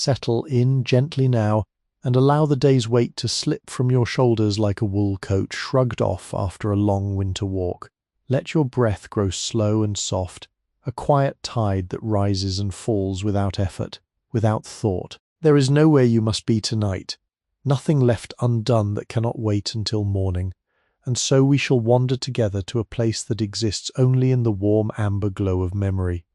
Settle in gently now, and allow the day's weight to slip from your shoulders like a wool coat shrugged off after a long winter walk. Let your breath grow slow and soft, a quiet tide that rises and falls without effort, without thought. There is nowhere you must be tonight, nothing left undone that cannot wait until morning, and so we shall wander together to a place that exists only in the warm amber glow of memory.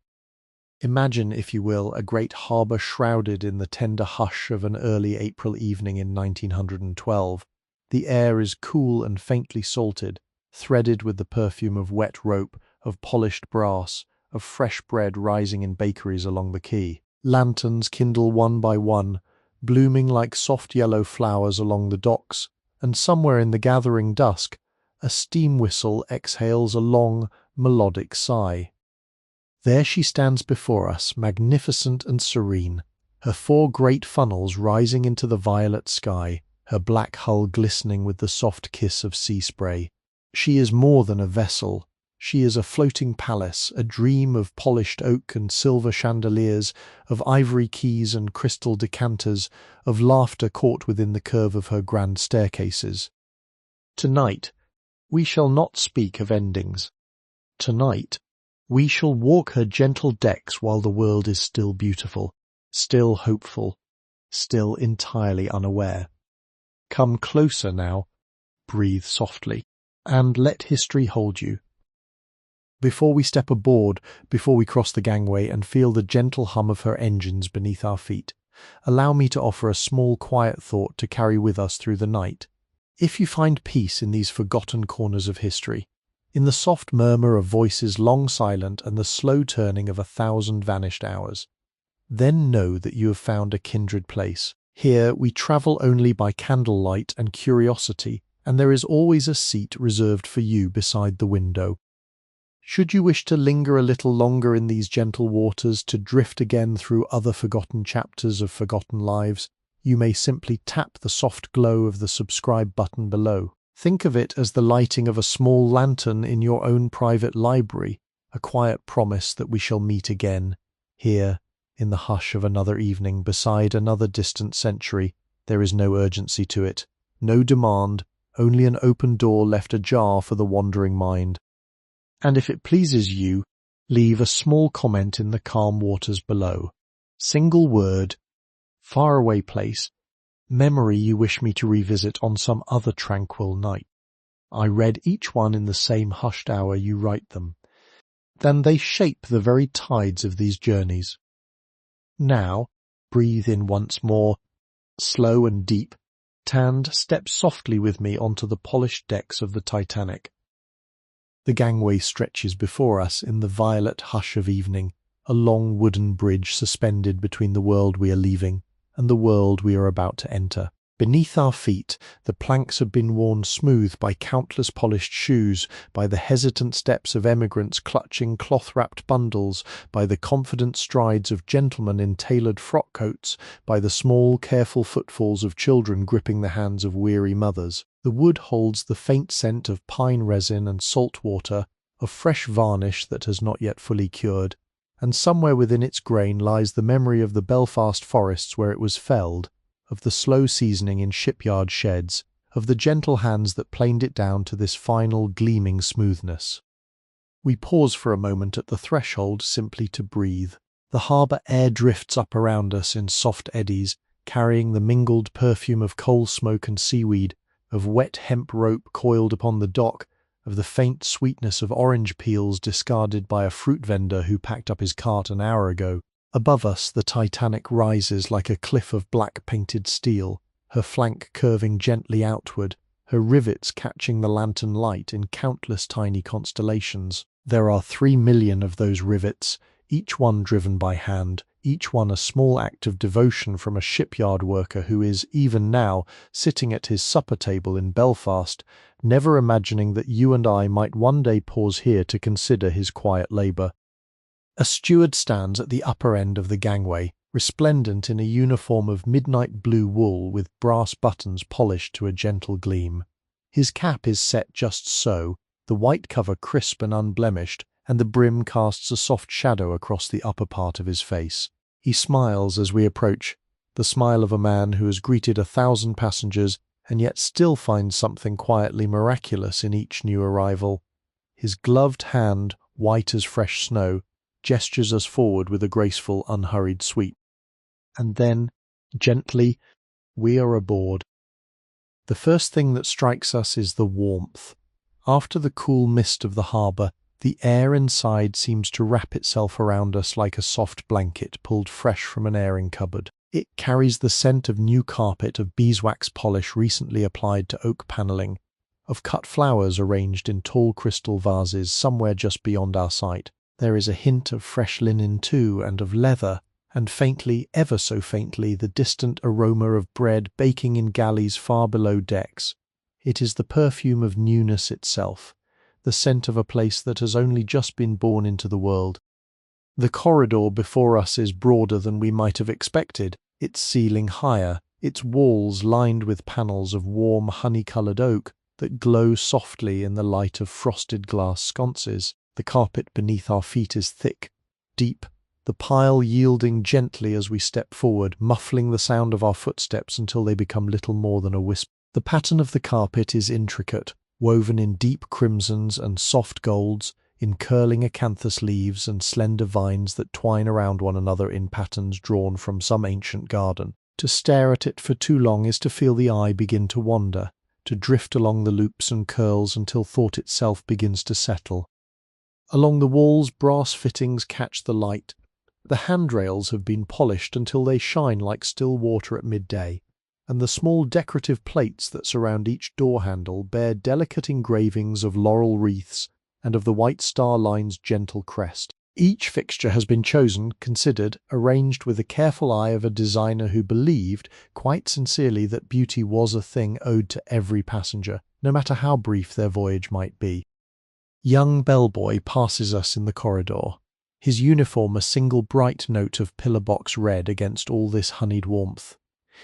Imagine, if you will, a great harbour shrouded in the tender hush of an early April evening in 1912. The air is cool and faintly salted, threaded with the perfume of wet rope, of polished brass, of fresh bread rising in bakeries along the quay. Lanterns kindle one by one, blooming like soft yellow flowers along the docks, and somewhere in the gathering dusk, a steam whistle exhales a long, melodic sigh. There she stands before us, magnificent and serene, her four great funnels rising into the violet sky, her black hull glistening with the soft kiss of sea spray. She is more than a vessel. She is a floating palace, a dream of polished oak and silver chandeliers, of ivory keys and crystal decanters, of laughter caught within the curve of her grand staircases. Tonight, we shall not speak of endings. Tonight, we shall walk her gentle decks while the world is still beautiful, still hopeful, still entirely unaware. Come closer now, breathe softly, and let history hold you. Before we step aboard, before we cross the gangway and feel the gentle hum of her engines beneath our feet, allow me to offer a small quiet thought to carry with us through the night. If you find peace in these forgotten corners of history, in the soft murmur of voices long silent and the slow turning of 1,000 vanished hours, then know that you have found a kindred place. Here we travel only by candlelight and curiosity, and there is always a seat reserved for you beside the window. Should you wish to linger a little longer in these gentle waters, to drift again through other forgotten chapters of forgotten lives, you may simply tap the soft glow of the subscribe button below. Think of it as the lighting of a small lantern in your own private library, a quiet promise that we shall meet again. Here, in the hush of another evening, beside another distant century, there is no urgency to it, no demand, only an open door left ajar for the wandering mind. And if it pleases you, leave a small comment in the calm waters below. Single word, faraway place, memory you wish me to revisit on some other tranquil night. I read each one in the same hushed hour you write them. Then they shape the very tides of these journeys. Now, breathe in once more, slow and deep. Tand, step softly with me onto the polished decks of the Titanic. The gangway stretches before us in the violet hush of evening, a long wooden bridge suspended between the world we are leaving and the world we are about to enter. Beneath our feet, the planks have been worn smooth by countless polished shoes, by the hesitant steps of emigrants clutching cloth-wrapped bundles, by the confident strides of gentlemen in tailored frock coats, by the small, careful footfalls of children gripping the hands of weary mothers. The wood holds the faint scent of pine resin and salt water, of fresh varnish that has not yet fully cured, and somewhere within its grain lies the memory of the Belfast forests where it was felled, of the slow seasoning in shipyard sheds, of the gentle hands that planed it down to this final gleaming smoothness. We pause for a moment at the threshold simply to breathe. The harbour air drifts up around us in soft eddies, carrying the mingled perfume of coal smoke and seaweed, of wet hemp rope coiled upon the dock, of the faint sweetness of orange peels discarded by a fruit vendor who packed up his cart an hour ago. Above us the Titanic rises like a cliff of black-painted steel, her flank curving gently outward, her rivets catching the lantern light in countless tiny constellations. There are 3 million of those rivets, each one driven by hand, each one a small act of devotion from a shipyard worker who is, even now, sitting at his supper table in Belfast, never imagining that you and I might one day pause here to consider his quiet labour. A steward stands at the upper end of the gangway, resplendent in a uniform of midnight blue wool with brass buttons polished to a gentle gleam. His cap is set just so, the white cover crisp and unblemished, and the brim casts a soft shadow across the upper part of his face. He smiles as we approach, the smile of a man who has greeted 1,000 passengers and yet still finds something quietly miraculous in each new arrival. His gloved hand, white as fresh snow, gestures us forward with a graceful, unhurried sweep. And then, gently, we are aboard. The first thing that strikes us is the warmth. After the cool mist of the harbour, the air inside seems to wrap itself around us like a soft blanket pulled fresh from an airing cupboard. It carries the scent of new carpet, of beeswax polish recently applied to oak panelling, of cut flowers arranged in tall crystal vases somewhere just beyond our sight. There is a hint of fresh linen too, and of leather, and faintly, ever so faintly, the distant aroma of bread baking in galleys far below decks. It is the perfume of newness itself, the scent of a place that has only just been born into the world. The corridor before us is broader than we might have expected, its ceiling higher, its walls lined with panels of warm honey-coloured oak that glow softly in the light of frosted glass sconces. The carpet beneath our feet is thick, deep, the pile yielding gently as we step forward, muffling the sound of our footsteps until they become little more than a whisper. The pattern of the carpet is intricate, woven in deep crimsons and soft golds, in curling acanthus leaves and slender vines that twine around one another in patterns drawn from some ancient garden. To stare at it for too long is to feel the eye begin to wander, to drift along the loops and curls until thought itself begins to settle. Along the walls, brass fittings catch the light. The handrails have been polished until they shine like still water at midday, and the small decorative plates that surround each door handle bear delicate engravings of laurel wreaths and of the White Star Line's gentle crest. Each fixture has been chosen, considered, arranged with the careful eye of a designer who believed, quite sincerely, that beauty was a thing owed to every passenger, no matter how brief their voyage might be. Young bellboy passes us in the corridor, his uniform a single bright note of pillar-box red against all this honeyed warmth.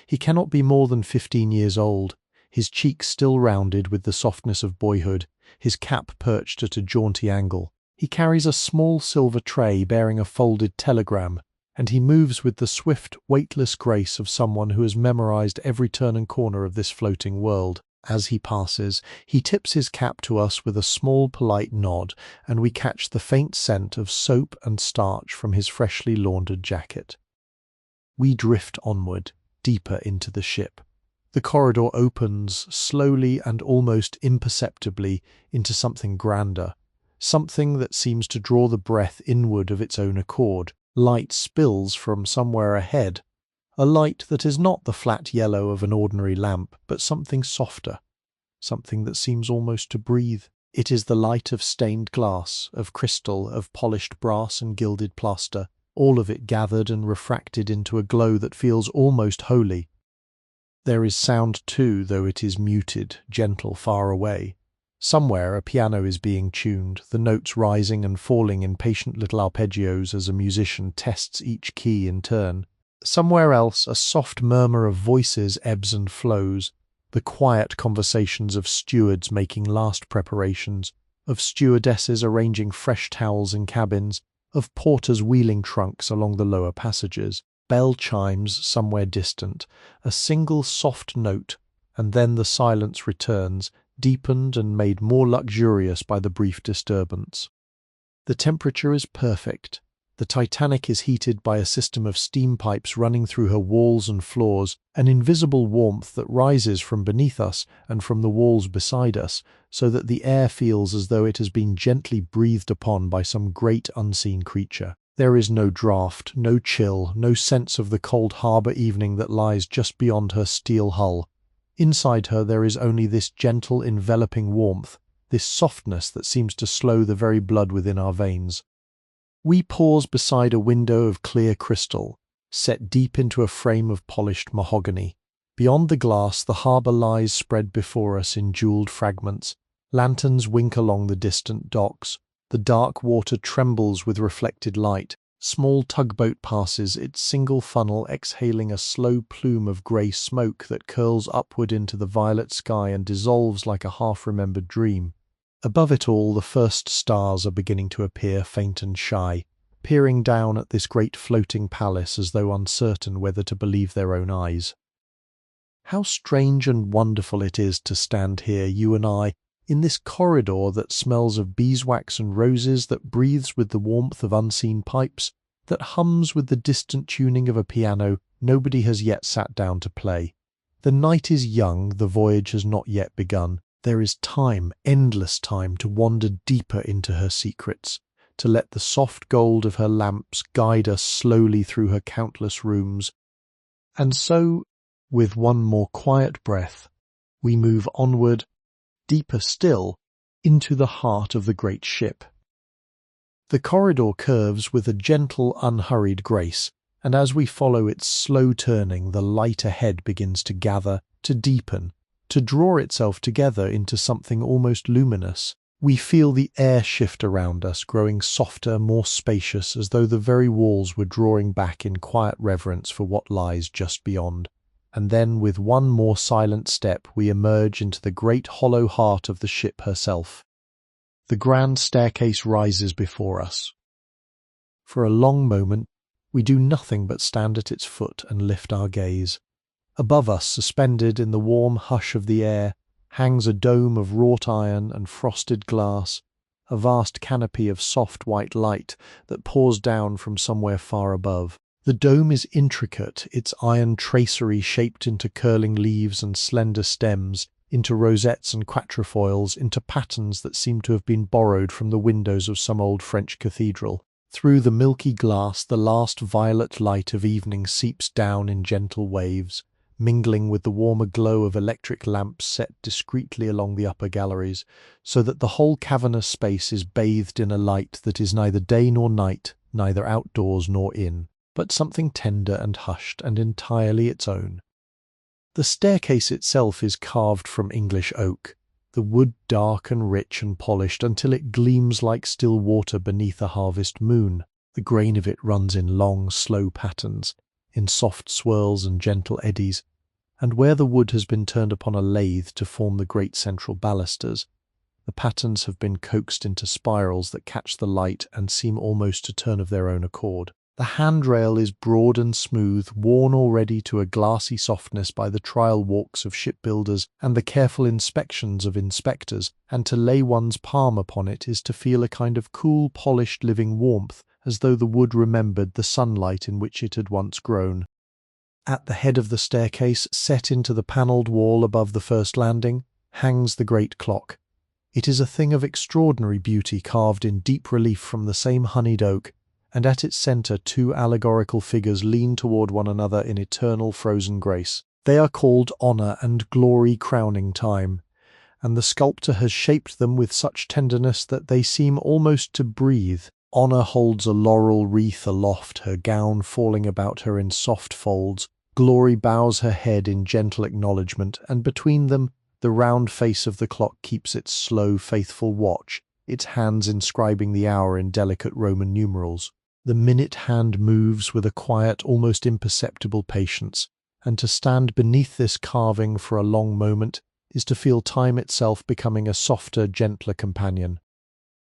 He cannot be more than 15 years old, his cheeks still rounded with the softness of boyhood, his cap perched at a jaunty angle. He carries a small silver tray bearing a folded telegram, and he moves with the swift, weightless grace of someone who has memorized every turn and corner of this floating world. As he passes, he tips his cap to us with a small, polite nod, and we catch the faint scent of soap and starch from his freshly laundered jacket. We drift onward, deeper into the ship. The corridor opens slowly and almost imperceptibly into something grander, something that seems to draw the breath inward of its own accord. Light spills from somewhere ahead, a light that is not the flat yellow of an ordinary lamp, but something softer, something that seems almost to breathe. It is the light of stained glass, of crystal, of polished brass and gilded plaster, all of it gathered and refracted into a glow that feels almost holy. There is sound too, though it is muted, gentle, far away. Somewhere a piano is being tuned, the notes rising and falling in patient little arpeggios as a musician tests each key in turn. Somewhere else a soft murmur of voices ebbs and flows, the quiet conversations of stewards making last preparations, of stewardesses arranging fresh towels in cabins, of porters wheeling trunks along the lower passages. Bell chimes somewhere distant, a single soft note, and then the silence returns, deepened and made more luxurious by the brief disturbance. The temperature is perfect. The Titanic is heated by a system of steam pipes running through her walls and floors, an invisible warmth that rises from beneath us and from the walls beside us, so that the air feels as though it has been gently breathed upon by some great unseen creature. There is no draught, no chill, no sense of the cold harbour evening that lies just beyond her steel hull. Inside her there is only this gentle enveloping warmth, this softness that seems to slow the very blood within our veins. We pause beside a window of clear crystal, set deep into a frame of polished mahogany. Beyond the glass the harbour lies spread before us in jewelled fragments. Lanterns wink along the distant docks. The dark water trembles with reflected light. Small tugboat passes, its single funnel exhaling a slow plume of grey smoke that curls upward into the violet sky and dissolves like a half-remembered dream. Above it all, the first stars are beginning to appear, faint and shy. peering down at this great floating palace as though uncertain whether to believe their own eyes. How strange and wonderful it is to stand here, you and I, in this corridor that smells of beeswax and roses, that breathes with the warmth of unseen pipes, that hums with the distant tuning of a piano nobody has yet sat down to play. The night is young, the voyage has not yet begun. There is time, endless time, to wander deeper into her secrets, to let the soft gold of her lamps guide us slowly through her countless rooms. And so, with one more quiet breath, we move onward, deeper still, into the heart of the great ship. The corridor curves with a gentle, unhurried grace, and as we follow its slow turning, the light ahead begins to gather, to deepen, to draw itself together into something almost luminous. We feel the air shift around us, growing softer, more spacious, as though the very walls were drawing back in quiet reverence for what lies just beyond. And then, with one more silent step, we emerge into the great hollow heart of the ship herself. The grand staircase rises before us. For a long moment, we do nothing but stand at its foot and lift our gaze. Above us, suspended in the warm hush of the air, hangs a dome of wrought iron and frosted glass, a vast canopy of soft white light that pours down from somewhere far above. The dome is intricate, its iron tracery shaped into curling leaves and slender stems, into rosettes and quatrefoils, into patterns that seem to have been borrowed from the windows of some old French cathedral. Through the milky glass, the last violet light of evening seeps down in gentle waves, mingling with the warmer glow of electric lamps set discreetly along the upper galleries, so that the whole cavernous space is bathed in a light that is neither day nor night, neither outdoors nor in, but something tender and hushed and entirely its own. The staircase itself is carved from English oak, the wood dark and rich and polished until it gleams like still water beneath a harvest moon. The grain of it runs in long, slow patterns, in soft swirls and gentle eddies, and where the wood has been turned upon a lathe to form the great central balusters, the patterns have been coaxed into spirals that catch the light and seem almost to turn of their own accord. The handrail is broad and smooth, worn already to a glassy softness by the trial walks of shipbuilders and the careful inspections of inspectors, and to lay one's palm upon it is to feel a kind of cool, polished, living warmth, as though the wood remembered the sunlight in which it had once grown. At the head of the staircase, set into the panelled wall above the first landing, hangs the great clock. It is a thing of extraordinary beauty, carved in deep relief from the same honeyed oak, and at its centre 2 allegorical figures lean toward one another in eternal frozen grace. They are called Honour and Glory crowning time, and the sculptor has shaped them with such tenderness that they seem almost to breathe. Honour holds a laurel wreath aloft, her gown falling about her in soft folds. Glory bows her head in gentle acknowledgement, and between them the round face of the clock keeps its slow, faithful watch, its hands inscribing the hour in delicate Roman numerals. The minute hand moves with a quiet, almost imperceptible patience, and to stand beneath this carving for a long moment is to feel time itself becoming a softer, gentler companion.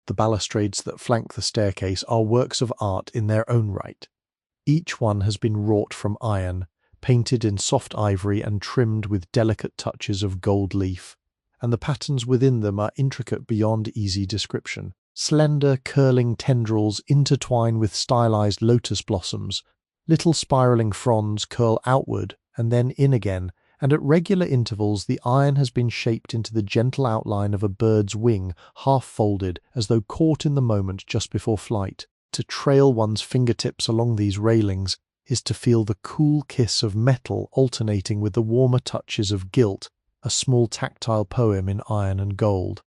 The balustrades that flank the staircase are works of art in their own right. Each one has been wrought from iron, painted in soft ivory and trimmed with delicate touches of gold leaf, and the patterns within them are intricate beyond easy description. Slender, curling tendrils intertwine with stylized lotus blossoms. Little spiraling fronds curl outward and then in again, and at regular intervals the iron has been shaped into the gentle outline of a bird's wing, half folded, as though caught in the moment just before flight. To trail one's fingertips along these railings is to feel the cool kiss of metal alternating with the warmer touches of gilt, a small tactile poem in iron and gold.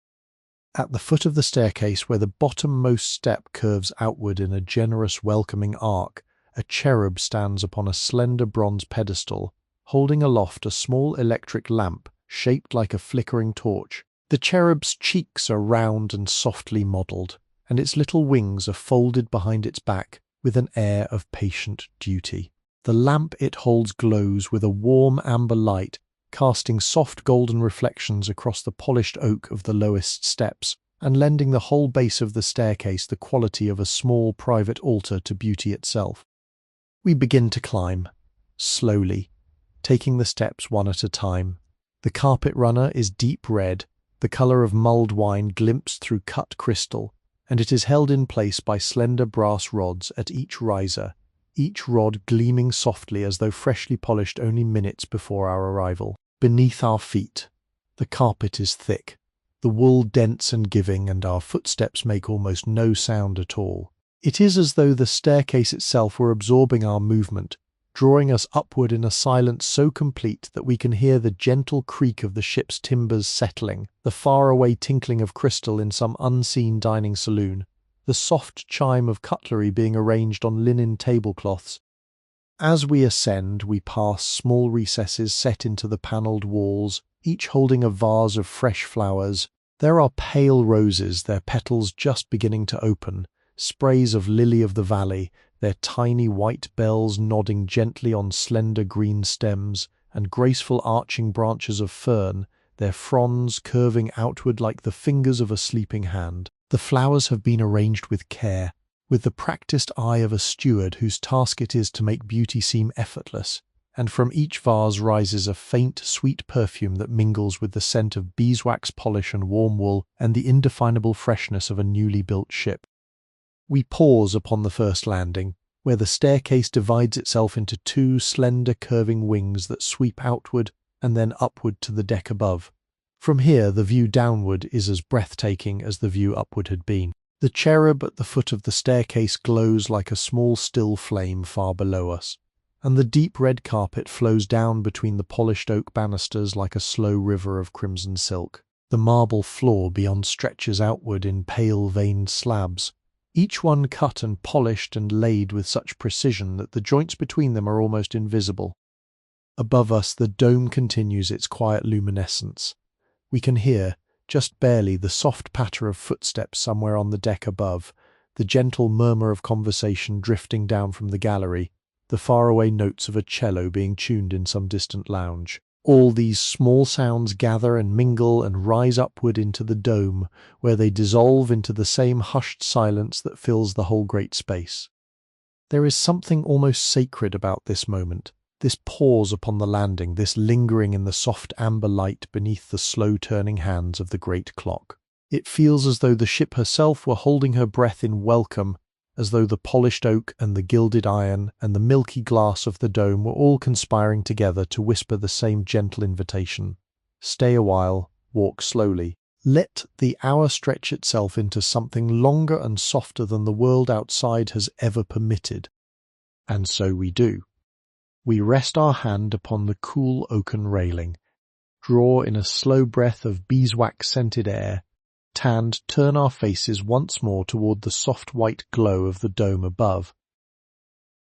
At the foot of the staircase, where the bottommost step curves outward in a generous welcoming arc, a cherub stands upon a slender bronze pedestal, holding aloft a small electric lamp shaped like a flickering torch. The cherub's cheeks are round and softly modelled, and its little wings are folded behind its back with an air of patient duty. The lamp it holds glows with a warm amber light, casting soft golden reflections across the polished oak of the lowest steps. and lending the whole base of the staircase the quality of a small private altar to beauty itself. We begin to climb, slowly, taking the steps one at a time. The carpet runner is deep red, the colour of mulled wine glimpsed through cut crystal, and it is held in place by slender brass rods at each riser, each rod gleaming softly as though freshly polished only minutes before our arrival. Beneath our feet, the carpet is thick, the wool dense and giving, and our footsteps make almost no sound at all. It is as though the staircase itself were absorbing our movement, drawing us upward in a silence so complete that we can hear the gentle creak of the ship's timbers settling, the faraway tinkling of crystal in some unseen dining saloon, the soft chime of cutlery being arranged on linen tablecloths. As we ascend, we pass small recesses set into the panelled walls, each holding a vase of fresh flowers. There are pale roses, their petals just beginning to open, sprays of lily of the valley, their tiny white bells nodding gently on slender green stems, and graceful arching branches of fern, their fronds curving outward like the fingers of a sleeping hand. The flowers have been arranged with care, with the practiced eye of a steward whose task it is to make beauty seem effortless, and from each vase rises a faint, sweet perfume that mingles with the scent of beeswax polish and warm wool and the indefinable freshness of a newly built ship. We pause upon the first landing, where the staircase divides itself into two slender curving wings that sweep outward and then upward to the deck above. From here, the view downward is as breathtaking as the view upward had been. The cherub at the foot of the staircase glows like a small still flame far below us, and the deep red carpet flows down between the polished oak banisters like a slow river of crimson silk. The marble floor beyond stretches outward in pale veined slabs, each one cut and polished and laid with such precision that the joints between them are almost invisible. Above us, the dome continues its quiet luminescence. We can hear, just barely, the soft patter of footsteps somewhere on the deck above, the gentle murmur of conversation drifting down from the gallery, the faraway notes of a cello being tuned in some distant lounge. All these small sounds gather and mingle and rise upward into the dome, where they dissolve into the same hushed silence that fills the whole great space. There is something almost sacred about this moment, this pause upon the landing, this lingering in the soft amber light beneath the slow-turning hands of the great clock. It feels as though the ship herself were holding her breath in welcome, as though the polished oak and the gilded iron and the milky glass of the dome were all conspiring together to whisper the same gentle invitation. Stay a while, walk slowly. Let the hour stretch itself into something longer and softer than the world outside has ever permitted. And so we do. We rest our hand upon the cool oaken railing, draw in a slow breath of beeswax-scented air, and turn our faces once more toward the soft white glow of the dome above.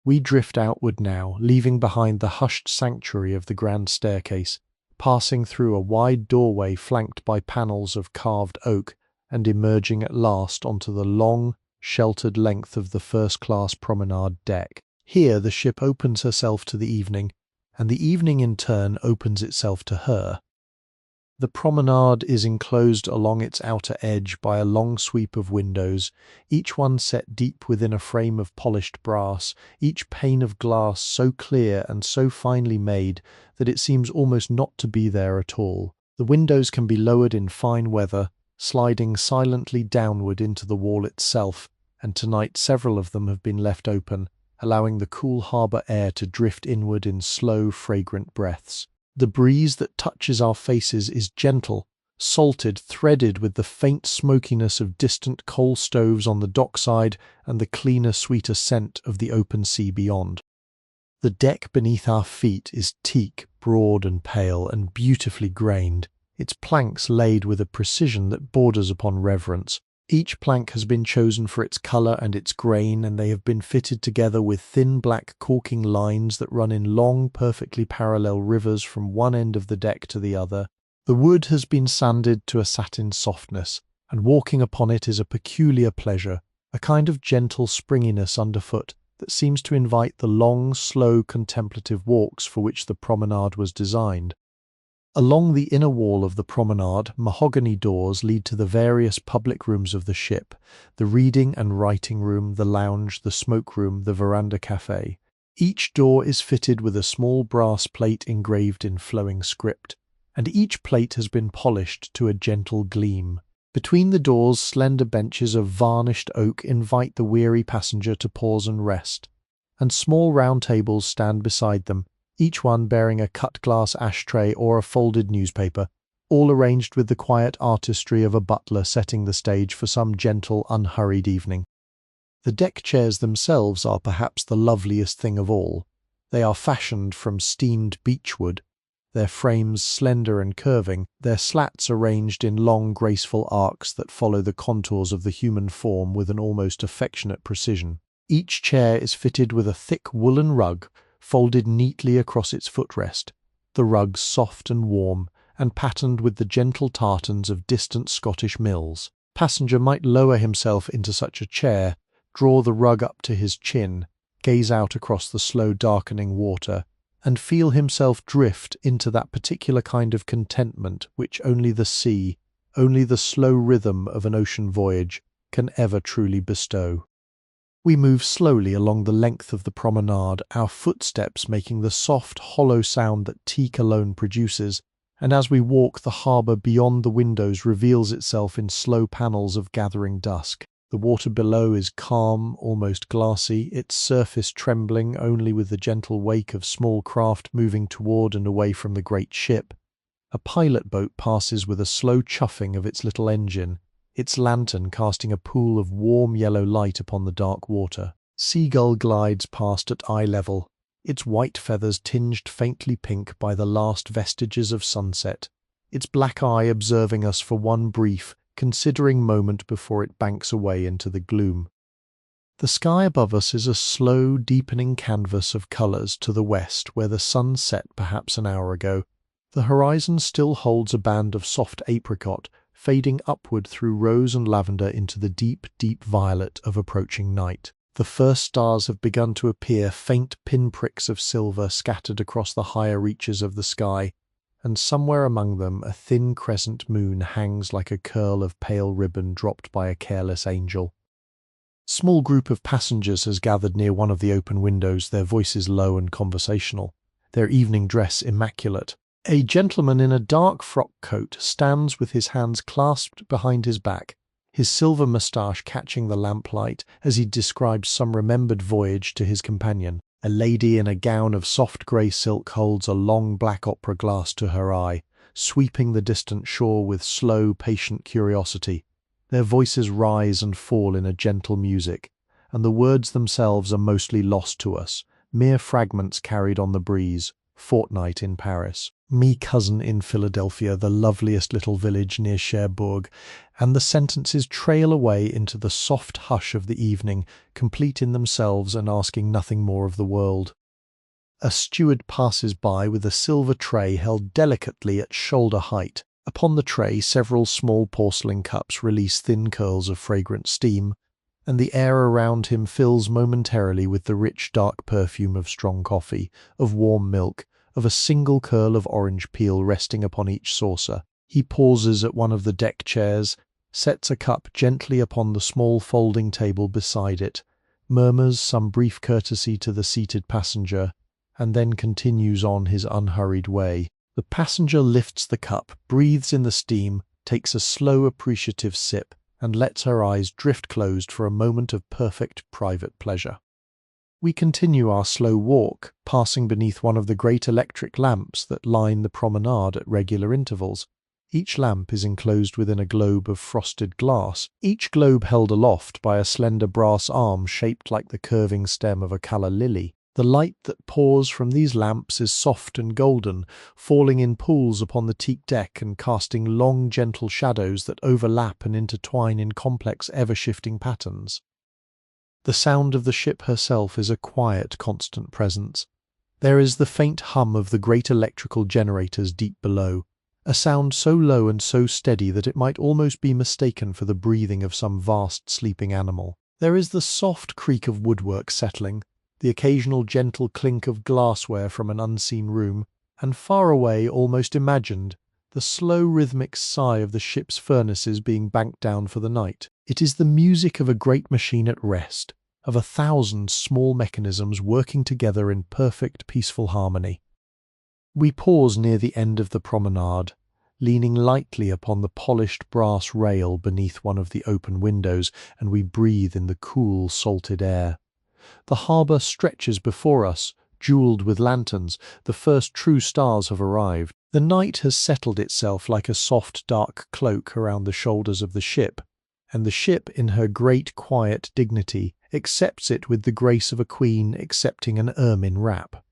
We drift outward now, leaving behind the hushed sanctuary of the grand staircase, passing through a wide doorway flanked by panels of carved oak, and emerging at last onto the long, sheltered length of the first-class promenade deck. Here the ship opens herself to the evening, and the evening in turn opens itself to her. The promenade is enclosed along its outer edge by a long sweep of windows, each one set deep within a frame of polished brass, each pane of glass so clear and so finely made that it seems almost not to be there at all. The windows can be lowered in fine weather, sliding silently downward into the wall itself, and tonight several of them have been left open, allowing the cool harbour air to drift inward in slow, fragrant breaths. The breeze that touches our faces is gentle, salted, threaded with the faint smokiness of distant coal stoves on the dockside and the cleaner, sweeter scent of the open sea beyond. The deck beneath our feet is teak, broad and pale, and beautifully grained, its planks laid with a precision that borders upon reverence. Each plank has been chosen for its colour and its grain, and they have been fitted together with thin black caulking lines that run in long, perfectly parallel rivers from one end of the deck to the other. The wood has been sanded to a satin softness, and walking upon it is a peculiar pleasure, a kind of gentle springiness underfoot that seems to invite the long, slow, contemplative walks for which the promenade was designed. Along the inner wall of the promenade, mahogany doors lead to the various public rooms of the ship: the reading and writing room, the lounge, the smoke room, the veranda cafe. Each door is fitted with a small brass plate engraved in flowing script, and each plate has been polished to a gentle gleam. Between the doors, slender benches of varnished oak invite the weary passenger to pause and rest, and small round tables stand beside them, each one bearing a cut-glass ashtray or a folded newspaper, all arranged with the quiet artistry of a butler setting the stage for some gentle, unhurried evening. The deck chairs themselves are perhaps the loveliest thing of all. They are fashioned from steamed beechwood, their frames slender and curving, their slats arranged in long, graceful arcs that follow the contours of the human form with an almost affectionate precision. Each chair is fitted with a thick woolen rug, folded neatly across its footrest, the rug soft and warm, and patterned with the gentle tartans of distant Scottish mills. Passenger might lower himself into such a chair, draw the rug up to his chin, gaze out across the slow darkening water, and feel himself drift into that particular kind of contentment which only the sea, only the slow rhythm of an ocean voyage, can ever truly bestow. We move slowly along the length of the promenade, our footsteps making the soft, hollow sound that teak alone produces, and as we walk the harbour beyond the windows reveals itself in slow panels of gathering dusk. The water below is calm, almost glassy, its surface trembling only with the gentle wake of small craft moving toward and away from the great ship. A pilot boat passes with a slow chuffing of its little engine, its lantern casting a pool of warm yellow light upon the dark water. Seagull glides past at eye level, its white feathers tinged faintly pink by the last vestiges of sunset, its black eye observing us for one brief, considering moment before it banks away into the gloom. The sky above us is a slow, deepening canvas of colours to the west where the sun set perhaps an hour ago. The horizon still holds a band of soft apricot, fading upward through rose and lavender into the deep, deep violet of approaching night. The first stars have begun to appear, faint pinpricks of silver scattered across the higher reaches of the sky, and somewhere among them a thin crescent moon hangs like a curl of pale ribbon dropped by a careless angel. A small group of passengers has gathered near one of the open windows, their voices low and conversational, their evening dress immaculate. A gentleman in a dark frock coat stands with his hands clasped behind his back, his silver moustache catching the lamplight as he describes some remembered voyage to his companion. A lady in a gown of soft grey silk holds a long black opera glass to her eye, sweeping the distant shore with slow, patient curiosity. Their voices rise and fall in a gentle music, and the words themselves are mostly lost to us, mere fragments carried on the breeze. Fortnight in Paris, me cousin in Philadelphia, the loveliest little village near Cherbourg, and the sentences trail away into the soft hush of the evening, complete in themselves and asking nothing more of the world. A steward passes by with a silver tray held delicately at shoulder height. Upon the tray several small porcelain cups release thin curls of fragrant steam, and the air around him fills momentarily with the rich dark perfume of strong coffee, of warm milk, of a single curl of orange peel resting upon each saucer. He pauses at one of the deck chairs, sets a cup gently upon the small folding table beside it, murmurs some brief courtesy to the seated passenger, and then continues on his unhurried way. The passenger lifts the cup, breathes in the steam, takes a slow appreciative sip, and lets her eyes drift closed for a moment of perfect private pleasure. We continue our slow walk, passing beneath one of the great electric lamps that line the promenade at regular intervals. Each lamp is enclosed within a globe of frosted glass, each globe held aloft by a slender brass arm shaped like the curving stem of a calla lily. The light that pours from these lamps is soft and golden, falling in pools upon the teak deck and casting long, gentle shadows that overlap and intertwine in complex, ever-shifting patterns. The sound of the ship herself is a quiet, constant presence. There is the faint hum of the great electrical generators deep below, a sound so low and so steady that it might almost be mistaken for the breathing of some vast sleeping animal. There is the soft creak of woodwork settling, the occasional gentle clink of glassware from an unseen room, and far away, almost imagined, the slow rhythmic sigh of the ship's furnaces being banked down for the night. It is the music of a great machine at rest, of 1,000 small mechanisms working together in perfect, peaceful harmony. We pause near the end of the promenade, leaning lightly upon the polished brass rail beneath one of the open windows, and we breathe in the cool, salted air. The harbour stretches before us, jewelled with lanterns. The first true stars have arrived. The night has settled itself like a soft, dark cloak around the shoulders of the ship, and the ship, in her great, quiet dignity, accepts it with the grace of a queen accepting an ermine wrap.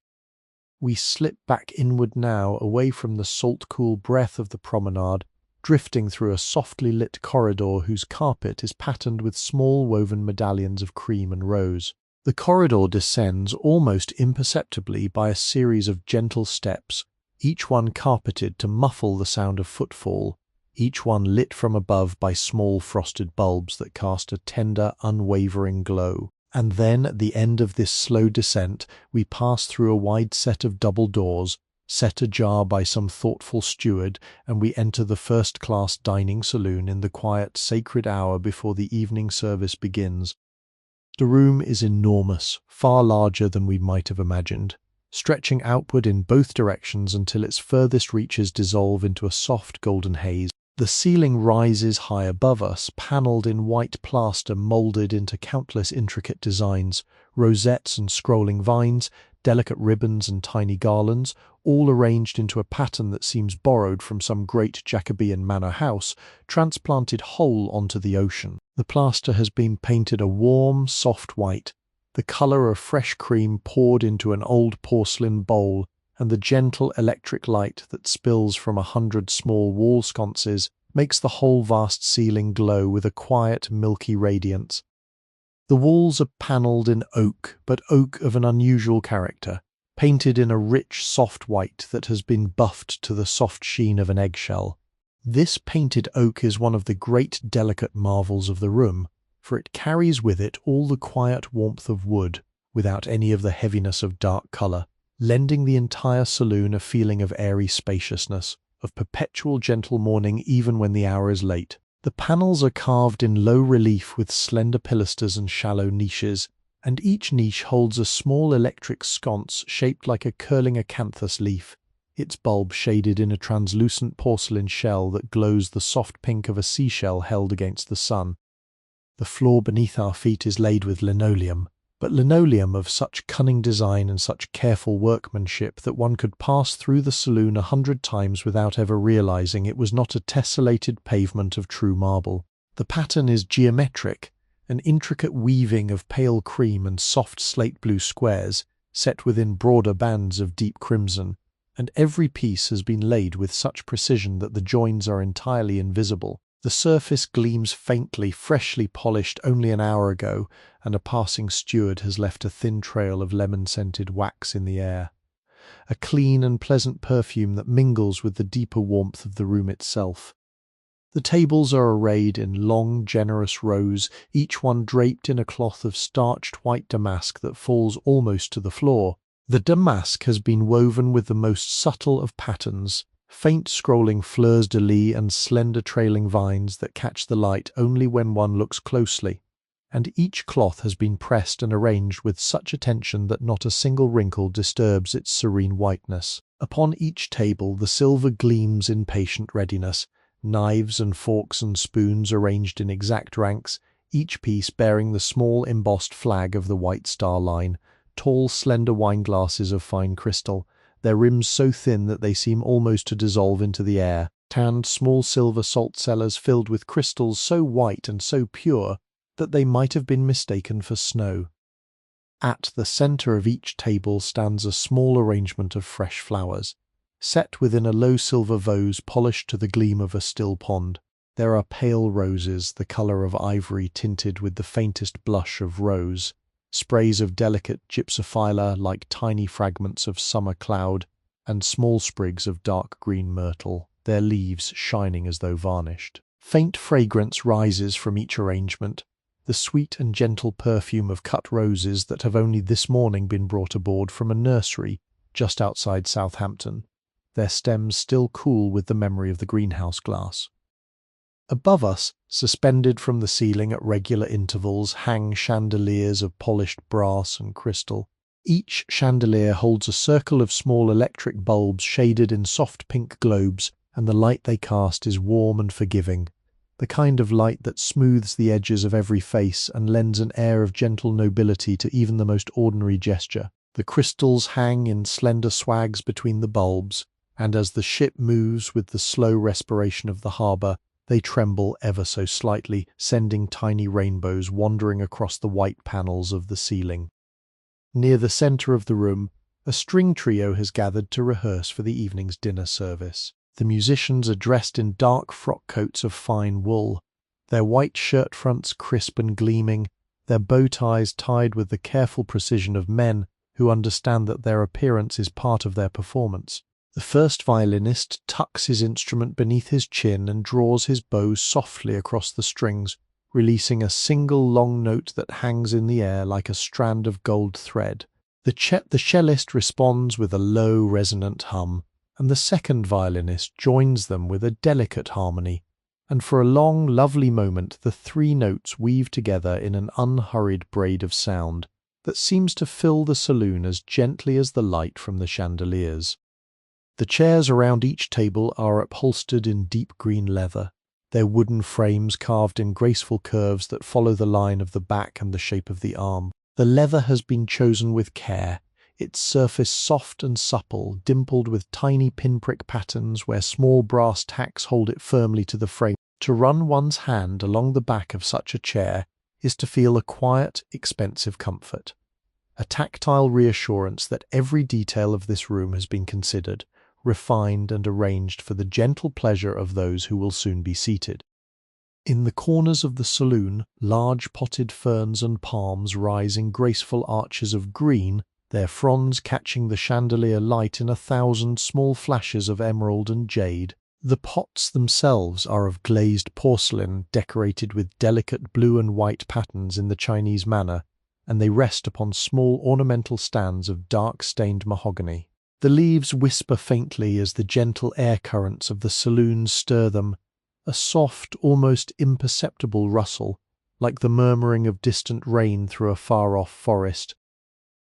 We slip back inward now, away from the salt-cool breath of the promenade, drifting through a softly lit corridor whose carpet is patterned with small woven medallions of cream and rose. The corridor descends almost imperceptibly by a series of gentle steps, each one carpeted to muffle the sound of footfall, each one lit from above by small frosted bulbs that cast a tender, unwavering glow. And then, at the end of this slow descent, we pass through a wide set of double doors, set ajar by some thoughtful steward, and we enter the first-class dining saloon in the quiet, sacred hour before the evening service begins. The room is enormous, far larger than we might have imagined, stretching outward in both directions until its furthest reaches dissolve into a soft golden haze. The ceiling rises high above us, panelled in white plaster moulded into countless intricate designs, rosettes and scrolling vines, delicate ribbons and tiny garlands, all arranged into a pattern that seems borrowed from some great Jacobean manor house, transplanted whole onto the ocean. The plaster has been painted a warm, soft white, the colour of fresh cream poured into an old porcelain bowl, and the gentle electric light that spills from 100 small wall sconces makes the whole vast ceiling glow with a quiet, milky radiance. The walls are panelled in oak, but oak of an unusual character, painted in a rich, soft white that has been buffed to the soft sheen of an eggshell. This painted oak is one of the great delicate marvels of the room, for it carries with it all the quiet warmth of wood, without any of the heaviness of dark colour, lending the entire saloon a feeling of airy spaciousness, of perpetual gentle morning even when the hour is late. The panels are carved in low relief with slender pilasters and shallow niches, and each niche holds a small electric sconce shaped like a curling acanthus leaf, its bulb shaded in a translucent porcelain shell that glows the soft pink of a seashell held against the sun. The floor beneath our feet is laid with linoleum, but linoleum of such cunning design and such careful workmanship that one could pass through the saloon 100 times without ever realizing it was not a tessellated pavement of true marble. The pattern is geometric, an intricate weaving of pale cream and soft slate-blue squares set within broader bands of deep crimson, and every piece has been laid with such precision that the joins are entirely invisible. The surface gleams faintly, freshly polished only an hour ago, and a passing steward has left a thin trail of lemon-scented wax in the air. A clean and pleasant perfume that mingles with the deeper warmth of the room itself. The tables are arrayed in long, generous rows, each one draped in a cloth of starched white damask that falls almost to the floor. The damask has been woven with the most subtle of patterns, faint scrolling fleurs-de-lis and slender trailing vines that catch the light only when one looks closely, and each cloth has been pressed and arranged with such attention that not a single wrinkle disturbs its serene whiteness. Upon each table the silver gleams in patient readiness, knives and forks and spoons arranged in exact ranks, each piece bearing the small embossed flag of the White Star Line, tall slender wine glasses of fine crystal, their rims so thin that they seem almost to dissolve into the air, tanned small silver salt cellars filled with crystals so white and so pure that they might have been mistaken for snow. At the centre of each table stands a small arrangement of fresh flowers, set within a low silver vase polished to the gleam of a still pond. There are pale roses, the colour of ivory tinted with the faintest blush of rose, sprays of delicate gypsophila like tiny fragments of summer cloud, and small sprigs of dark green myrtle, their leaves shining as though varnished. Faint fragrance rises from each arrangement, the sweet and gentle perfume of cut roses that have only this morning been brought aboard from a nursery just outside Southampton. their stems still cool with the memory of the greenhouse glass. Above us, suspended from the ceiling at regular intervals, hang chandeliers of polished brass and crystal. Each chandelier holds a circle of small electric bulbs shaded in soft pink globes, and the light they cast is warm and forgiving, the kind of light that smooths the edges of every face and lends an air of gentle nobility to even the most ordinary gesture. The crystals hang in slender swags between the bulbs, and as the ship moves with the slow respiration of the harbour, they tremble ever so slightly, sending tiny rainbows wandering across the white panels of the ceiling. Near the centre of the room, a string trio has gathered to rehearse for the evening's dinner service. The musicians are dressed in dark frock coats of fine wool, their white shirt fronts crisp and gleaming, their bow ties tied with the careful precision of men who understand that their appearance is part of their performance. The first violinist tucks his instrument beneath his chin and draws his bow softly across the strings, releasing a single long note that hangs in the air like a strand of gold thread. The cellist responds with a low, resonant hum, and the second violinist joins them with a delicate harmony, and for a long, lovely moment the three notes weave together in an unhurried braid of sound that seems to fill the saloon as gently as the light from the chandeliers. The chairs around each table are upholstered in deep green leather, their wooden frames carved in graceful curves that follow the line of the back and the shape of the arm. The leather has been chosen with care, its surface soft and supple, dimpled with tiny pinprick patterns where small brass tacks hold it firmly to the frame. To run one's hand along the back of such a chair is to feel a quiet, expensive comfort, a tactile reassurance that every detail of this room has been considered, refined and arranged for the gentle pleasure of those who will soon be seated. In the corners of the saloon, large potted ferns and palms rise in graceful arches of green, their fronds catching the chandelier light in 1,000 small flashes of emerald and jade. The pots themselves are of glazed porcelain decorated with delicate blue and white patterns in the Chinese manner, and they rest upon small ornamental stands of dark-stained mahogany. The leaves whisper faintly as the gentle air currents of the saloon stir them, a soft, almost imperceptible rustle, like the murmuring of distant rain through a far-off forest.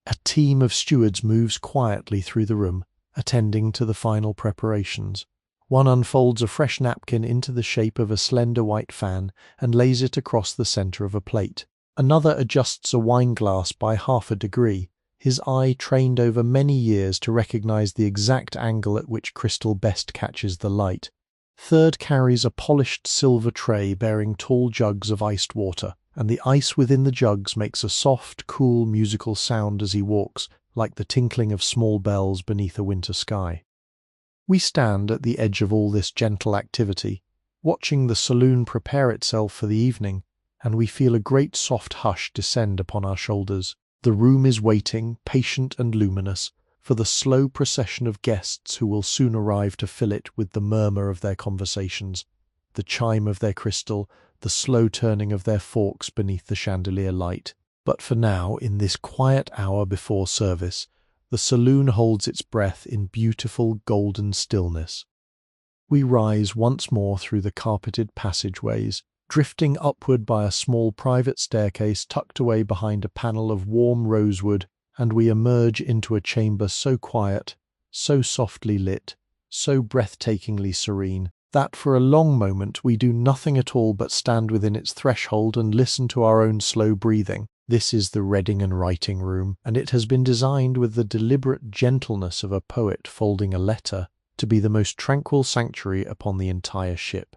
A team of stewards moves quietly through the room, attending to the final preparations. One unfolds a fresh napkin into the shape of a slender white fan and lays it across the centre of a plate. Another adjusts a wineglass by half a degree, his eye trained over many years to recognize the exact angle at which crystal best catches the light. Third carries a polished silver tray bearing tall jugs of iced water, and the ice within the jugs makes a soft, cool musical sound as he walks, like the tinkling of small bells beneath a winter sky. We stand at the edge of all this gentle activity, watching the saloon prepare itself for the evening, and we feel a great soft hush descend upon our shoulders. The room is waiting, patient and luminous, for the slow procession of guests who will soon arrive to fill it with the murmur of their conversations, the chime of their crystal, the slow turning of their forks beneath the chandelier light. But for now, in this quiet hour before service, the saloon holds its breath in beautiful golden stillness. We rise once more through the carpeted passageways, drifting upward by a small private staircase tucked away behind a panel of warm rosewood, and we emerge into a chamber so quiet, so softly lit, so breathtakingly serene, that for a long moment we do nothing at all but stand within its threshold and listen to our own slow breathing. This is the reading and writing room, and it has been designed with the deliberate gentleness of a poet folding a letter to be the most tranquil sanctuary upon the entire ship.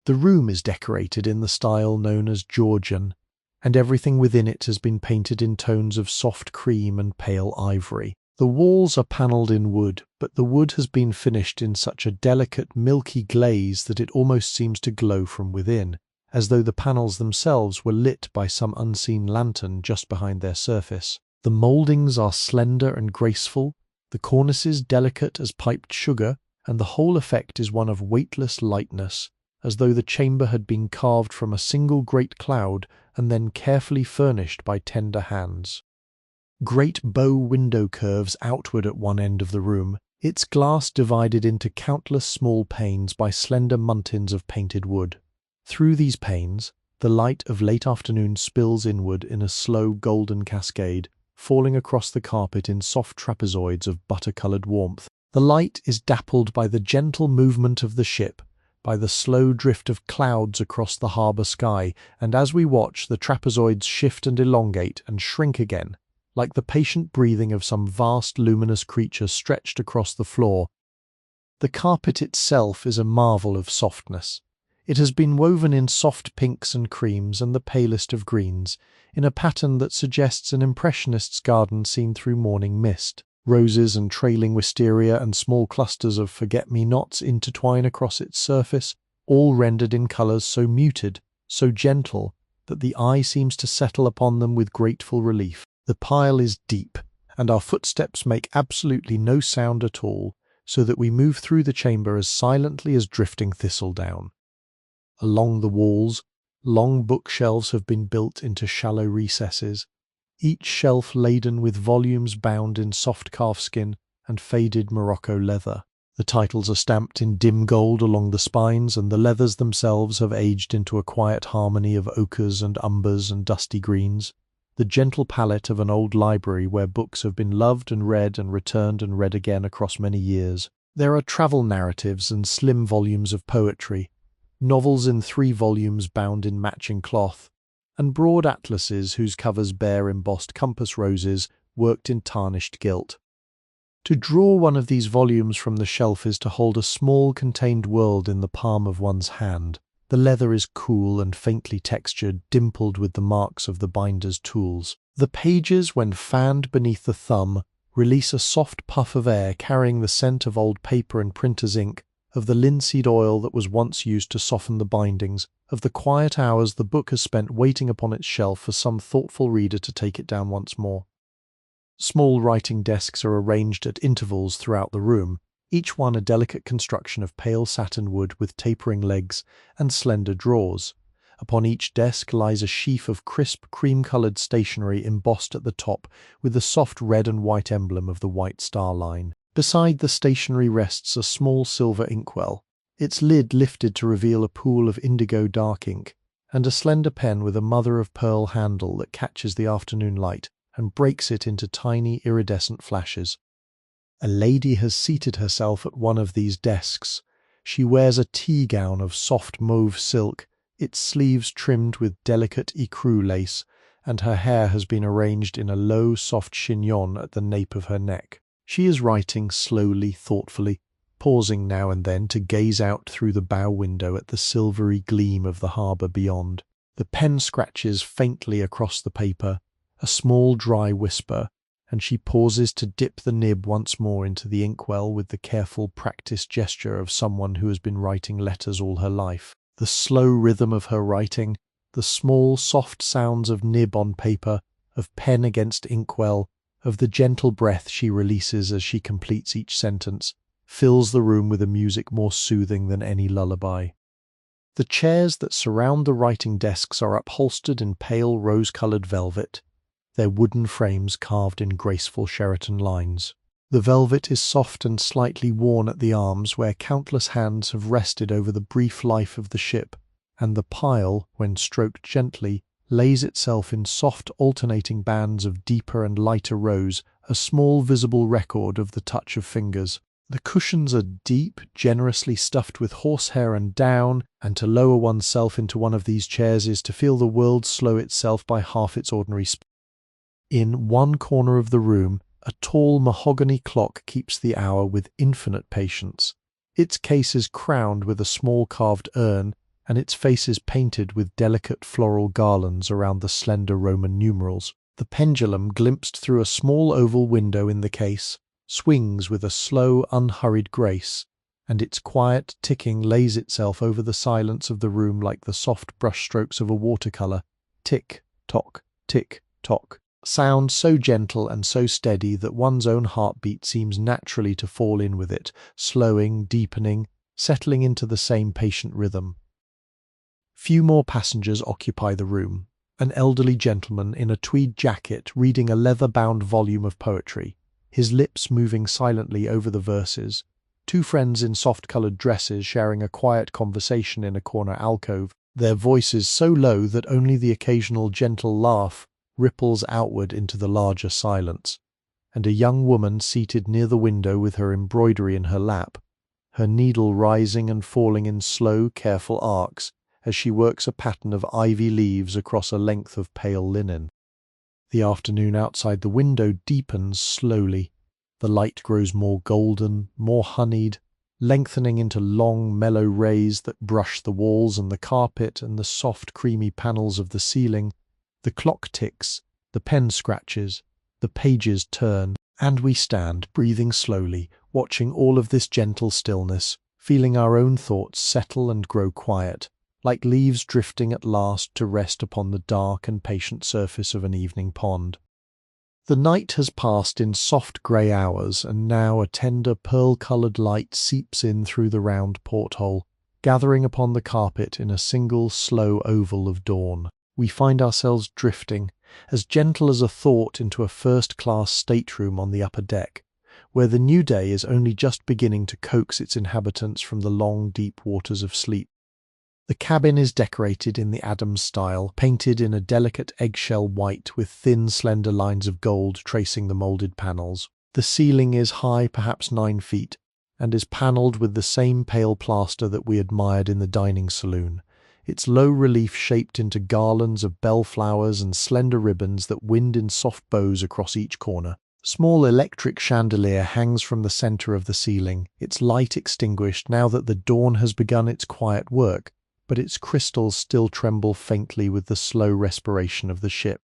The room is decorated in the style known as Georgian, and everything within it has been painted in tones of soft cream and pale ivory. The walls are panelled in wood, but the wood has been finished in such a delicate, milky glaze that it almost seems to glow from within, as though the panels themselves were lit by some unseen lantern just behind their surface. The mouldings are slender and graceful, the cornices delicate as piped sugar, and the whole effect is one of weightless lightness, as though the chamber had been carved from a single great cloud and then carefully furnished by tender hands. Great bow window curves outward at one end of the room, its glass divided into countless small panes by slender muntins of painted wood. Through these panes, the light of late afternoon spills inward in a slow golden cascade, falling across the carpet in soft trapezoids of butter-coloured warmth. The light is dappled by the gentle movement of the ship, by the slow drift of clouds across the harbour sky, and as we watch, the trapezoids shift and elongate and shrink again, like the patient breathing of some vast luminous creature stretched across the floor. The carpet itself is a marvel of softness. It has been woven in soft pinks and creams and the palest of greens, in a pattern that suggests an impressionist's garden seen through morning mist. Roses and trailing wisteria and small clusters of forget-me-nots intertwine across its surface, all rendered in colours so muted, so gentle, that the eye seems to settle upon them with grateful relief. The pile is deep, and our footsteps make absolutely no sound at all, so that we move through the chamber as silently as drifting thistledown. Along the walls, long bookshelves have been built into shallow recesses, each shelf laden with volumes bound in soft calfskin and faded Morocco leather. The titles are stamped in dim gold along the spines, and the leathers themselves have aged into a quiet harmony of ochres and umbers and dusty greens, the gentle palette of an old library where books have been loved and read again across many years. There are travel narratives and slim volumes of poetry, novels in 3 volumes bound in matching cloth, and broad atlases whose covers bear embossed compass roses worked in tarnished gilt. To draw one of these volumes from the shelf is to hold a small contained world in the palm of one's hand. The leather is cool and faintly textured, dimpled with the marks of the binder's tools. The pages, when fanned beneath the thumb, release a soft puff of air carrying the scent of old paper and printer's ink, of the linseed oil that was once used to soften the bindings, of the quiet hours the book has spent waiting upon its shelf for some thoughtful reader to take it down once more. Small writing desks are arranged at intervals throughout the room, each one a delicate construction of pale satin wood with tapering legs and slender drawers. Upon each desk lies a sheaf of crisp, cream-coloured stationery embossed at the top with the soft red and white emblem of the White Star Line. Beside the stationery rests a small silver inkwell, its lid lifted to reveal a pool of indigo dark ink, and a slender pen with a mother-of-pearl handle that catches the afternoon light and breaks it into tiny iridescent flashes. A lady has seated herself at one of these desks. She wears a tea gown of soft mauve silk, its sleeves trimmed with delicate ecru lace, and her hair has been arranged in a low, soft chignon at the nape of her neck. She is writing slowly, thoughtfully, pausing now and then to gaze out through the bow window at the silvery gleam of the harbour beyond. The pen scratches faintly across the paper, a small dry whisper, and she pauses to dip the nib once more into the inkwell with the careful, practised gesture of someone who has been writing letters all her life. The slow rhythm of her writing, the small, soft sounds of nib on paper, of pen against inkwell, of the gentle breath she releases as she completes each sentence, fills the room with a music more soothing than any lullaby. The chairs that surround the writing desks are upholstered in pale rose-coloured velvet, their wooden frames carved in graceful Sheraton lines. The velvet is soft and slightly worn at the arms where countless hands have rested over the brief life of the ship, and the pile, when stroked gently, lays itself in soft alternating bands of deeper and lighter rose, a small visible record of the touch of fingers. The cushions are deep, generously stuffed with horsehair and down, and to lower oneself into one of these chairs is to feel the world slow itself by half its ordinary speed. In one corner of the room, a tall mahogany clock keeps the hour with infinite patience. Its case is crowned with a small carved urn, and its face is painted with delicate floral garlands around the slender Roman numerals. The pendulum, glimpsed through a small oval window in the case, swings with a slow, unhurried grace, and its quiet ticking lays itself over the silence of the room like the soft brushstrokes of a watercolour. Tick-tock, tick-tock. Sound so gentle and so steady that one's own heartbeat seems naturally to fall in with it, slowing, deepening, settling into the same patient rhythm. Few more passengers occupy the room. An elderly gentleman in a tweed jacket reading a leather-bound volume of poetry, his lips moving silently over the verses. Two friends in soft-coloured dresses sharing a quiet conversation in a corner alcove, their voices so low that only the occasional gentle laugh ripples outward into the larger silence. And a young woman seated near the window with her embroidery in her lap, her needle rising and falling in slow, careful arcs as she works a pattern of ivy leaves across a length of pale linen. The afternoon outside the window deepens slowly. The light grows more golden, more honeyed, lengthening into long, mellow rays that brush the walls and the carpet and the soft, creamy panels of the ceiling. The clock ticks, the pen scratches, the pages turn, and we stand, breathing slowly, watching all of this gentle stillness, feeling our own thoughts settle and grow quiet, like leaves drifting at last to rest upon the dark and patient surface of an evening pond. The night has passed in soft grey hours, and now a tender pearl-coloured light seeps in through the round porthole, gathering upon the carpet in a single slow oval of dawn. We find ourselves drifting, as gentle as a thought, into a first-class stateroom on the upper deck, where the new day is only just beginning to coax its inhabitants from the long, deep waters of sleep. The cabin is decorated in the Adams style, painted in a delicate eggshell white with thin, slender lines of gold tracing the moulded panels. The ceiling is high, perhaps 9 feet, and is panelled with the same pale plaster that we admired in the dining saloon, its low relief shaped into garlands of bellflowers and slender ribbons that wind in soft bows across each corner. A small electric chandelier hangs from the centre of the ceiling, its light extinguished now that the dawn has begun its quiet work, but its crystals still tremble faintly with the slow respiration of the ship.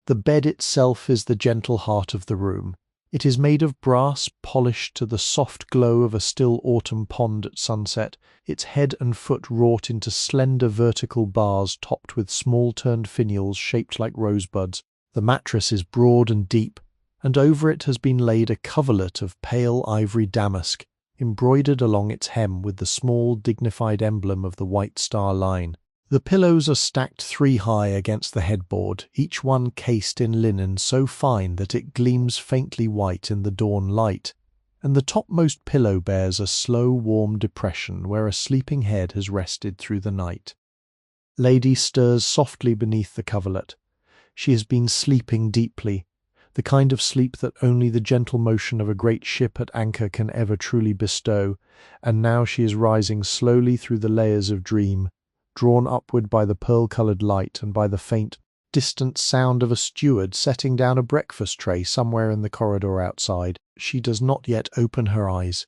The bed itself is the gentle heart of the room. It is made of brass polished to the soft glow of a still autumn pond at sunset, its head and foot wrought into slender vertical bars topped with small turned finials shaped like rosebuds. The mattress is broad and deep, and over it has been laid a coverlet of pale ivory damask, embroidered along its hem with the small, dignified emblem of the White Star Line. The pillows are stacked 3 high against the headboard, each one cased in linen so fine that it gleams faintly white in the dawn light, and the topmost pillow bears a slow, warm depression where a sleeping head has rested through the night. Lady stirs softly beneath the coverlet. She has been sleeping deeply, the kind of sleep that only the gentle motion of a great ship at anchor can ever truly bestow, and now she is rising slowly through the layers of dream, drawn upward by the pearl-coloured light and by the faint, distant sound of a steward setting down a breakfast tray somewhere in the corridor outside. She does not yet open her eyes.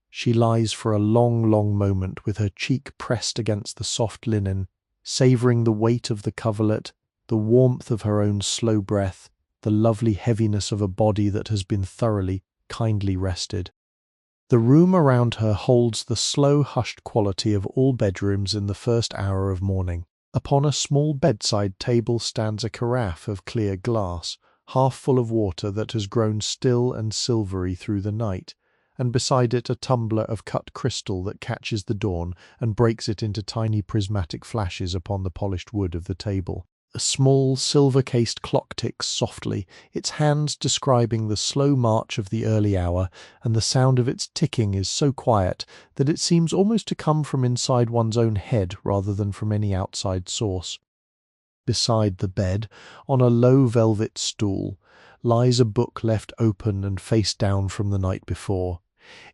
She lies for a long, long moment with her cheek pressed against the soft linen, savouring the weight of the coverlet, the warmth of her own slow breath, the lovely heaviness of a body that has been thoroughly, kindly rested. The room around her holds the slow, hushed quality of all bedrooms in the first hour of morning. Upon a small bedside table stands a carafe of clear glass, half full of water that has grown still and silvery through the night, and beside it a tumbler of cut crystal that catches the dawn and breaks it into tiny prismatic flashes upon the polished wood of the table. A small silver-cased clock ticks softly, its hands describing the slow march of the early hour, and the sound of its ticking is so quiet that it seems almost to come from inside one's own head rather than from any outside source. Beside the bed, on a low velvet stool, lies a book left open and face down from the night before.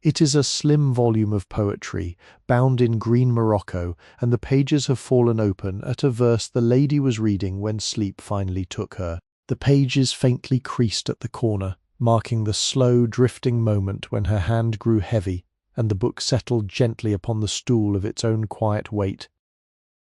It is a slim volume of poetry, bound in green morocco, and the pages have fallen open at a verse the lady was reading when sleep finally took her. The page is faintly creased at the corner, marking the slow, drifting moment when her hand grew heavy, and the book settled gently upon the stool of its own quiet weight.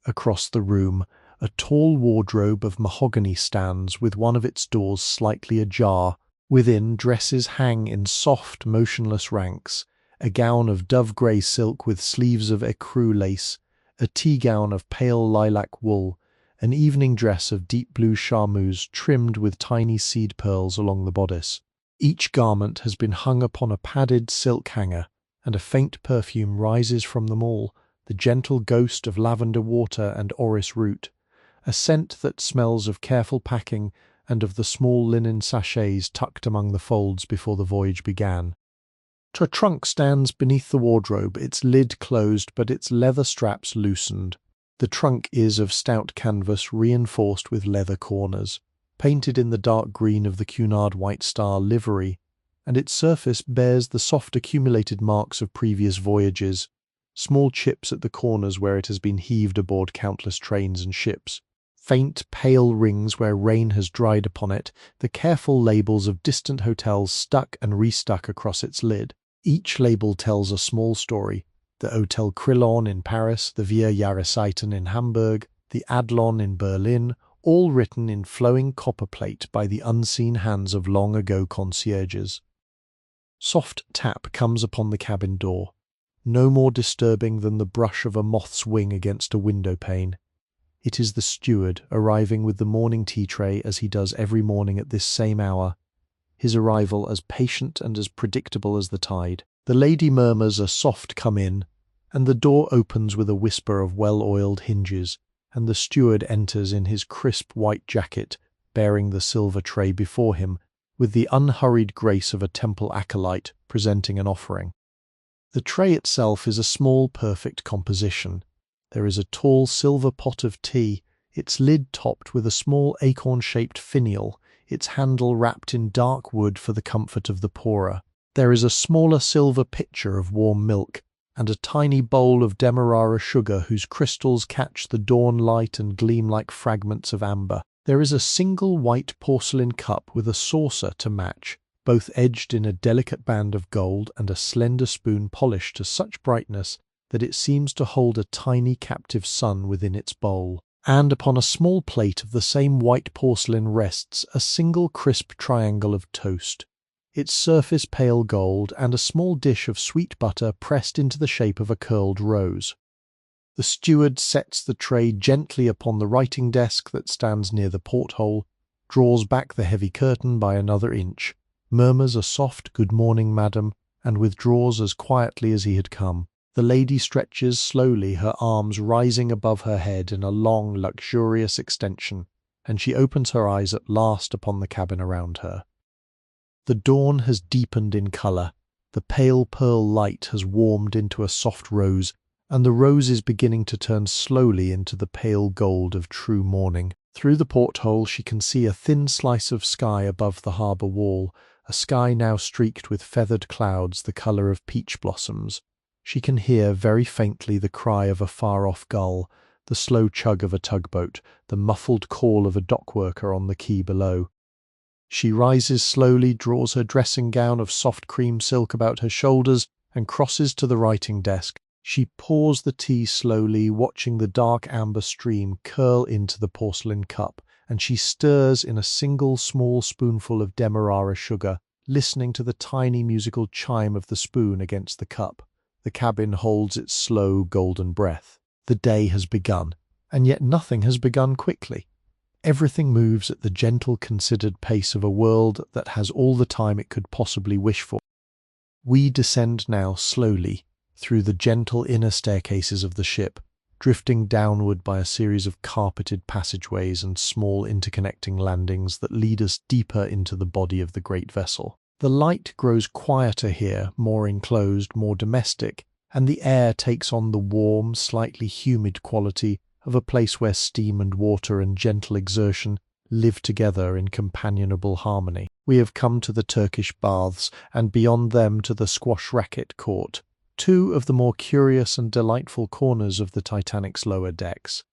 Across the room, a tall wardrobe of mahogany stands with one of its doors slightly ajar. Within, dresses hang in soft, motionless ranks, a gown of dove-grey silk with sleeves of ecru lace, a tea-gown of pale lilac wool, an evening dress of deep blue charmeuse trimmed with tiny seed pearls along the bodice. Each garment has been hung upon a padded silk hanger, and a faint perfume rises from them all, the gentle ghost of lavender water and orris root, a scent that smells of careful packing and of the small linen sachets tucked among the folds before the voyage began. A trunk stands beneath the wardrobe, its lid closed but its leather straps loosened. The trunk is of stout canvas reinforced with leather corners, painted in the dark green of the Cunard White Star livery, and its surface bears the soft accumulated marks of previous voyages, small chips at the corners where it has been heaved aboard countless trains and ships, faint pale rings where rain has dried upon it, the careful labels of distant hotels stuck and restuck across its lid. Each label tells a small story: the Hotel Crillon in Paris, the Via Jahreszeiten in Hamburg, the Adlon in Berlin, all written in flowing copperplate by the unseen hands of long-ago concierges. Soft tap comes upon the cabin door, no more disturbing than the brush of a moth's wing against a window pane. It is the steward arriving with the morning tea tray as he does every morning at this same hour, his arrival as patient and as predictable as the tide. The lady murmurs a soft "come in," and the door opens with a whisper of well-oiled hinges, and the steward enters in his crisp white jacket, bearing the silver tray before him, with the unhurried grace of a temple acolyte presenting an offering. The tray itself is a small, perfect composition. There is a tall silver pot of tea, its lid topped with a small acorn-shaped finial, its handle wrapped in dark wood for the comfort of the pourer. There is a smaller silver pitcher of warm milk, and a tiny bowl of Demerara sugar whose crystals catch the dawn light and gleam like fragments of amber. There is a single white porcelain cup with a saucer to match, both edged in a delicate band of gold, and a slender spoon polished to such brightness that it seems to hold a tiny captive sun within its bowl. And upon a small plate of the same white porcelain rests a single crisp triangle of toast, its surface pale gold, and a small dish of sweet butter pressed into the shape of a curled rose. The steward sets the tray gently upon the writing desk that stands near the porthole, draws back the heavy curtain by another inch, murmurs a soft "Good morning, madam," and withdraws as quietly as he had come. The lady stretches slowly, her arms rising above her head in a long, luxurious extension, and she opens her eyes at last upon the cabin around her. The dawn has deepened in colour, the pale pearl light has warmed into a soft rose, and the rose is beginning to turn slowly into the pale gold of true morning. Through the porthole she can see a thin slice of sky above the harbour wall, a sky now streaked with feathered clouds the colour of peach blossoms. She can hear very faintly the cry of a far-off gull, the slow chug of a tugboat, the muffled call of a dock worker on the quay below. She rises slowly, draws her dressing gown of soft cream silk about her shoulders, and crosses to the writing desk. She pours the tea slowly, watching the dark amber stream curl into the porcelain cup, and she stirs in a single small spoonful of Demerara sugar, listening to the tiny musical chime of the spoon against the cup. The cabin holds its slow, golden breath. The day has begun, and yet nothing has begun quickly. Everything moves at the gentle, considered pace of a world that has all the time it could possibly wish for. We descend now slowly through the gentle inner staircases of the ship, drifting downward by a series of carpeted passageways and small interconnecting landings that lead us deeper into the body of the great vessel. The light grows quieter here, more enclosed, more domestic, and the air takes on the warm, slightly humid quality of a place where steam and water and gentle exertion live together in companionable harmony. We have come to the Turkish baths, and beyond them to the squash racket court, two of the more curious and delightful corners of the Titanic's lower decks.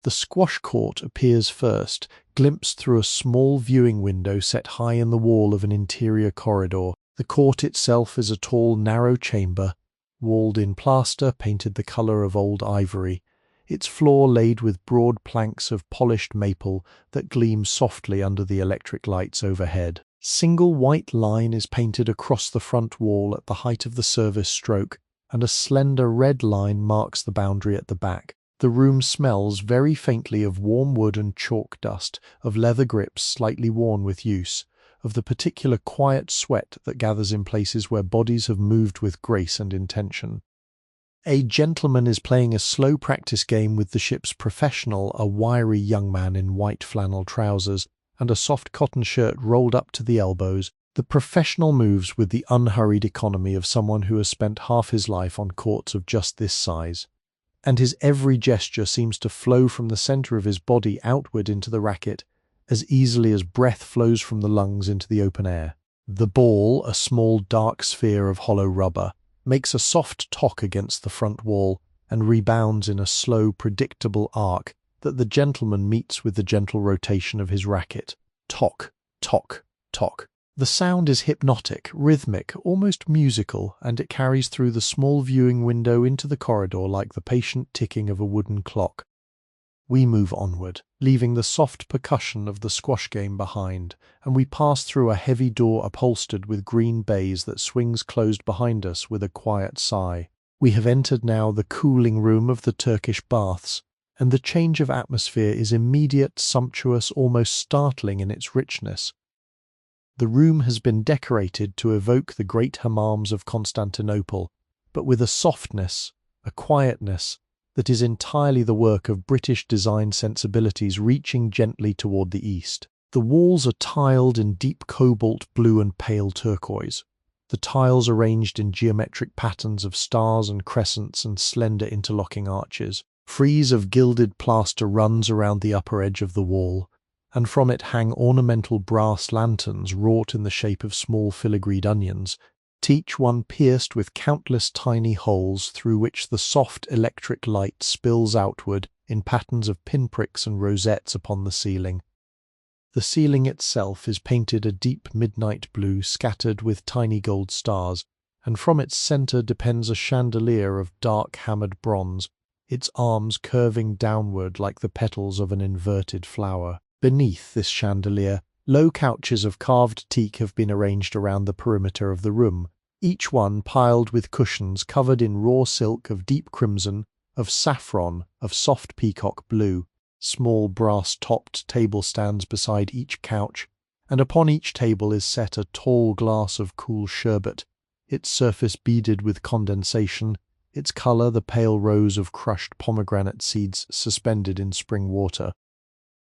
The squash court appears first, glimpsed through a small viewing window set high in the wall of an interior corridor. The court itself is a tall, narrow chamber, walled in plaster painted the colour of old ivory, its floor laid with broad planks of polished maple that gleam softly under the electric lights overhead. Single white line is painted across the front wall at the height of the service stroke, and a slender red line marks the boundary at the back. The room smells very faintly of warm wood and chalk dust, of leather grips slightly worn with use, of the particular quiet sweat that gathers in places where bodies have moved with grace and intention. A gentleman is playing a slow practice game with the ship's professional, a wiry young man in white flannel trousers, and a soft cotton shirt rolled up to the elbows, the professional moves with the unhurried economy of someone who has spent half his life on courts of just this size. And his every gesture seems to flow from the center of his body outward into the racket, as easily as breath flows from the lungs into the open air. The ball, a small dark sphere of hollow rubber, makes a soft tock against the front wall and rebounds in a slow, predictable arc that the gentleman meets with the gentle rotation of his racket. Tock, tock, tock. The sound is hypnotic, rhythmic, almost musical, and it carries through the small viewing window into the corridor like the patient ticking of a wooden clock. We move onward, leaving the soft percussion of the squash game behind, and we pass through a heavy door upholstered with green baize that swings closed behind us with a quiet sigh. We have entered now the cooling room of the Turkish baths, and the change of atmosphere is immediate, sumptuous, almost startling in its richness. The room has been decorated to evoke the great hammams of Constantinople, but with a softness, a quietness, that is entirely the work of British design sensibilities reaching gently toward the east. The walls are tiled in deep cobalt blue and pale turquoise, the tiles arranged in geometric patterns of stars and crescents and slender interlocking arches. Frieze of gilded plaster runs around the upper edge of the wall, and from it hang ornamental brass lanterns wrought in the shape of small filigreed onions, each one pierced with countless tiny holes through which the soft electric light spills outward in patterns of pinpricks and rosettes upon the ceiling. The ceiling itself is painted a deep midnight blue scattered with tiny gold stars, and from its centre depends a chandelier of dark hammered bronze, its arms curving downward like the petals of an inverted flower. Beneath this chandelier, low couches of carved teak have been arranged around the perimeter of the room, each one piled with cushions covered in raw silk of deep crimson, of saffron, of soft peacock blue. Small brass-topped table stands beside each couch, and upon each table is set a tall glass of cool sherbet, its surface beaded with condensation, its colour the pale rose of crushed pomegranate seeds suspended in spring water.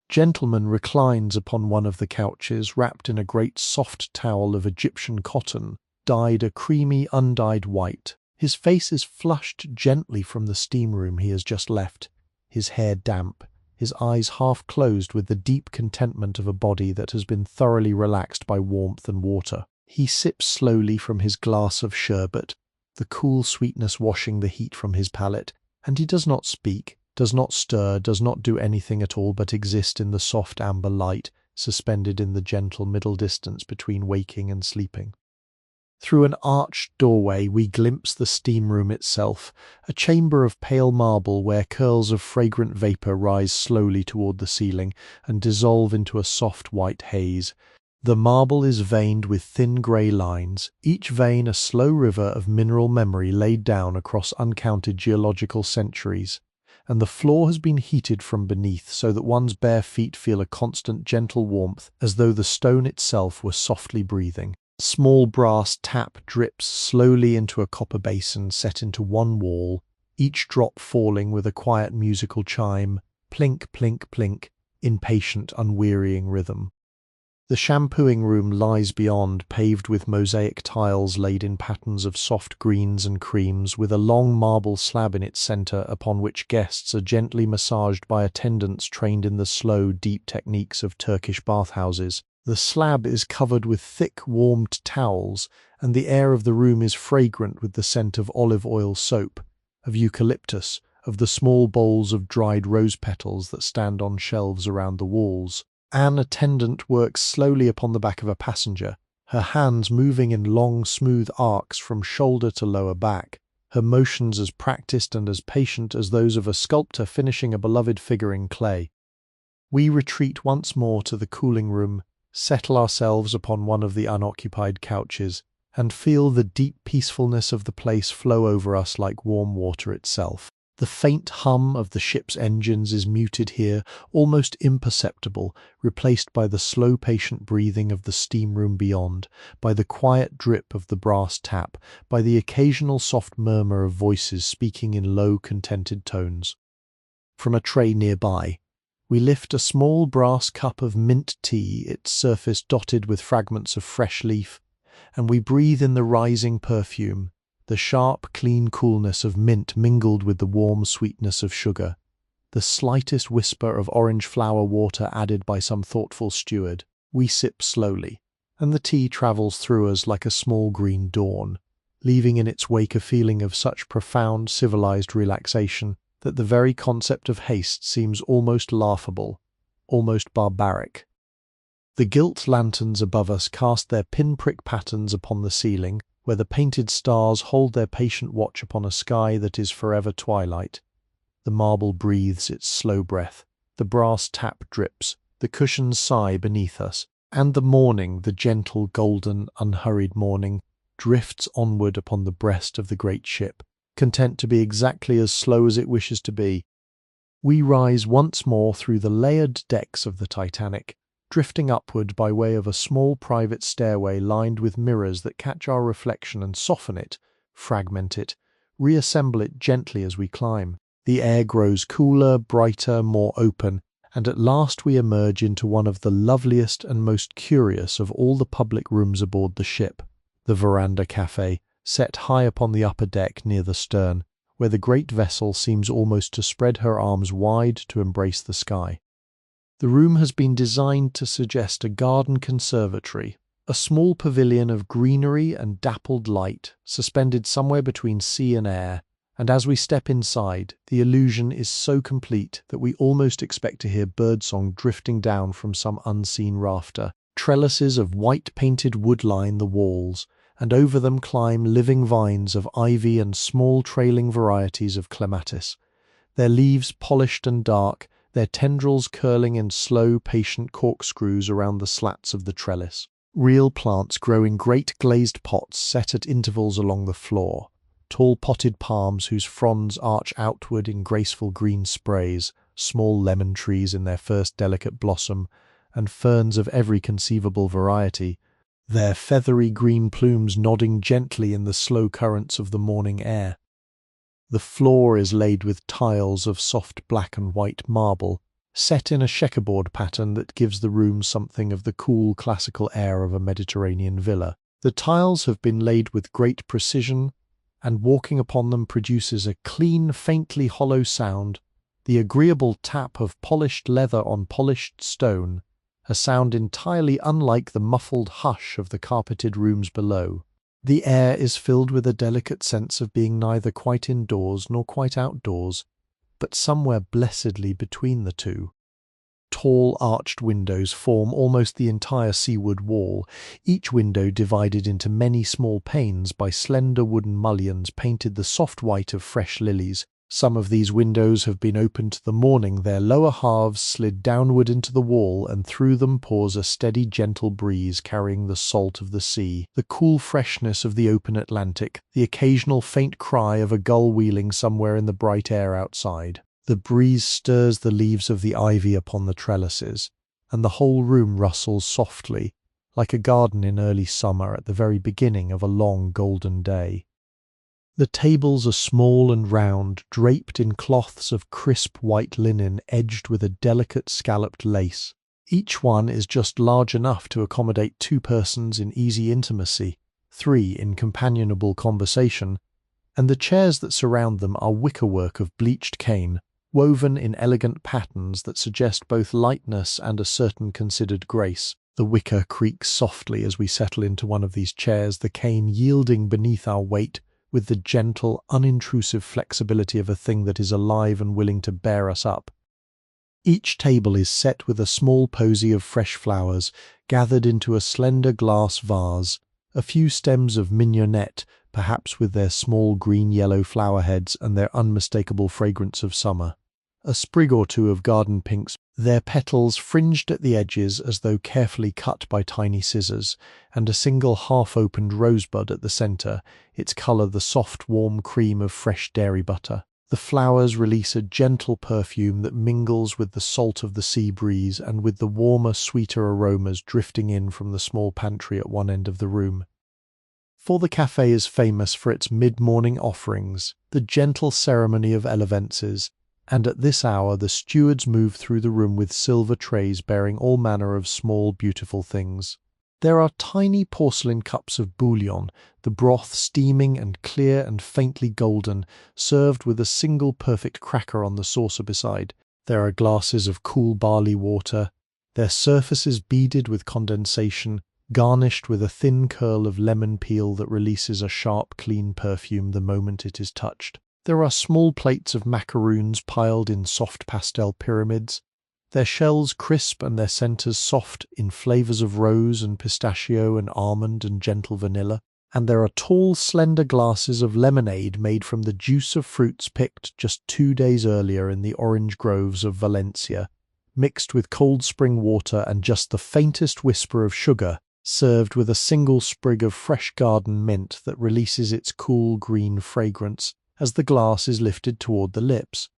Gentleman reclines upon one of the couches, wrapped in a great soft towel of Egyptian cotton, dyed a creamy, undyed white. His face is flushed gently from the steam room he has just left, his hair damp, his eyes half closed with the deep contentment of a body that has been thoroughly relaxed by warmth and water. He sips slowly from his glass of sherbet, the cool sweetness washing the heat from his palate, and he does not speak, does not stir, does not do anything at all but exist in the soft amber light, suspended in the gentle middle distance between waking and sleeping. Through an arched doorway we glimpse the steam room itself, a chamber of pale marble where curls of fragrant vapour rise slowly toward the ceiling and dissolve into a soft white haze. The marble is veined with thin grey lines, each vein a slow river of mineral memory laid down across uncounted geological centuries, and the floor has been heated from beneath so that one's bare feet feel a constant gentle warmth as though the stone itself were softly breathing. Small brass tap drips slowly into a copper basin set into one wall, each drop falling with a quiet musical chime, plink, plink, plink, in patient, unwearying rhythm. The shampooing room lies beyond, paved with mosaic tiles laid in patterns of soft greens and creams, with a long marble slab in its centre upon which guests are gently massaged by attendants trained in the slow, deep techniques of Turkish bathhouses. The slab is covered with thick, warmed towels, and the air of the room is fragrant with the scent of olive oil soap, of eucalyptus, of the small bowls of dried rose petals that stand on shelves around the walls. An attendant works slowly upon the back of a passenger, her hands moving in long, smooth arcs from shoulder to lower back, her motions as practiced and as patient as those of a sculptor finishing a beloved figure in clay. We retreat once more to the cooling room, settle ourselves upon one of the unoccupied couches, and feel the deep peacefulness of the place flow over us like warm water itself. The faint hum of the ship's engines is muted here, almost imperceptible, replaced by the slow patient breathing of the steam room beyond, by the quiet drip of the brass tap, by the occasional soft murmur of voices speaking in low, contented tones. From a tray nearby, We lift a small brass cup of mint tea, its surface dotted with fragments of fresh leaf, and we breathe in the rising perfume, the sharp, clean coolness of mint mingled with the warm sweetness of sugar, the slightest whisper of orange flower water added by some thoughtful steward. We sip slowly, and the tea travels through us like a small green dawn, leaving in its wake a feeling of such profound, civilized relaxation that the very concept of haste seems almost laughable, almost barbaric. The gilt lanterns above us cast their pinprick patterns upon the ceiling, where the painted stars hold their patient watch upon a sky that is forever twilight. The marble breathes its slow breath, the brass tap drips, the cushions sigh beneath us, and the morning, the gentle, golden, unhurried morning, drifts onward upon the breast of the great ship, content to be exactly as slow as it wishes to be. We rise once more through the layered decks of the Titanic, drifting upward by way of a small private stairway lined with mirrors that catch our reflection and soften it, fragment it, reassemble it gently as we climb. The air grows cooler, brighter, more open, and at last we emerge into one of the loveliest and most curious of all the public rooms aboard the ship, the veranda cafe, set high upon the upper deck near the stern, where the great vessel seems almost to spread her arms wide to embrace the sky. The room has been designed to suggest a garden conservatory, a small pavilion of greenery and dappled light, suspended somewhere between sea and air, and as we step inside, the illusion is so complete that we almost expect to hear birdsong drifting down from some unseen rafter. Trellises of white painted wood line the walls, and over them climb living vines of ivy and small trailing varieties of clematis, their leaves polished and dark, their tendrils curling in slow, patient corkscrews around the slats of the trellis. Real plants grow in great glazed pots set at intervals along the floor, tall potted palms whose fronds arch outward in graceful green sprays, small lemon trees in their first delicate blossom, and ferns of every conceivable variety, their feathery green plumes nodding gently in the slow currents of the morning air. The floor is laid with tiles of soft black and white marble, set in a checkerboard pattern that gives the room something of the cool classical air of a Mediterranean villa. The tiles have been laid with great precision, and walking upon them produces a clean, faintly hollow sound, the agreeable tap of polished leather on polished stone, a sound entirely unlike the muffled hush of the carpeted rooms below. The air is filled with a delicate sense of being neither quite indoors nor quite outdoors, but somewhere blessedly between the two. Tall arched windows form almost the entire seaward wall, each window divided into many small panes by slender wooden mullions painted the soft white of fresh lilies. Some of these windows have been opened to the morning, their lower halves slid downward into the wall, and through them pours a steady, gentle breeze carrying the salt of the sea, the cool freshness of the open Atlantic, the occasional faint cry of a gull wheeling somewhere in the bright air outside. The breeze stirs the leaves of the ivy upon the trellises, and the whole room rustles softly, like a garden in early summer at the very beginning of a long golden day. The tables are small and round, draped in cloths of crisp white linen edged with a delicate scalloped lace. Each one is just large enough to accommodate 2 persons in easy intimacy, 3 in companionable conversation, and the chairs that surround them are wickerwork of bleached cane, woven in elegant patterns that suggest both lightness and a certain considered grace. The wicker creaks softly as we settle into one of these chairs, the cane yielding beneath our weight with the gentle, unintrusive flexibility of a thing that is alive and willing to bear us up. Each table is set with a small posy of fresh flowers, gathered into a slender glass vase, a few stems of mignonette, perhaps with their small green-yellow flower heads and their unmistakable fragrance of summer, a sprig or 2 of garden pinks, their petals fringed at the edges as though carefully cut by tiny scissors, and a single half-opened rosebud at the centre, its colour the soft, warm cream of fresh dairy butter. The flowers release a gentle perfume that mingles with the salt of the sea breeze and with the warmer, sweeter aromas drifting in from the small pantry at one end of the room. For the cafe is famous for its mid-morning offerings, the gentle ceremony of elevences, And at this hour the stewards move through the room with silver trays bearing all manner of small, beautiful things. There are tiny porcelain cups of bouillon, the broth steaming and clear and faintly golden, served with a single perfect cracker on the saucer beside. There are glasses of cool barley water, their surfaces beaded with condensation, garnished with a thin curl of lemon peel that releases a sharp, clean perfume the moment it is touched. There are small plates of macaroons piled in soft pastel pyramids, their shells crisp and their centers soft in flavors of rose and pistachio and almond and gentle vanilla. And there are tall, slender glasses of lemonade made from the juice of fruits picked just 2 days earlier in the orange groves of Valencia, mixed with cold spring water and just the faintest whisper of sugar, served with a single sprig of fresh garden mint that releases its cool green fragrance as the glass is lifted toward the lips.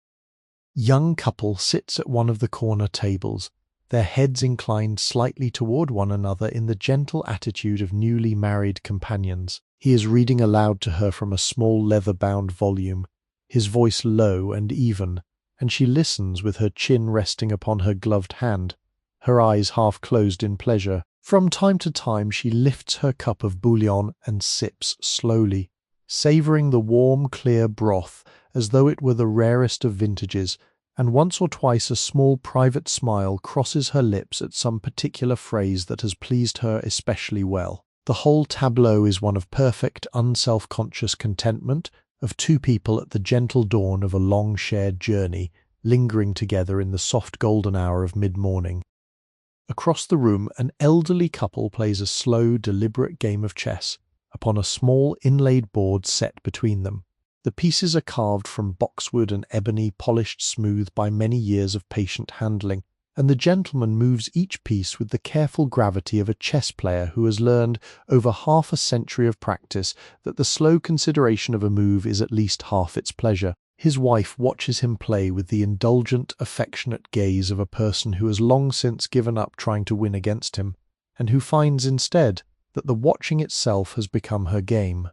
Young couple sits at one of the corner tables, their heads inclined slightly toward one another in the gentle attitude of newly married companions. He is reading aloud to her from a small leather-bound volume, his voice low and even, and she listens with her chin resting upon her gloved hand, her eyes half closed in pleasure. From time to time she lifts her cup of bouillon and sips slowly, savouring the warm, clear broth as though it were the rarest of vintages, and once or twice a small private smile crosses her lips at some particular phrase that has pleased her especially well. The whole tableau is one of perfect, unself-conscious contentment of two people at the gentle dawn of a long shared journey, lingering together in the soft golden hour of mid-morning. Across the room, an elderly couple plays a slow, deliberate game of chess upon a small inlaid board set between them. The pieces are carved from boxwood and ebony, polished smooth by many years of patient handling, and the gentleman moves each piece with the careful gravity of a chess player who has learned over half a century of practice that the slow consideration of a move is at least half its pleasure. His wife watches him play with the indulgent, affectionate gaze of a person who has long since given up trying to win against him, and who finds instead that the watching itself has become her game.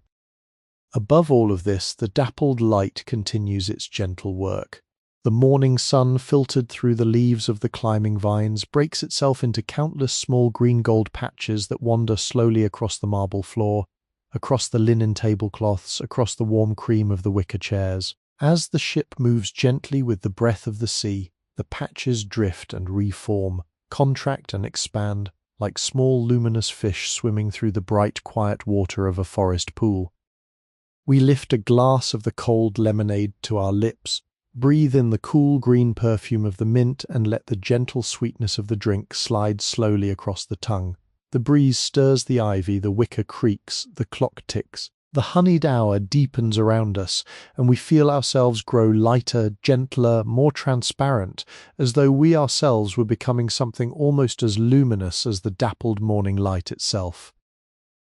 Above all of this, the dappled light continues its gentle work. The morning sun, filtered through the leaves of the climbing vines, breaks itself into countless small green-gold patches that wander slowly across the marble floor, across the linen tablecloths, across the warm cream of the wicker chairs. As the ship moves gently with the breath of the sea, the patches drift and reform, contract and expand, like small luminous fish swimming through the bright, quiet water of a forest pool. We lift a glass of the cold lemonade to our lips, breathe in the cool green perfume of the mint, and let the gentle sweetness of the drink slide slowly across the tongue. The breeze stirs the ivy, the wicker creaks, the clock ticks. The honeyed hour deepens around us, and we feel ourselves grow lighter, gentler, more transparent, as though we ourselves were becoming something almost as luminous as the dappled morning light itself.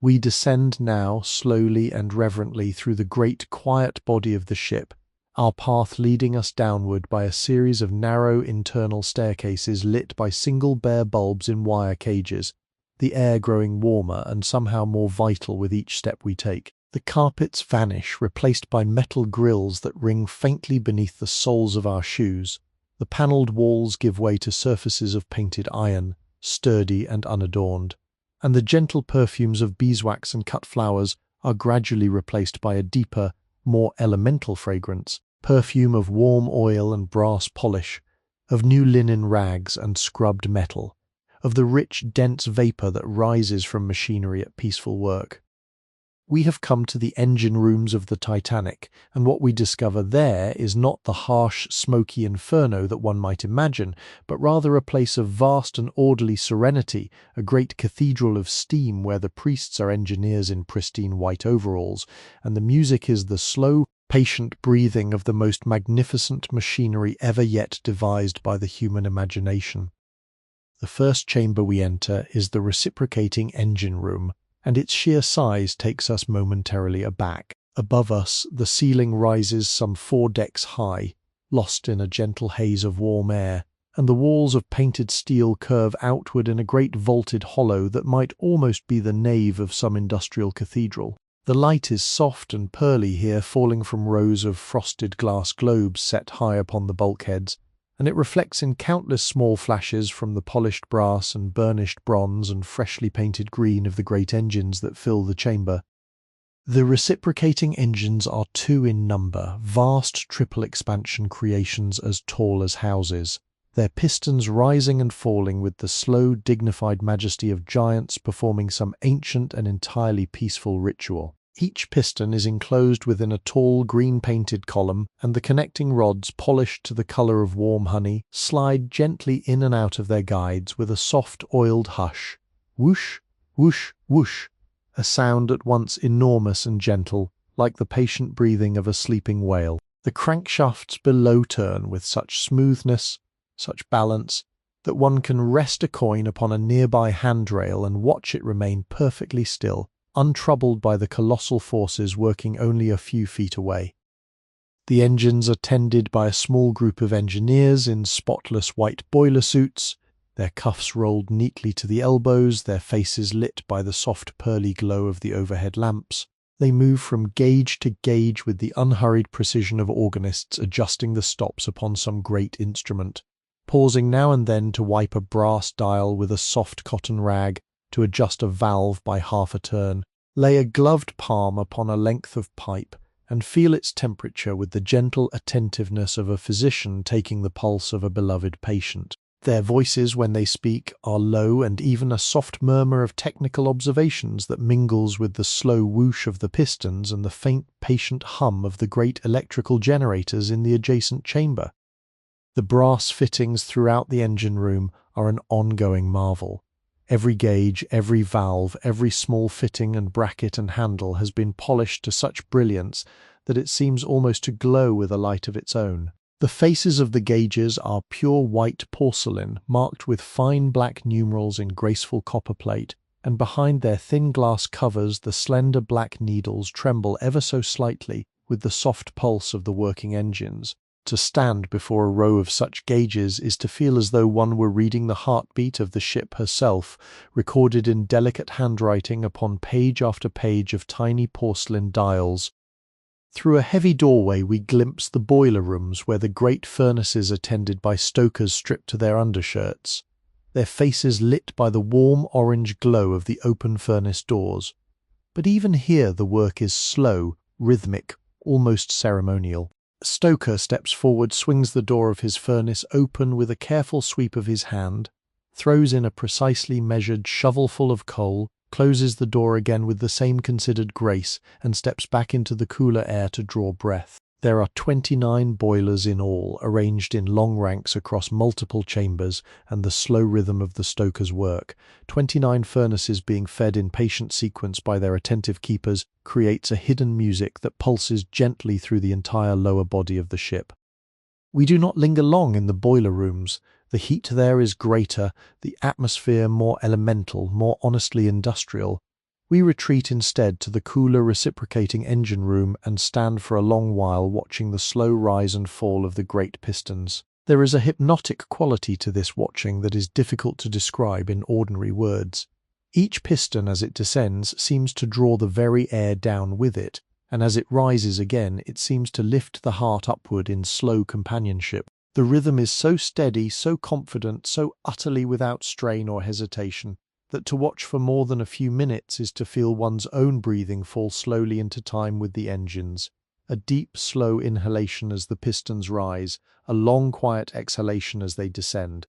We descend now, slowly and reverently, through the great quiet body of the ship, our path leading us downward by a series of narrow internal staircases lit by single bare bulbs in wire cages, the air growing warmer and somehow more vital with each step we take. The carpets vanish, replaced by metal grills that ring faintly beneath the soles of our shoes. The panelled walls give way to surfaces of painted iron, sturdy and unadorned, and the gentle perfumes of beeswax and cut flowers are gradually replaced by a deeper, more elemental fragrance, perfume of warm oil and brass polish, of new linen rags and scrubbed metal, of the rich, dense vapour that rises from machinery at peaceful work. We have come to the engine rooms of the Titanic, and what we discover there is not the harsh, smoky inferno that one might imagine, but rather a place of vast and orderly serenity, a great cathedral of steam where the priests are engineers in pristine white overalls, and the music is the slow, patient breathing of the most magnificent machinery ever yet devised by the human imagination. The first chamber we enter is the reciprocating engine room, and its sheer size takes us momentarily aback. Above us, the ceiling rises some 4 decks high, lost in a gentle haze of warm air, and the walls of painted steel curve outward in a great vaulted hollow that might almost be the nave of some industrial cathedral. The light is soft and pearly here, falling from rows of frosted glass globes set high upon the bulkheads, and it reflects in countless small flashes from the polished brass and burnished bronze and freshly painted green of the great engines that fill the chamber. The reciprocating engines are 2 in number, vast triple expansion creations as tall as houses, their pistons rising and falling with the slow, dignified majesty of giants performing some ancient and entirely peaceful ritual. Each piston is enclosed within a tall green-painted column, and the connecting rods, polished to the colour of warm honey, slide gently in and out of their guides with a soft, oiled hush. Whoosh, whoosh, whoosh, a sound at once enormous and gentle, like the patient breathing of a sleeping whale. The crankshafts below turn with such smoothness, such balance, that one can rest a coin upon a nearby handrail and watch it remain perfectly still, untroubled by the colossal forces working only a few feet away. The engines are tended by a small group of engineers in spotless white boiler suits, their cuffs rolled neatly to the elbows, their faces lit by the soft pearly glow of the overhead lamps. They move from gauge to gauge with the unhurried precision of organists adjusting the stops upon some great instrument, pausing now and then to wipe a brass dial with a soft cotton rag, to adjust a valve by half a turn, lay a gloved palm upon a length of pipe, and feel its temperature with the gentle attentiveness of a physician taking the pulse of a beloved patient. Their voices, when they speak, are low, and even a soft murmur of technical observations that mingles with the slow whoosh of the pistons and the faint patient hum of the great electrical generators in the adjacent chamber. The brass fittings throughout the engine room are an ongoing marvel. Every gauge, every valve, every small fitting and bracket and handle has been polished to such brilliance that it seems almost to glow with a light of its own. The faces of the gauges are pure white porcelain, marked with fine black numerals in graceful copper plate, and behind their thin glass covers the slender black needles tremble ever so slightly with the soft pulse of the working engines. To stand before a row of such gauges is to feel as though one were reading the heartbeat of the ship herself, recorded in delicate handwriting upon page after page of tiny porcelain dials. Through a heavy doorway we glimpse the boiler rooms where the great furnaces are tended by stokers stripped to their undershirts, their faces lit by the warm orange glow of the open furnace doors. But even here the work is slow, rhythmic, almost ceremonial. A stoker steps forward, swings the door of his furnace open with a careful sweep of his hand, throws in a precisely measured shovelful of coal, closes the door again with the same considered grace, and steps back into the cooler air to draw breath. There are 29 boilers in all, arranged in long ranks across multiple chambers, and the slow rhythm of the stoker's work, 29 furnaces being fed in patient sequence by their attentive keepers, creates a hidden music that pulses gently through the entire lower body of the ship. We do not linger long in the boiler rooms. The heat there is greater, the atmosphere more elemental, more honestly industrial. We retreat instead to the cooler reciprocating engine room and stand for a long while watching the slow rise and fall of the great pistons. There is a hypnotic quality to this watching that is difficult to describe in ordinary words. Each piston as it descends seems to draw the very air down with it, and as it rises again it seems to lift the heart upward in slow companionship. The rhythm is so steady, so confident, so utterly without strain or hesitation, that to watch for more than a few minutes is to feel one's own breathing fall slowly into time with the engines. A deep, slow inhalation as the pistons rise, a long, quiet exhalation as they descend.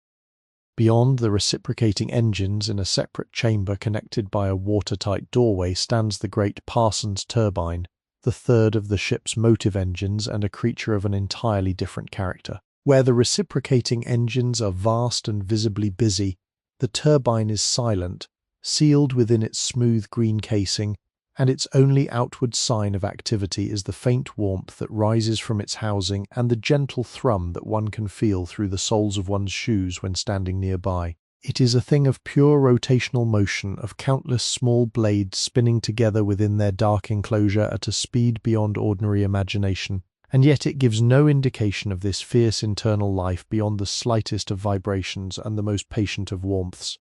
Beyond the reciprocating engines, in a separate chamber connected by a watertight doorway, stands the great Parsons turbine, the third of the ship's motive engines and a creature of an entirely different character. Where the reciprocating engines are vast and visibly busy, the turbine is silent, sealed within its smooth green casing, and its only outward sign of activity is the faint warmth that rises from its housing and the gentle thrum that one can feel through the soles of one's shoes when standing nearby. It is a thing of pure rotational motion, of countless small blades spinning together within their dark enclosure at a speed beyond ordinary imagination. And yet it gives no indication of this fierce internal life beyond the slightest of vibrations and the most patient of warmths.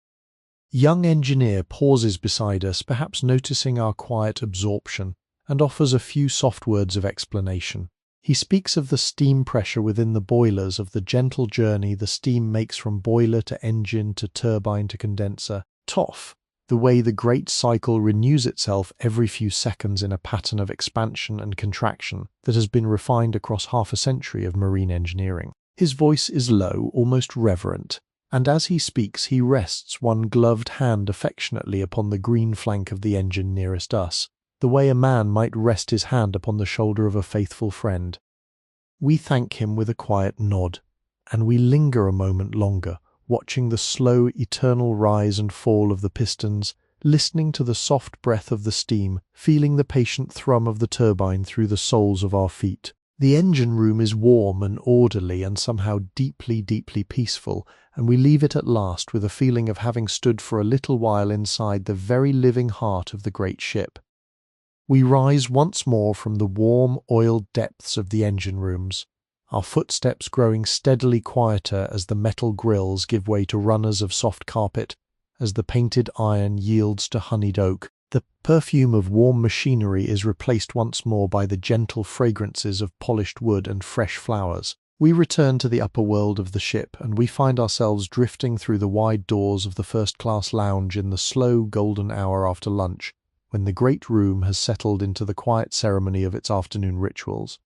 Young engineer pauses beside us, perhaps noticing our quiet absorption, and offers a few soft words of explanation. He speaks of the steam pressure within the boilers, of the gentle journey the steam makes from boiler to engine to turbine to condenser. Toff, the way the great cycle renews itself every few seconds in a pattern of expansion and contraction that has been refined across half a century of marine engineering. His voice is low, almost reverent, and as he speaks he rests one gloved hand affectionately upon the green flank of the engine nearest us, the way a man might rest his hand upon the shoulder of a faithful friend. We thank him with a quiet nod, and we linger a moment longer, watching the slow, eternal rise and fall of the pistons, listening to the soft breath of the steam, feeling the patient thrum of the turbine through the soles of our feet. The engine room is warm and orderly and somehow deeply, deeply peaceful, and we leave it at last with a feeling of having stood for a little while inside the very living heart of the great ship. We rise once more from the warm, oiled depths of the engine rooms, our footsteps growing steadily quieter as the metal grills give way to runners of soft carpet, as the painted iron yields to honeyed oak. The perfume of warm machinery is replaced once more by the gentle fragrances of polished wood and fresh flowers. We return to the upper world of the ship, and we find ourselves drifting through the wide doors of the first-class lounge in the slow golden hour after lunch, when the great room has settled into the quiet ceremony of its afternoon rituals.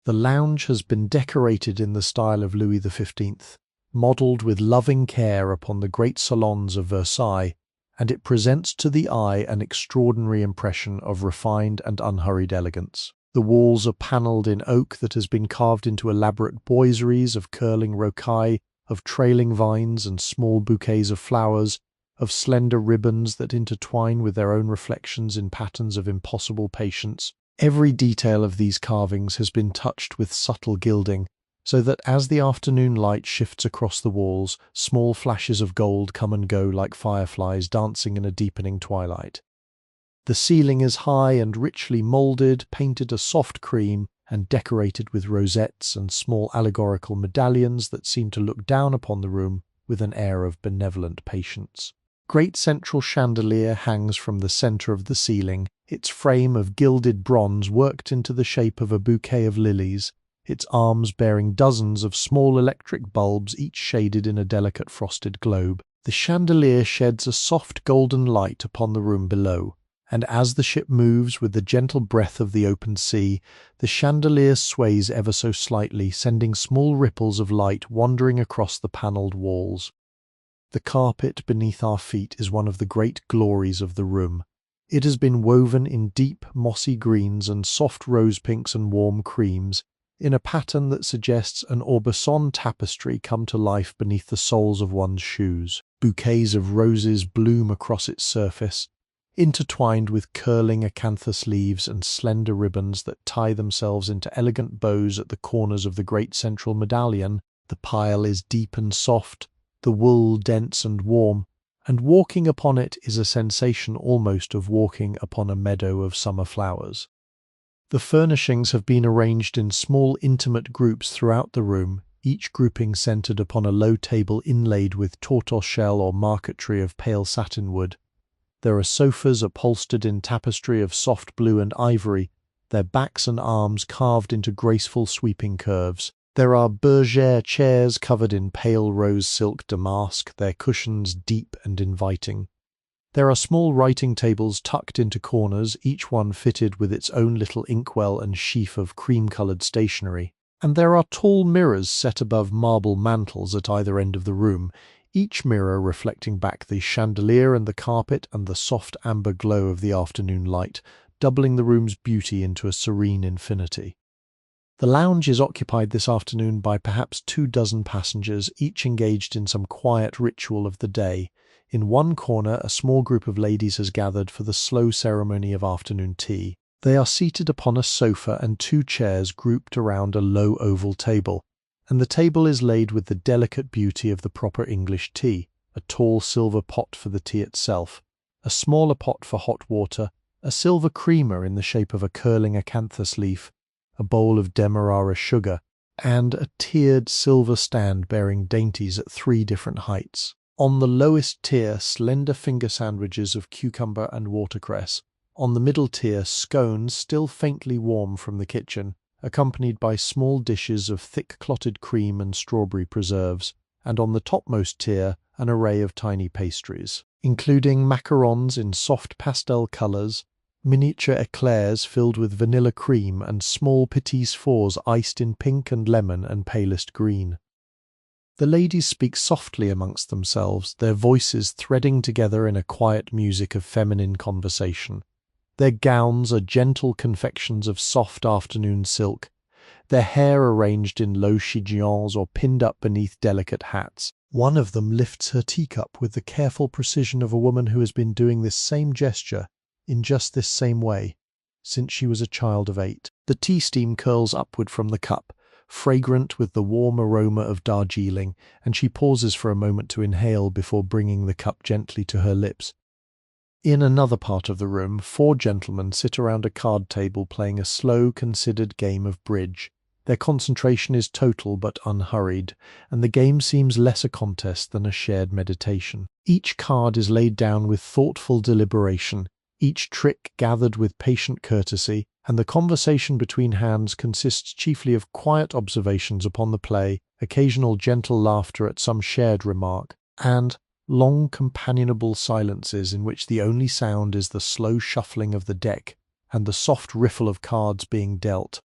The lounge has been decorated in the style of Louis XV, modelled with loving care upon the great salons of Versailles, and it presents to the eye an extraordinary impression of refined and unhurried elegance. The walls are panelled in oak that has been carved into elaborate boiseries of curling rocaille, of trailing vines and small bouquets of flowers, of slender ribbons that intertwine with their own reflections in patterns of impossible patience. Every detail of these carvings has been touched with subtle gilding, so that as the afternoon light shifts across the walls, small flashes of gold come and go like fireflies dancing in a deepening twilight. The ceiling is high and richly moulded, painted a soft cream, and decorated with rosettes and small allegorical medallions that seem to look down upon the room with an air of benevolent patience. Great central chandelier hangs from the centre of the ceiling, its frame of gilded bronze worked into the shape of a bouquet of lilies, its arms bearing dozens of small electric bulbs, each shaded in a delicate frosted globe. The chandelier sheds a soft golden light upon the room below, and as the ship moves with the gentle breath of the open sea, the chandelier sways ever so slightly, sending small ripples of light wandering across the panelled walls. The carpet beneath our feet is one of the great glories of the room. It has been woven in deep, mossy greens and soft rose pinks and warm creams, in a pattern that suggests an Aubusson tapestry come to life beneath the soles of one's shoes. Bouquets of roses bloom across its surface, intertwined with curling acanthus leaves and slender ribbons that tie themselves into elegant bows at the corners of the great central medallion. The pile is deep and soft, the wool dense and warm, and walking upon it is a sensation almost of walking upon a meadow of summer flowers. The furnishings have been arranged in small intimate groups throughout the room, each grouping centred upon a low table inlaid with tortoiseshell or marquetry of pale satin wood. There are sofas upholstered in tapestry of soft blue and ivory, their backs and arms carved into graceful sweeping curves. There are bergère chairs covered in pale rose silk damask, their cushions deep and inviting. There are small writing tables tucked into corners, each one fitted with its own little inkwell and sheaf of cream-coloured stationery. And there are tall mirrors set above marble mantels at either end of the room, each mirror reflecting back the chandelier and the carpet and the soft amber glow of the afternoon light, doubling the room's beauty into a serene infinity. The lounge is occupied this afternoon by perhaps 24 passengers, each engaged in some quiet ritual of the day. In one corner, a small group of ladies has gathered for the slow ceremony of afternoon tea. They are seated upon a sofa and 2 chairs grouped around a low oval table, and the table is laid with the delicate beauty of the proper English tea, a tall silver pot for the tea itself, a smaller pot for hot water, a silver creamer in the shape of a curling acanthus leaf, a bowl of demerara sugar, and a tiered silver stand bearing dainties at 3 different heights. On the lowest tier, slender finger sandwiches of cucumber and watercress. On the middle tier, scones still faintly warm from the kitchen, accompanied by small dishes of thick clotted cream and strawberry preserves, and on the topmost tier, an array of tiny pastries, including macarons in soft pastel colours, miniature eclairs filled with vanilla cream, and small petits fours iced in pink and lemon and palest green. The ladies speak softly amongst themselves, their voices threading together in a quiet music of feminine conversation. Their gowns are gentle confections of soft afternoon silk, their hair arranged in low chignons or pinned up beneath delicate hats. One of them lifts her teacup with the careful precision of a woman who has been doing this same gesture, in just this same way, since she was a child of 8. The tea steam curls upward from the cup, fragrant with the warm aroma of Darjeeling, and she pauses for a moment to inhale before bringing the cup gently to her lips. In another part of the room, 4 gentlemen sit around a card table playing a slow, considered game of bridge. Their concentration is total but unhurried, and the game seems less a contest than a shared meditation. Each card is laid down with thoughtful deliberation, each trick gathered with patient courtesy, and the conversation between hands consists chiefly of quiet observations upon the play, occasional gentle laughter at some shared remark, and long companionable silences in which the only sound is the slow shuffling of the deck and the soft riffle of cards being dealt.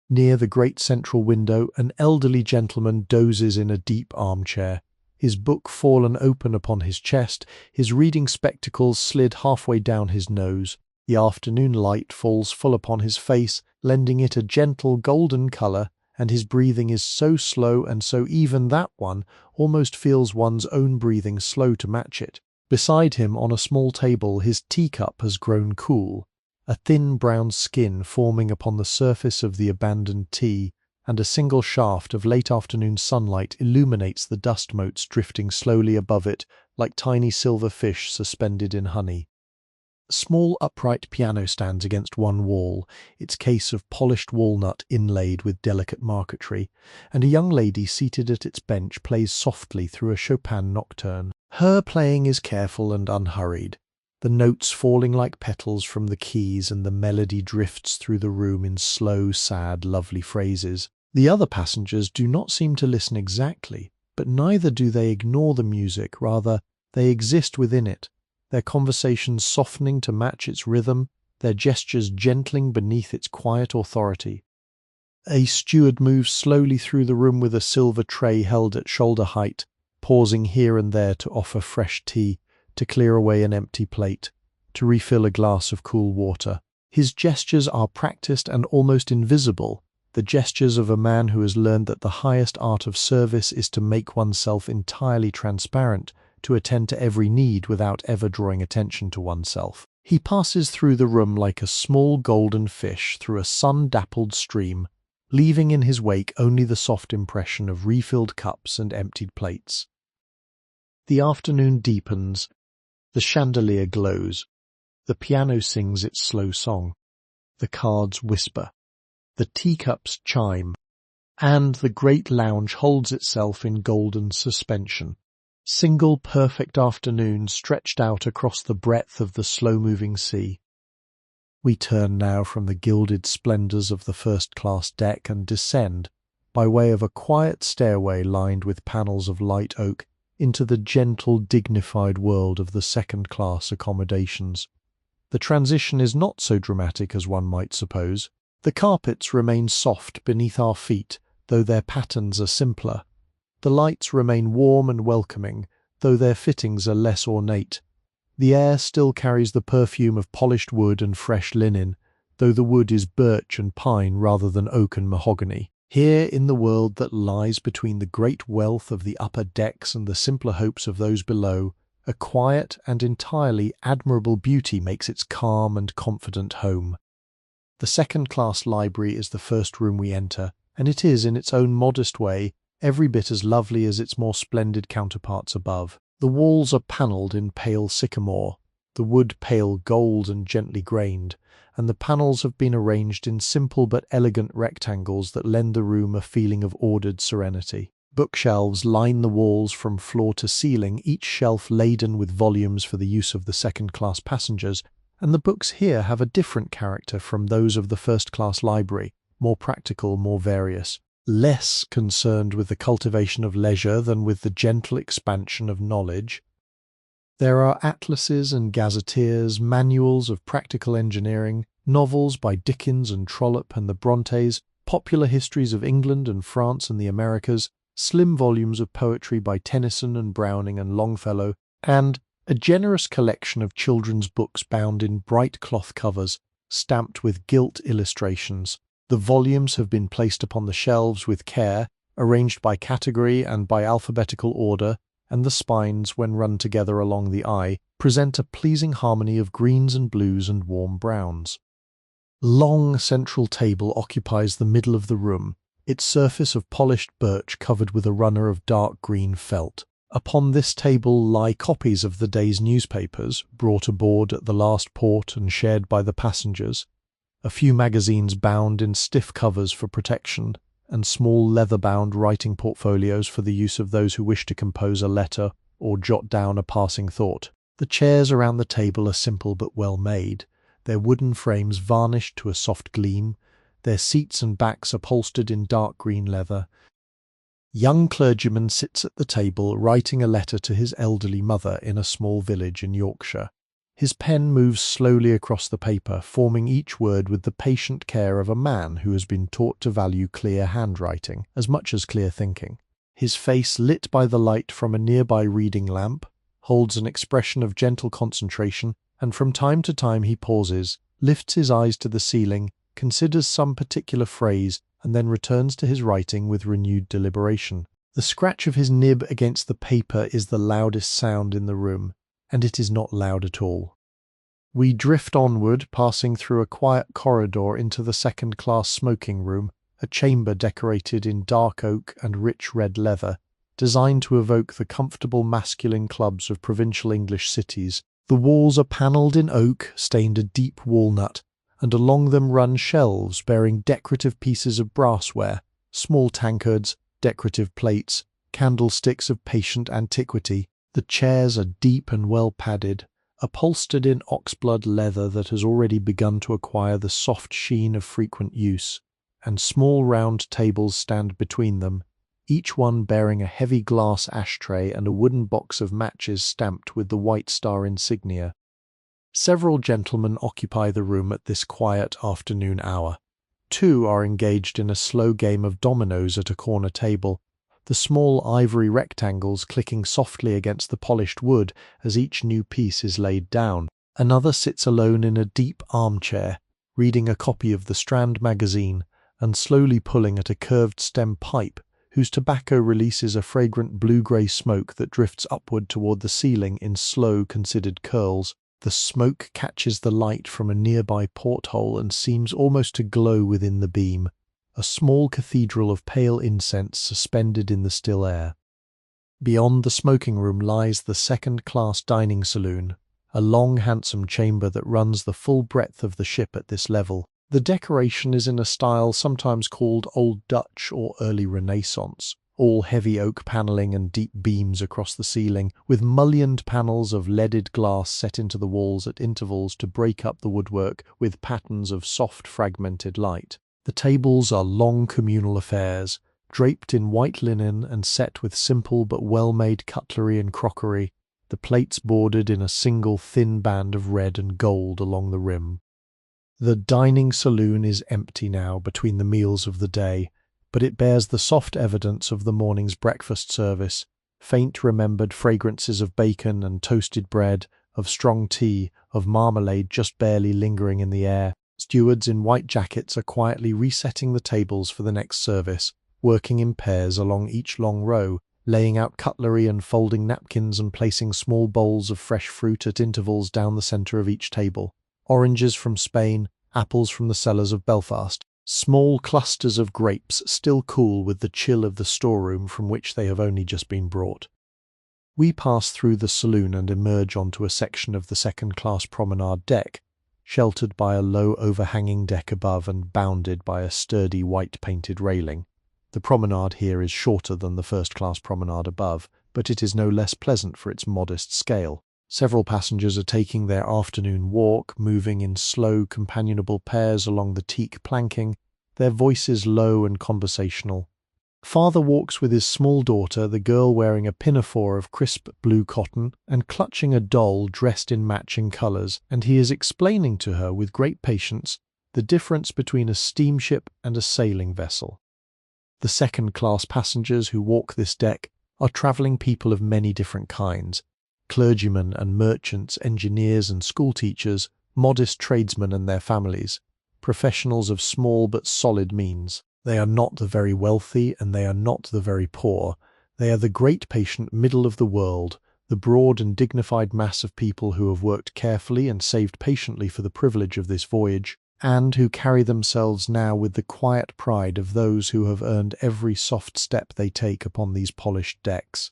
Near the great central window, an elderly gentleman dozes in a deep armchair, his book fallen open upon his chest, his reading spectacles slid halfway down his nose. The afternoon light falls full upon his face, lending it a gentle golden colour, and his breathing is so slow and so even that one almost feels one's own breathing slow to match it. Beside him, on a small table, his teacup has grown cool, a thin brown skin forming upon the surface of the abandoned tea, and a single shaft of late afternoon sunlight illuminates the dust motes drifting slowly above it like tiny silver fish suspended in honey. A small upright piano stands against one wall, its case of polished walnut inlaid with delicate marquetry, and a young lady seated at its bench plays softly through a Chopin nocturne. Her playing is careful and unhurried, the notes falling like petals from the keys, and the melody drifts through the room in slow, sad, lovely phrases. The other passengers do not seem to listen exactly, but neither do they ignore the music, rather, they exist within it, their conversations softening to match its rhythm, their gestures gentling beneath its quiet authority. A steward moves slowly through the room with a silver tray held at shoulder height, pausing here and there to offer fresh tea, to clear away an empty plate, to refill a glass of cool water. His gestures are practiced and almost invisible, the gestures of a man who has learned that the highest art of service is to make oneself entirely transparent, to attend to every need without ever drawing attention to oneself. He passes through the room like a small golden fish through a sun-dappled stream, leaving in his wake only the soft impression of refilled cups and emptied plates. The afternoon deepens, the chandelier glows, the piano sings its slow song, the cards whisper, the teacups chime, and the great lounge holds itself in golden suspension. Single perfect afternoon stretched out across the breadth of the slow-moving sea. We turn now from the gilded splendours of the first-class deck and descend, by way of a quiet stairway lined with panels of light oak, into the gentle, dignified world of the second-class accommodations. The transition is not so dramatic as one might suppose. The carpets remain soft beneath our feet, though their patterns are simpler. The lights remain warm and welcoming, though their fittings are less ornate. The air still carries the perfume of polished wood and fresh linen, though the wood is birch and pine rather than oak and mahogany. Here, in the world that lies between the great wealth of the upper decks and the simpler hopes of those below, a quiet and entirely admirable beauty makes its calm and confident home. The second-class library is the first room we enter, and it is, in its own modest way, every bit as lovely as its more splendid counterparts above. The walls are panelled in pale sycamore, the wood pale gold and gently grained, and the panels have been arranged in simple but elegant rectangles that lend the room a feeling of ordered serenity. Bookshelves line the walls from floor to ceiling, each shelf laden with volumes for the use of the second-class passengers, and the books here have a different character from those of the first-class library, more practical, more various, less concerned with the cultivation of leisure than with the gentle expansion of knowledge. There are atlases and gazetteers, manuals of practical engineering, novels by Dickens and Trollope and the Brontes, popular histories of England and France and the Americas, slim volumes of poetry by Tennyson and Browning and Longfellow, and a generous collection of children's books bound in bright cloth covers, stamped with gilt illustrations. The volumes have been placed upon the shelves with care, arranged by category and by alphabetical order, and the spines, when run together along the eye, present a pleasing harmony of greens and blues and warm browns. Long central table occupies the middle of the room, its surface of polished birch covered with a runner of dark green felt. Upon this table lie copies of the day's newspapers, brought aboard at the last port and shared by the passengers, a few magazines bound in stiff covers for protection, and small leather-bound writing portfolios for the use of those who wish to compose a letter or jot down a passing thought. The chairs around the table are simple but well made, their wooden frames varnished to a soft gleam, their seats and backs upholstered in dark green leather. Young clergyman sits at the table writing a letter to his elderly mother in a small village in Yorkshire. His pen moves slowly across the paper, forming each word with the patient care of a man who has been taught to value clear handwriting as much as clear thinking. His face, lit by the light from a nearby reading lamp, holds an expression of gentle concentration, and from time to time he pauses, lifts his eyes to the ceiling, considers some particular phrase, and then returns to his writing with renewed deliberation. The scratch of his nib against the paper is the loudest sound in the room, and it is not loud at all. We drift onward, passing through a quiet corridor into the second-class smoking room, a chamber decorated in dark oak and rich red leather, designed to evoke the comfortable masculine clubs of provincial English cities. The walls are panelled in oak, stained a deep walnut, and along them run shelves bearing decorative pieces of brassware, small tankards, decorative plates, candlesticks of patient antiquity. The chairs are deep and well padded, upholstered in oxblood leather that has already begun to acquire the soft sheen of frequent use, and small round tables stand between them, each one bearing a heavy glass ashtray and a wooden box of matches stamped with the White Star insignia. Several gentlemen occupy the room at this quiet afternoon hour. Two are engaged in a slow game of dominoes at a corner table, the small ivory rectangles clicking softly against the polished wood as each new piece is laid down. Another sits alone in a deep armchair, reading a copy of the Strand magazine and slowly pulling at a curved stem pipe whose tobacco releases a fragrant blue-grey smoke that drifts upward toward the ceiling in slow, considered curls. The smoke catches the light from a nearby porthole and seems almost to glow within the beam, a small cathedral of pale incense suspended in the still air. Beyond the smoking room lies the second-class dining saloon, a long, handsome chamber that runs the full breadth of the ship at this level. The decoration is in a style sometimes called Old Dutch or Early Renaissance, all heavy oak panelling and deep beams across the ceiling, with mullioned panels of leaded glass set into the walls at intervals to break up the woodwork with patterns of soft fragmented light. The tables are long communal affairs, draped in white linen and set with simple but well-made cutlery and crockery, the plates bordered in a single thin band of red and gold along the rim. The dining saloon is empty now between the meals of the day, but it bears the soft evidence of the morning's breakfast service, faint remembered fragrances of bacon and toasted bread, of strong tea, of marmalade just barely lingering in the air. Stewards in white jackets are quietly resetting the tables for the next service, working in pairs along each long row, laying out cutlery and folding napkins and placing small bowls of fresh fruit at intervals down the centre of each table. Oranges from Spain, apples from the cellars of Belfast, small clusters of grapes still cool with the chill of the storeroom from which they have only just been brought. We pass through the saloon and emerge onto a section of the second-class promenade deck, sheltered by a low overhanging deck above and bounded by a sturdy white-painted railing. The promenade here is shorter than the first-class promenade above, but it is no less pleasant for its modest scale. Several passengers are taking their afternoon walk, moving in slow, companionable pairs along the teak planking, their voices low and conversational. Father walks with his small daughter, the girl wearing a pinafore of crisp blue cotton and clutching a doll dressed in matching colours, and he is explaining to her with great patience the difference between a steamship and a sailing vessel. The second-class passengers who walk this deck are travelling people of many different kinds: clergymen and merchants, engineers and schoolteachers, modest tradesmen and their families, professionals of small but solid means. They are not the very wealthy and they are not the very poor. They are the great patient middle of the world, the broad and dignified mass of people who have worked carefully and saved patiently for the privilege of this voyage, and who carry themselves now with the quiet pride of those who have earned every soft step they take upon these polished decks.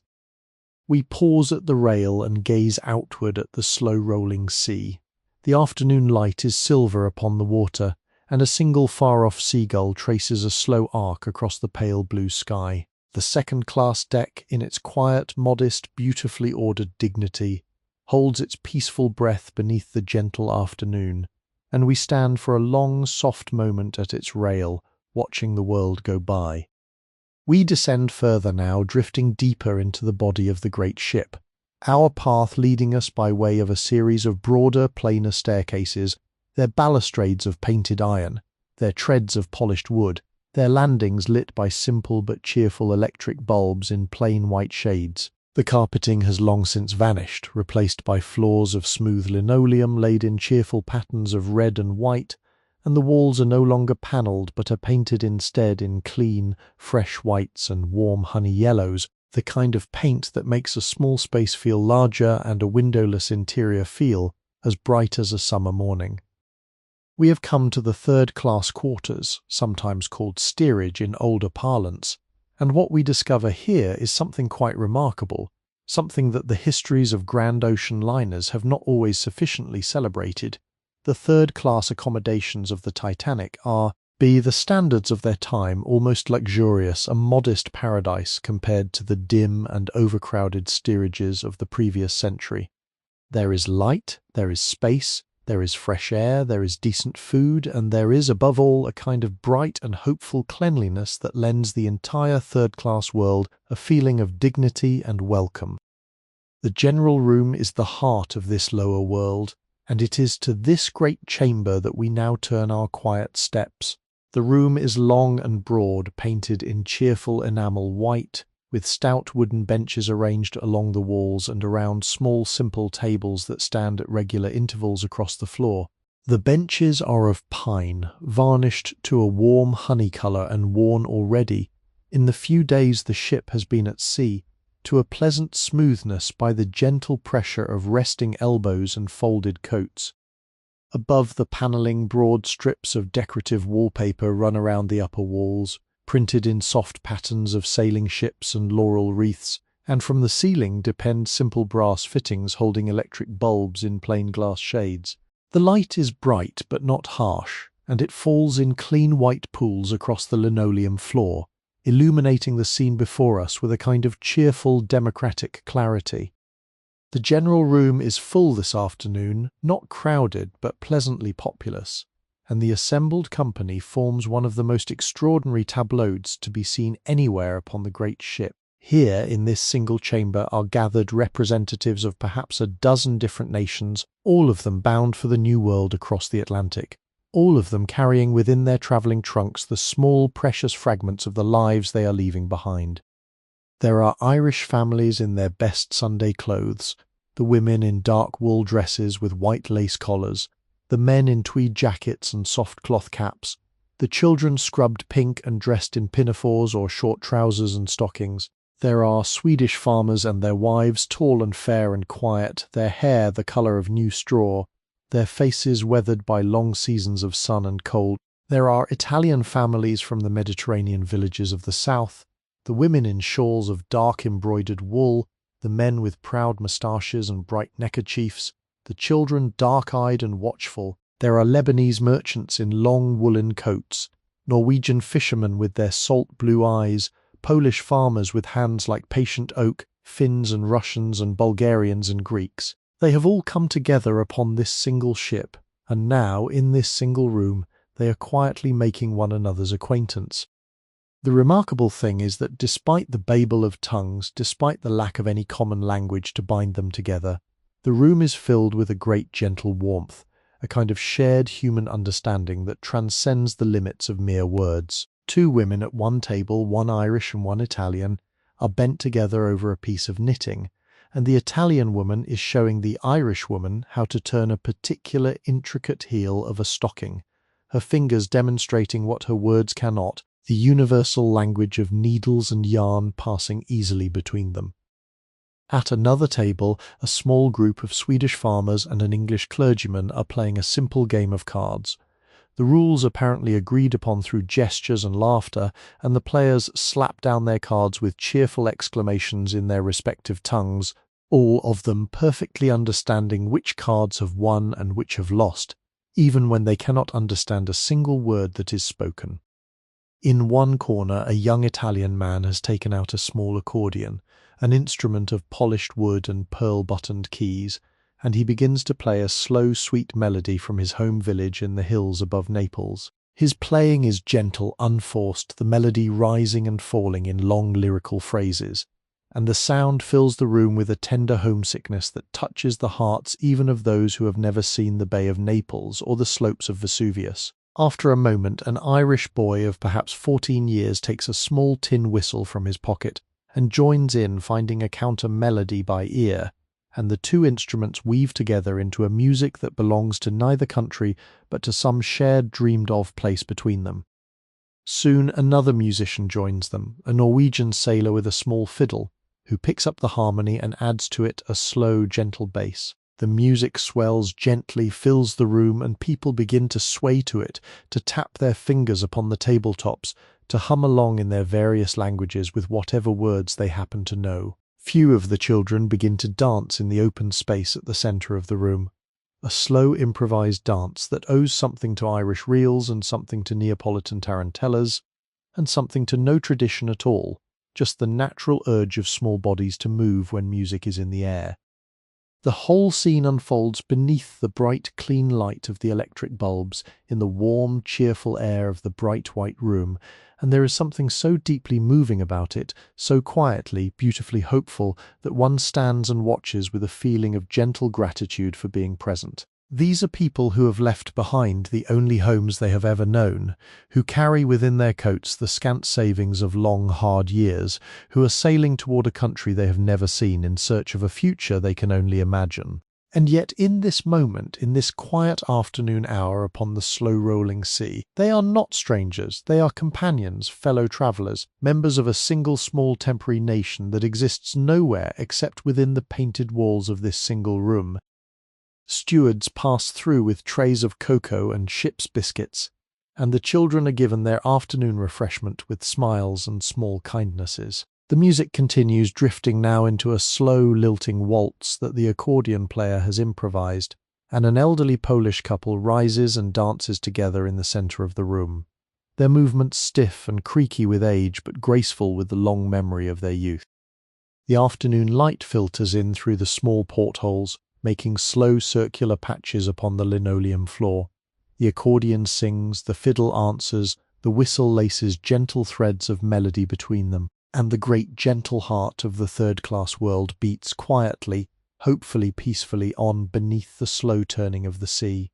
We pause at the rail and gaze outward at the slow-rolling sea. The afternoon light is silver upon the water, and a single far-off seagull traces a slow arc across the pale blue sky. The second-class deck, in its quiet, modest, beautifully ordered dignity, holds its peaceful breath beneath the gentle afternoon, and we stand for a long, soft moment at its rail, watching the world go by. We descend further now, drifting deeper into the body of the great ship, our path leading us by way of a series of broader, plainer staircases, their balustrades of painted iron, their treads of polished wood, their landings lit by simple but cheerful electric bulbs in plain white shades. The carpeting has long since vanished, replaced by floors of smooth linoleum laid in cheerful patterns of red and white, and the walls are no longer panelled but are painted instead in clean, fresh whites and warm honey yellows, the kind of paint that makes a small space feel larger and a windowless interior feel as bright as a summer morning. We have come to the third-class quarters, sometimes called steerage in older parlance, and what we discover here is something quite remarkable, something that the histories of grand ocean liners have not always sufficiently celebrated. The third-class accommodations of the Titanic are, by the standards of their time, almost luxurious, a modest paradise compared to the dim and overcrowded steerages of the previous century. There is light, there is space, there is fresh air, there is decent food, and there is, above all, a kind of bright and hopeful cleanliness that lends the entire third-class world a feeling of dignity and welcome. The general room is the heart of this lower world, and it is to this great chamber that we now turn our quiet steps. The room is long and broad, painted in cheerful enamel white, with stout wooden benches arranged along the walls and around small simple tables that stand at regular intervals across the floor. The benches are of pine, varnished to a warm honey colour and worn already, in the few days the ship has been at sea, to a pleasant smoothness by the gentle pressure of resting elbows and folded coats. Above the panelling, broad strips of decorative wallpaper run around the upper walls, printed in soft patterns of sailing ships and laurel wreaths, and from the ceiling depend simple brass fittings holding electric bulbs in plain glass shades. The light is bright but not harsh, and it falls in clean white pools across the linoleum floor, illuminating the scene before us with a kind of cheerful, democratic clarity. The general room is full this afternoon, not crowded but pleasantly populous, and the assembled company forms one of the most extraordinary tableaus to be seen anywhere upon the great ship. Here, in this single chamber, are gathered representatives of perhaps a dozen different nations, all of them bound for the New World across the Atlantic, all of them carrying within their travelling trunks the small, precious fragments of the lives they are leaving behind. There are Irish families in their best Sunday clothes, the women in dark wool dresses with white lace collars, the men in tweed jackets and soft cloth caps, the children scrubbed pink and dressed in pinafores or short trousers and stockings. There are Swedish farmers and their wives, tall and fair and quiet, their hair the colour of new straw, their faces weathered by long seasons of sun and cold. There are Italian families from the Mediterranean villages of the south, the women in shawls of dark embroidered wool, the men with proud moustaches and bright neckerchiefs, the children dark-eyed and watchful. There are Lebanese merchants in long woolen coats, Norwegian fishermen with their salt blue eyes, Polish farmers with hands like patient oak, Finns and Russians and Bulgarians and Greeks. They have all come together upon this single ship, and now, in this single room, they are quietly making one another's acquaintance. The remarkable thing is that despite the babel of tongues, despite the lack of any common language to bind them together, the room is filled with a great gentle warmth, a kind of shared human understanding that transcends the limits of mere words. Two women at one table, one Irish and one Italian, are bent together over a piece of knitting, and the Italian woman is showing the Irish woman how to turn a particular intricate heel of a stocking, her fingers demonstrating what her words cannot, the universal language of needles and yarn passing easily between them. At another table, a small group of Swedish farmers and an English clergyman are playing a simple game of cards. The rules apparently agreed upon through gestures and laughter, and the players slap down their cards with cheerful exclamations in their respective tongues, all of them perfectly understanding which cards have won and which have lost, even when they cannot understand a single word that is spoken. In one corner, a young Italian man has taken out a small accordion, an instrument of polished wood and pearl-buttoned keys, and he begins to play a slow, sweet melody from his home village in the hills above Naples. His playing is gentle, unforced, the melody rising and falling in long lyrical phrases, and the sound fills the room with a tender homesickness that touches the hearts even of those who have never seen the Bay of Naples or the slopes of Vesuvius. After a moment, an Irish boy of perhaps 14 years takes a small tin whistle from his pocket and joins in, finding a counter melody by ear, and the two instruments weave together into a music that belongs to neither country but to some shared dreamed-of place between them. Soon another musician joins them, a Norwegian sailor with a small fiddle, who picks up the harmony and adds to it a slow, gentle bass. The music swells gently, fills the room, and people begin to sway to it, to tap their fingers upon the tabletops, to hum along in their various languages with whatever words they happen to know. Few of the children begin to dance in the open space at the centre of the room, a slow improvised dance that owes something to Irish reels and something to Neapolitan tarantellas, and something to no tradition at all, just the natural urge of small bodies to move when music is in the air. The whole scene unfolds beneath the bright, clean light of the electric bulbs, in the warm, cheerful air of the bright white room, and there is something so deeply moving about it, so quietly, beautifully hopeful, that one stands and watches with a feeling of gentle gratitude for being present. These are people who have left behind the only homes they have ever known, who carry within their coats the scant savings of long, hard years, who are sailing toward a country they have never seen in search of a future they can only imagine. And yet in this moment, in this quiet afternoon hour upon the slow-rolling sea, they are not strangers, they are companions, fellow travellers, members of a single small temporary nation that exists nowhere except within the painted walls of this single room. Stewards pass through with trays of cocoa and ship's biscuits, and the children are given their afternoon refreshment with smiles and small kindnesses. The music continues, drifting now into a slow, lilting waltz that the accordion player has improvised, and an elderly Polish couple rises and dances together in the centre of the room, their movements stiff and creaky with age but graceful with the long memory of their youth. The afternoon light filters in through the small portholes, making slow circular patches upon the linoleum floor. The accordion sings, the fiddle answers, the whistle laces gentle threads of melody between them, and the great gentle heart of the third-class world beats quietly, hopefully, peacefully on beneath the slow turning of the sea.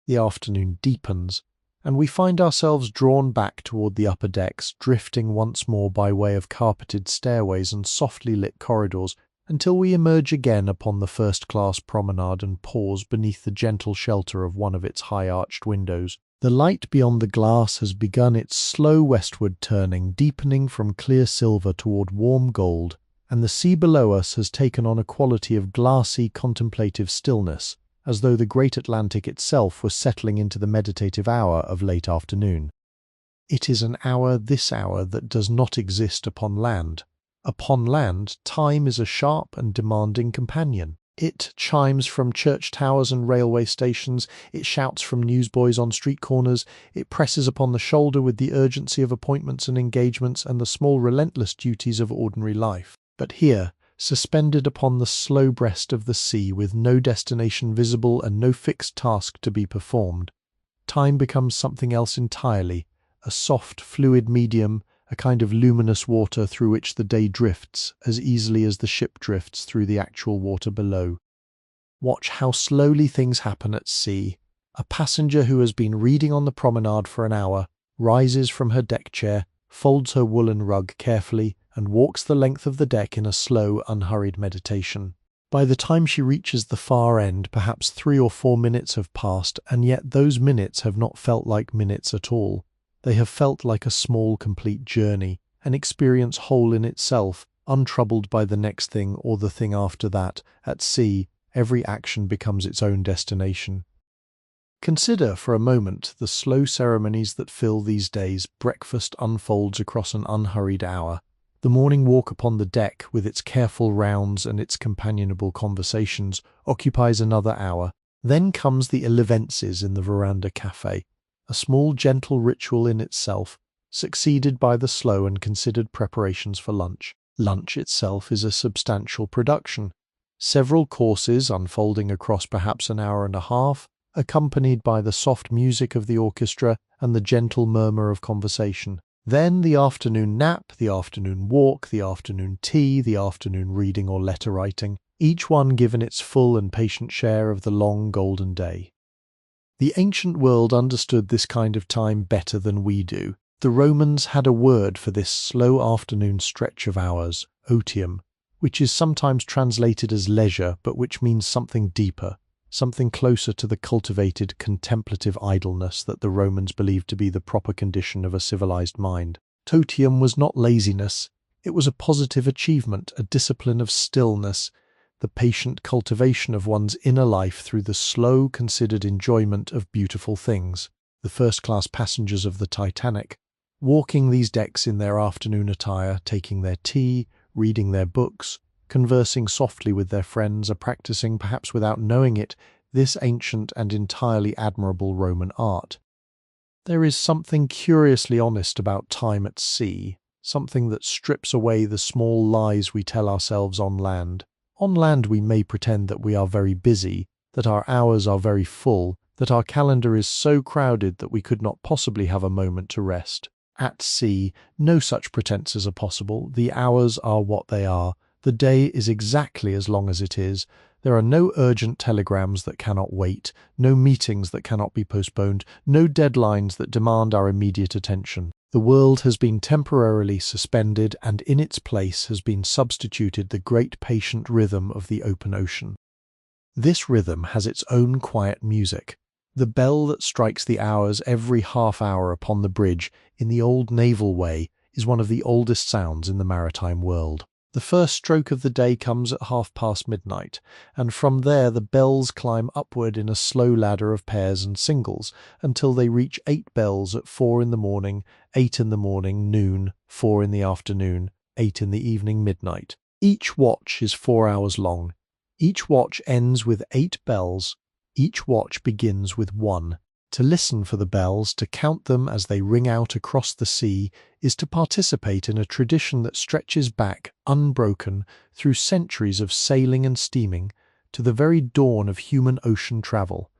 The afternoon deepens, and we find ourselves drawn back toward the upper decks, drifting once more by way of carpeted stairways and softly lit corridors, until we emerge again upon the first-class promenade and pause beneath the gentle shelter of one of its high-arched windows. The light beyond the glass has begun its slow westward turning, deepening from clear silver toward warm gold, and the sea below us has taken on a quality of glassy, contemplative stillness, as though the great Atlantic itself was settling into the meditative hour of late afternoon. It is an hour, this hour, that does not exist upon land. Upon land, time is a sharp and demanding companion. It chimes from church towers and railway stations, it shouts from newsboys on street corners, it presses upon the shoulder with the urgency of appointments and engagements and the small relentless duties of ordinary life. But here, suspended upon the slow breast of the sea with no destination visible and no fixed task to be performed. Time becomes something else entirely, a soft, fluid medium, a kind of luminous water through which the day drifts as easily as the ship drifts through the actual water below. Watch how slowly things happen at sea. A passenger who has been reading on the promenade for an hour rises from her deck chair, folds her woolen rug carefully, and walks the length of the deck in a slow, unhurried meditation. By the time she reaches the far end, perhaps 3 or 4 minutes have passed, and yet those minutes have not felt like minutes at all. They have felt like a small, complete journey, an experience whole in itself, untroubled by the next thing or the thing after that. At sea, every action becomes its own destination. Consider for a moment the slow ceremonies that fill these days. Breakfast unfolds across an unhurried hour. The morning walk upon the deck, with its careful rounds and its companionable conversations, occupies another hour. Then comes the elevences in the veranda cafe, a small gentle ritual in itself, succeeded by the slow and considered preparations for lunch. Lunch itself is a substantial production. Several courses unfolding across perhaps an hour and a half, accompanied by the soft music of the orchestra and the gentle murmur of conversation. Then the afternoon nap, the afternoon walk, the afternoon tea, the afternoon reading or letter writing, each one given its full and patient share of the long golden day. The ancient world understood this kind of time better than we do. The Romans had a word for this slow afternoon stretch of hours, otium, which is sometimes translated as leisure, but which means something deeper, something closer to the cultivated, contemplative idleness that the Romans believed to be the proper condition of a civilized mind. Totium was not laziness, it was a positive achievement, a discipline of stillness, the patient cultivation of one's inner life through the slow, considered enjoyment of beautiful things. The first-class passengers of the Titanic, walking these decks in their afternoon attire, taking their tea, reading their books, conversing softly with their friends, are practicing, perhaps without knowing it, this ancient and entirely admirable Roman art. There is something curiously honest about time at sea, something that strips away the small lies we tell ourselves on land. On land we may pretend that we are very busy, that our hours are very full, that our calendar is so crowded that we could not possibly have a moment to rest. At sea, no such pretenses are possible. The hours are what they are. The day is exactly as long as it is. There are no urgent telegrams that cannot wait, no meetings that cannot be postponed, no deadlines that demand our immediate attention. The world has been temporarily suspended, and in its place has been substituted the great patient rhythm of the open ocean. This rhythm has its own quiet music. The bell that strikes the hours every half hour upon the bridge in the old naval way is one of the oldest sounds in the maritime world. The first stroke of the day comes at midnight, and from there the bells climb upward in a slow ladder of pairs and singles until they reach 8 bells at 4 in the morning, 8 in the morning, noon, 4 in the afternoon, 8 in the evening, midnight. Each watch is 4 hours long. Each watch ends with 8 bells. Each watch begins with 1. To listen for the bells, to count them as they ring out across the sea, is to participate in a tradition that stretches back, unbroken, through centuries of sailing and steaming, to the very dawn of human ocean travel.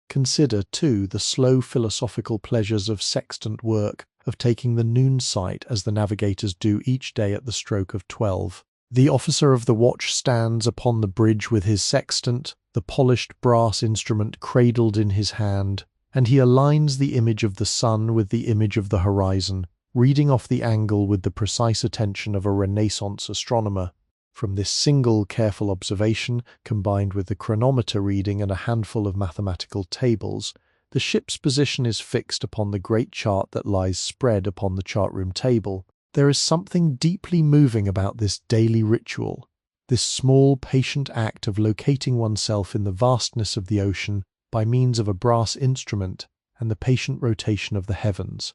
Consider, too, the slow philosophical pleasures of sextant work, of taking the noon sight as the navigators do each day at the stroke of 12. The officer of the watch stands upon the bridge with his sextant, the polished brass instrument cradled in his hand, and he aligns the image of the sun with the image of the horizon, reading off the angle with the precise attention of a Renaissance astronomer. From this single careful observation, combined with the chronometer reading and a handful of mathematical tables, the ship's position is fixed upon the great chart that lies spread upon the chart-room table. There is something deeply moving about this daily ritual, this small, patient act of locating oneself in the vastness of the ocean by means of a brass instrument and the patient rotation of the heavens.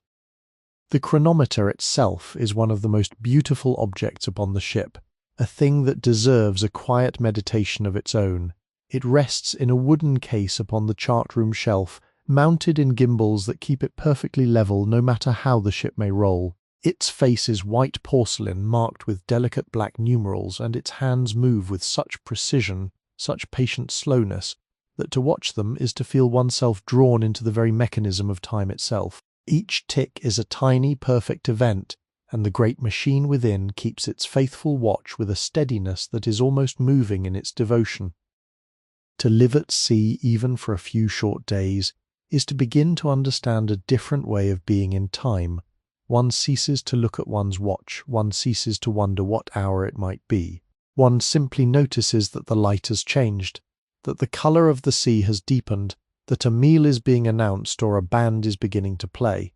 The chronometer itself is one of the most beautiful objects upon the ship, a thing that deserves a quiet meditation of its own. It rests in a wooden case upon the chart-room shelf, mounted in gimbals that keep it perfectly level no matter how the ship may roll. Its face is white porcelain marked with delicate black numerals, and its hands move with such precision, such patient slowness, that to watch them is to feel oneself drawn into the very mechanism of time itself. Each tick is a tiny, perfect event, and the great machine within keeps its faithful watch with a steadiness that is almost moving in its devotion. To live at sea even for a few short days is to begin to understand a different way of being in time. One ceases to look at one's watch, one ceases to wonder what hour it might be. One simply notices that the light has changed, that the colour of the sea has deepened, that a meal is being announced or a band is beginning to play.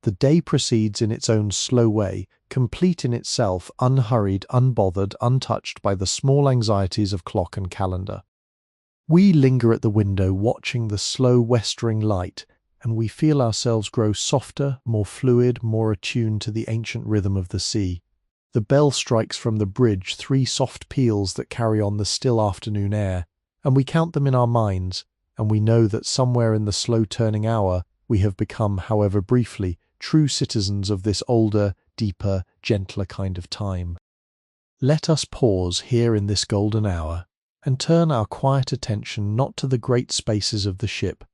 The day proceeds in its own slow way, complete in itself, unhurried, unbothered, untouched by the small anxieties of clock and calendar. We linger at the window watching the slow westering light, and we feel ourselves grow softer, more fluid, more attuned to the ancient rhythm of the sea. The bell strikes from the bridge 3 soft peals that carry on the still afternoon air, and we count them in our minds, and we know that somewhere in the slow-turning hour we have become, however briefly, true citizens of this older, deeper, gentler kind of time. Let us pause here in this golden hour, and turn our quiet attention not to the great spaces of the ship,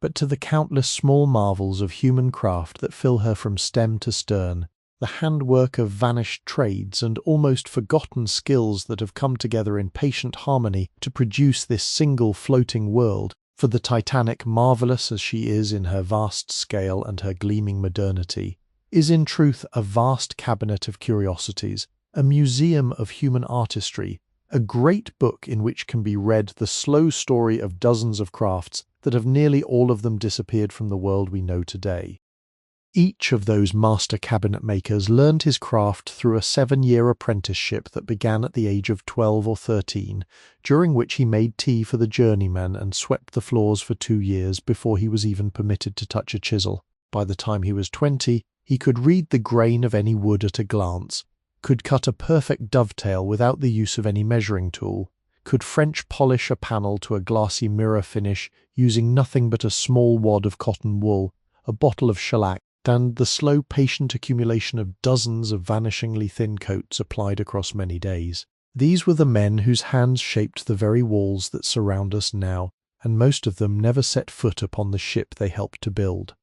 but to the countless small marvels of human craft that fill her from stem to stern, the handwork of vanished trades and almost forgotten skills that have come together in patient harmony to produce this single floating world. For the Titanic, marvellous as she is in her vast scale and her gleaming modernity, is in truth a vast cabinet of curiosities, a museum of human artistry, a great book in which can be read the slow story of dozens of crafts that have nearly all of them disappeared from the world we know today. Each of those master cabinet makers learned his craft through a 7-year apprenticeship that began at the age of 12 or 13, during which he made tea for the journeymen and swept the floors for 2 years before he was even permitted to touch a chisel. By the time he was 20, he could read the grain of any wood at a glance, could cut a perfect dovetail without the use of any measuring tool, could French polish a panel to a glassy mirror finish using nothing but a small wad of cotton wool, a bottle of shellac, and the slow patient accumulation of dozens of vanishingly thin coats applied across many days. These were the men whose hands shaped the very walls that surround us now, and most of them never set foot upon the ship they helped to build.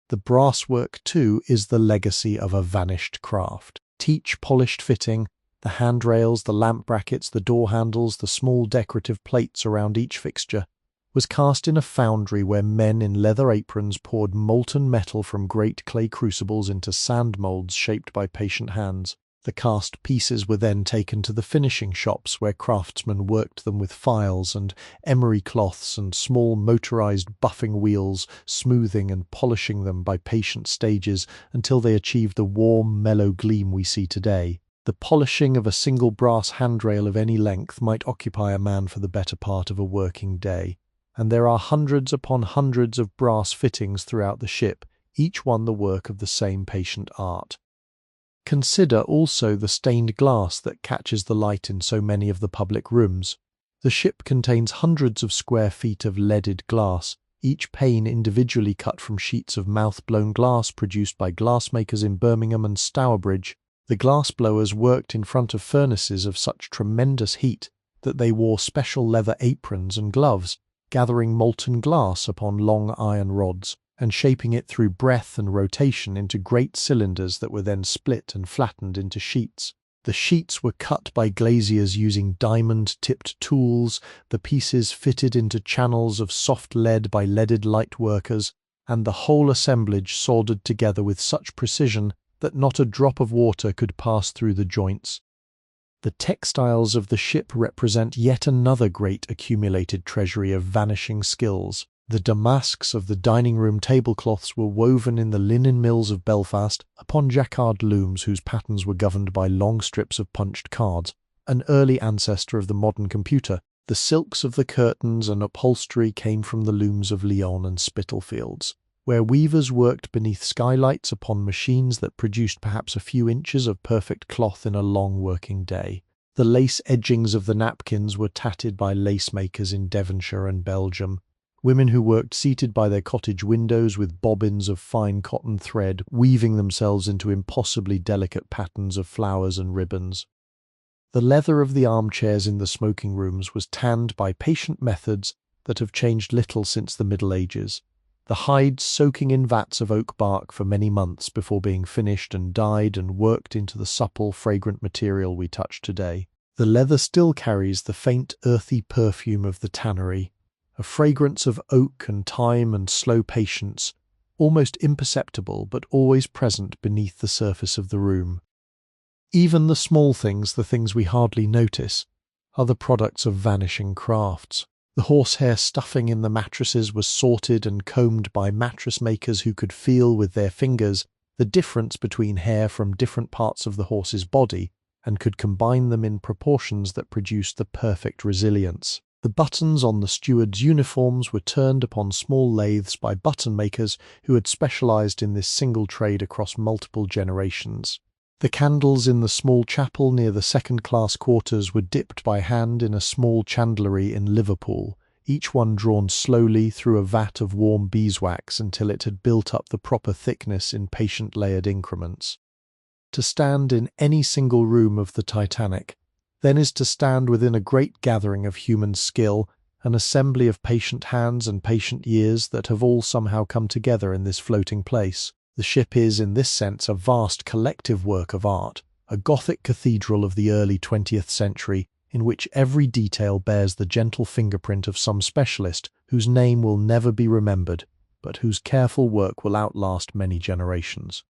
The brasswork, too, is the legacy of a vanished craft. Each polished fitting, the handrails, the lamp brackets, the door handles, the small decorative plates around each fixture, was cast in a foundry where men in leather aprons poured molten metal from great clay crucibles into sand moulds shaped by patient hands. The cast pieces were then taken to the finishing shops where craftsmen worked them with files and emery cloths and small motorized buffing wheels, smoothing and polishing them by patient stages until they achieved the warm, mellow gleam we see today. The polishing of a single brass handrail of any length might occupy a man for the better part of a working day, and there are hundreds upon hundreds of brass fittings throughout the ship, each one the work of the same patient art. Consider also the stained glass that catches the light in so many of the public rooms. The ship contains hundreds of square feet of leaded glass, each pane individually cut from sheets of mouth-blown glass produced by glassmakers in Birmingham and Stourbridge. The glass blowers worked in front of furnaces of such tremendous heat that they wore special leather aprons and gloves, gathering molten glass upon long iron rods, and shaping it through breath and rotation into great cylinders that were then split and flattened into sheets. The sheets were cut by glaziers using diamond-tipped tools, the pieces fitted into channels of soft lead by leaded light workers, and the whole assemblage soldered together with such precision that not a drop of water could pass through the joints. The textiles of the ship represent yet another great accumulated treasury of vanishing skills. The damasks of the dining-room tablecloths were woven in the linen mills of Belfast upon jacquard looms whose patterns were governed by long strips of punched cards, an early ancestor of the modern computer. The silks of the curtains and upholstery came from the looms of Lyon and Spitalfields, where weavers worked beneath skylights upon machines that produced perhaps a few inches of perfect cloth in a long working day. The lace edgings of the napkins were tatted by lace makers in Devonshire and Belgium, Women who worked seated by their cottage windows with bobbins of fine cotton thread weaving themselves into impossibly delicate patterns of flowers and ribbons. The leather of the armchairs in the smoking rooms was tanned by patient methods that have changed little since the Middle Ages, the hides soaking in vats of oak bark for many months before being finished and dyed and worked into the supple, fragrant material we touch today. The leather still carries the faint, earthy perfume of the tannery, a fragrance of oak and thyme and slow patience, almost imperceptible but always present beneath the surface of the room. Even the small things, the things we hardly notice, are the products of vanishing crafts. The horsehair stuffing in the mattresses was sorted and combed by mattress makers who could feel with their fingers the difference between hair from different parts of the horse's body and could combine them in proportions that produced the perfect resilience. The buttons on the stewards' uniforms were turned upon small lathes by button makers who had specialized in this single trade across multiple generations. The candles in the small chapel near the second-class quarters were dipped by hand in a small chandlery in Liverpool, each one drawn slowly through a vat of warm beeswax until it had built up the proper thickness in patient-layered increments. To stand in any single room of the Titanic, then is to stand within a great gathering of human skill, an assembly of patient hands and patient years that have all somehow come together in this floating place. The ship is, in this sense, a vast collective work of art, a Gothic cathedral of the early 20th century, in which every detail bears the gentle fingerprint of some specialist whose name will never be remembered, but whose careful work will outlast many generations.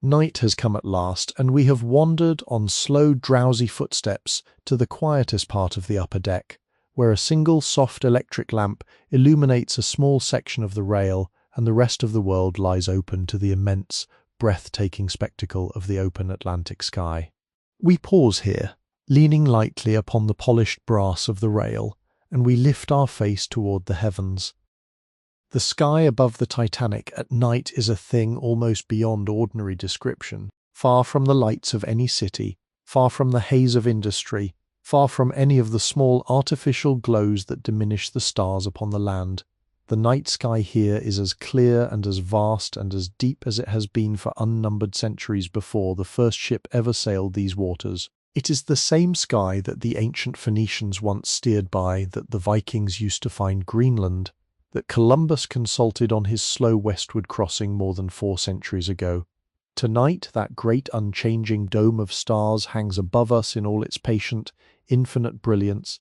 Night has come at last, and we have wandered on slow, drowsy footsteps to the quietest part of the upper deck, where a single soft electric lamp illuminates a small section of the rail, and the rest of the world lies open to the immense, breathtaking spectacle of the open Atlantic sky. We pause here, leaning lightly upon the polished brass of the rail, and we lift our face toward the heavens. The sky above the Titanic at night is a thing almost beyond ordinary description, far from the lights of any city, far from the haze of industry, far from any of the small artificial glows that diminish the stars upon the land. The night sky here is as clear and as vast and as deep as it has been for unnumbered centuries before the first ship ever sailed these waters. It is the same sky that the ancient Phoenicians once steered by, that the Vikings used to find Greenland, that Columbus consulted on his slow westward crossing more than 4 centuries ago. Tonight that great unchanging dome of stars hangs above us in all its patient, infinite brilliance.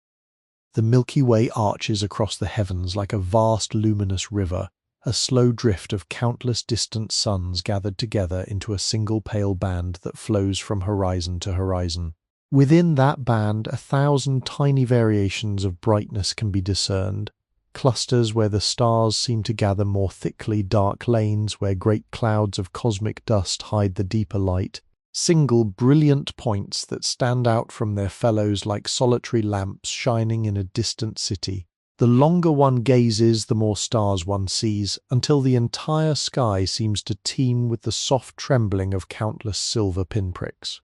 The Milky Way arches across the heavens like a vast luminous river, a slow drift of countless distant suns gathered together into a single pale band that flows from horizon to horizon. Within that band 1,000 tiny variations of brightness can be discerned, clusters where the stars seem to gather more thickly, dark lanes where great clouds of cosmic dust hide the deeper light, single brilliant points that stand out from their fellows like solitary lamps shining in a distant city. The longer one gazes, the more stars one sees, until the entire sky seems to teem with the soft trembling of countless silver pinpricks.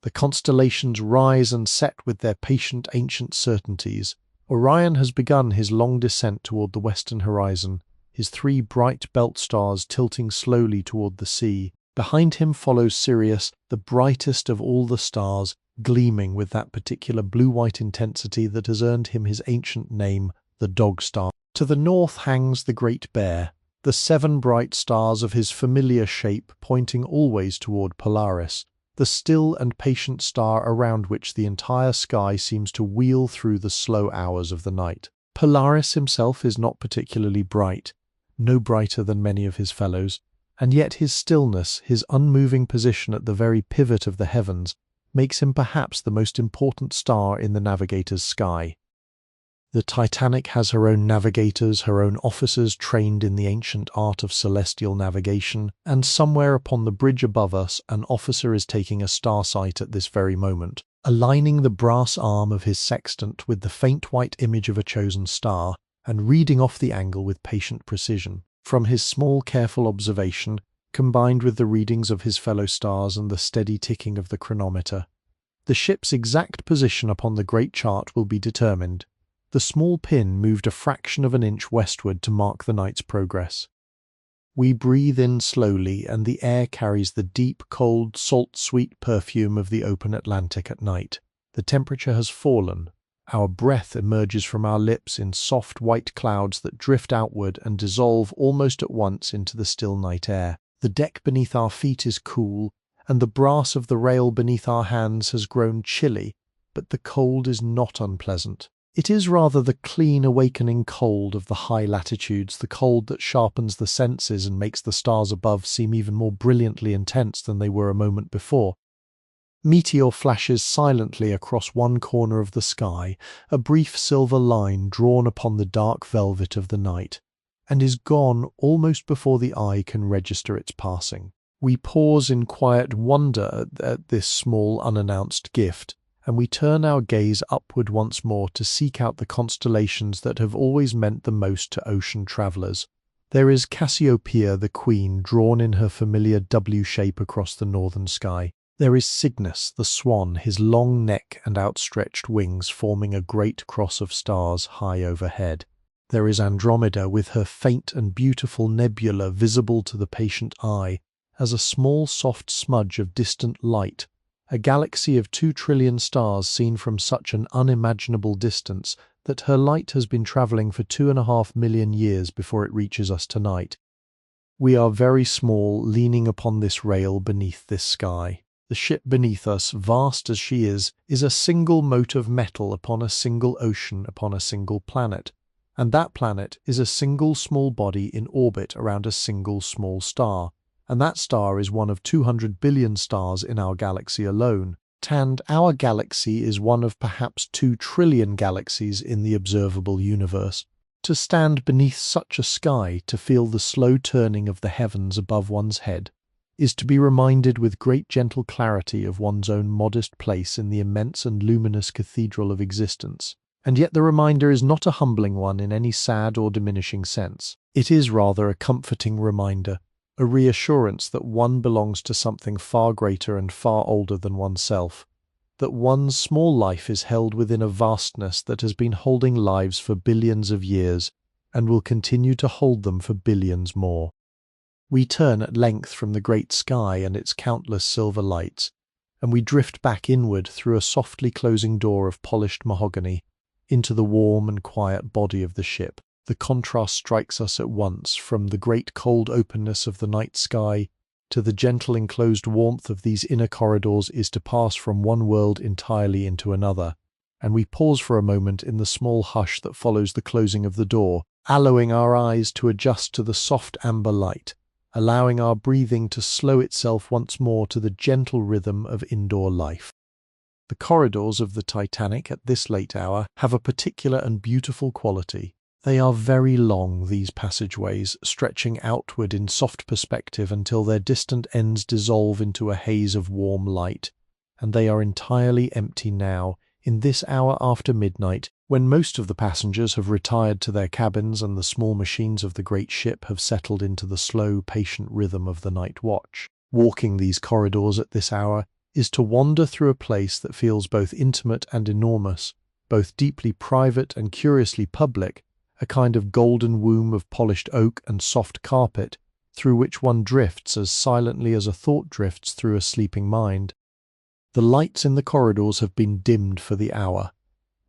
The constellations rise and set with their patient ancient certainties. Orion has begun his long descent toward the western horizon, his 3 bright belt stars tilting slowly toward the sea. Behind him follows Sirius, the brightest of all the stars, gleaming with that particular blue-white intensity that has earned him his ancient name, the Dog Star. To the north hangs the Great Bear, the 7 bright stars of his familiar shape pointing always toward Polaris, the still and patient star around which the entire sky seems to wheel through the slow hours of the night. Polaris himself is not particularly bright, no brighter than many of his fellows, and yet his stillness, his unmoving position at the very pivot of the heavens, makes him perhaps the most important star in the navigator's sky. The Titanic has her own navigators, her own officers trained in the ancient art of celestial navigation, and somewhere upon the bridge above us an officer is taking a star sight at this very moment, aligning the brass arm of his sextant with the faint white image of a chosen star, and reading off the angle with patient precision. From his small careful observation, combined with the readings of his fellow stars and the steady ticking of the chronometer, the ship's exact position upon the great chart will be determined. The small pin moved a fraction of an inch westward to mark the night's progress. We breathe in slowly, and the air carries the deep, cold, salt-sweet perfume of the open Atlantic at night. The temperature has fallen. Our breath emerges from our lips in soft white clouds that drift outward and dissolve almost at once into the still night air. The deck beneath our feet is cool, and the brass of the rail beneath our hands has grown chilly, but the cold is not unpleasant. It is rather the clean, awakening cold of the high latitudes, the cold that sharpens the senses and makes the stars above seem even more brilliantly intense than they were a moment before. Meteor flashes silently across one corner of the sky, a brief silver line drawn upon the dark velvet of the night, and is gone almost before the eye can register its passing. We pause in quiet wonder at this small, unannounced gift, and we turn our gaze upward once more to seek out the constellations that have always meant the most to ocean travellers. There is Cassiopeia, the Queen, drawn in her familiar W shape across the northern sky. There is Cygnus, the swan, his long neck and outstretched wings forming a great cross of stars high overhead. There is Andromeda, with her faint and beautiful nebula visible to the patient eye as a small soft smudge of distant light, a galaxy of 2 trillion stars seen from such an unimaginable distance that her light has been travelling for 2.5 million years before it reaches us tonight. We are very small, leaning upon this rail beneath this sky. The ship beneath us, vast as she is a single mote of metal upon a single ocean upon a single planet, and that planet is a single small body in orbit around a single small star. And that star is one of 200 billion stars in our galaxy alone. And our galaxy is one of perhaps 2 trillion galaxies in the observable universe. To stand beneath such a sky, to feel the slow turning of the heavens above one's head, is to be reminded with great gentle clarity of one's own modest place in the immense and luminous cathedral of existence. And yet the reminder is not a humbling one in any sad or diminishing sense. It is rather a comforting reminder, a reassurance that one belongs to something far greater and far older than oneself, that one's small life is held within a vastness that has been holding lives for billions of years and will continue to hold them for billions more. We turn at length from the great sky and its countless silver lights, and we drift back inward through a softly closing door of polished mahogany into the warm and quiet body of the ship. The contrast strikes us at once, from the great cold openness of the night sky to the gentle enclosed warmth of these inner corridors is to pass from one world entirely into another, and we pause for a moment in the small hush that follows the closing of the door, allowing our eyes to adjust to the soft amber light, allowing our breathing to slow itself once more to the gentle rhythm of indoor life. The corridors of the Titanic at this late hour have a particular and beautiful quality. They are very long, these passageways, stretching outward in soft perspective until their distant ends dissolve into a haze of warm light, and they are entirely empty now, in this hour after midnight, when most of the passengers have retired to their cabins and the small machines of the great ship have settled into the slow, patient rhythm of the night watch. Walking these corridors at this hour is to wander through a place that feels both intimate and enormous, both deeply private and curiously public, a kind of golden womb of polished oak and soft carpet, through which one drifts as silently as a thought drifts through a sleeping mind. The lights in the corridors have been dimmed for the hour,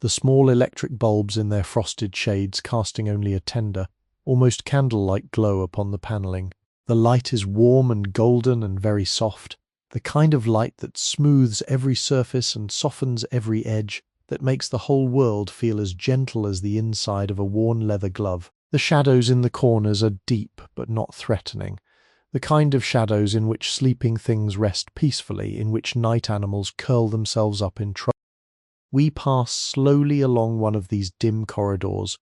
the small electric bulbs in their frosted shades casting only a tender, almost candle-like glow upon the panelling. The light is warm and golden and very soft, the kind of light that smooths every surface and softens every edge, that makes the whole world feel as gentle as the inside of a worn leather glove. The shadows in the corners are deep but not threatening, the kind of shadows in which sleeping things rest peacefully, in which night animals curl themselves up in trust. We pass slowly along one of these dim corridors,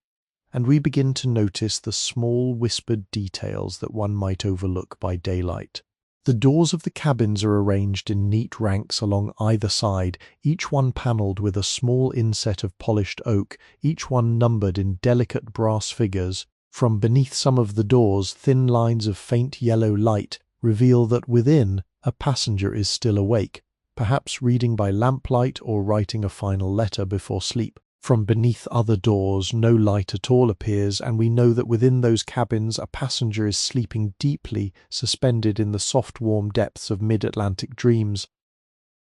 and we begin to notice the small whispered details that one might overlook by daylight. The doors of the cabins are arranged in neat ranks along either side, each one panelled with a small inset of polished oak, each one numbered in delicate brass figures. From beneath some of the doors, thin lines of faint yellow light reveal that within a passenger is still awake, perhaps reading by lamplight or writing a final letter before sleep. From beneath other doors, no light at all appears, and we know that within those cabins a passenger is sleeping deeply, suspended in the soft warm depths of mid-Atlantic dreams.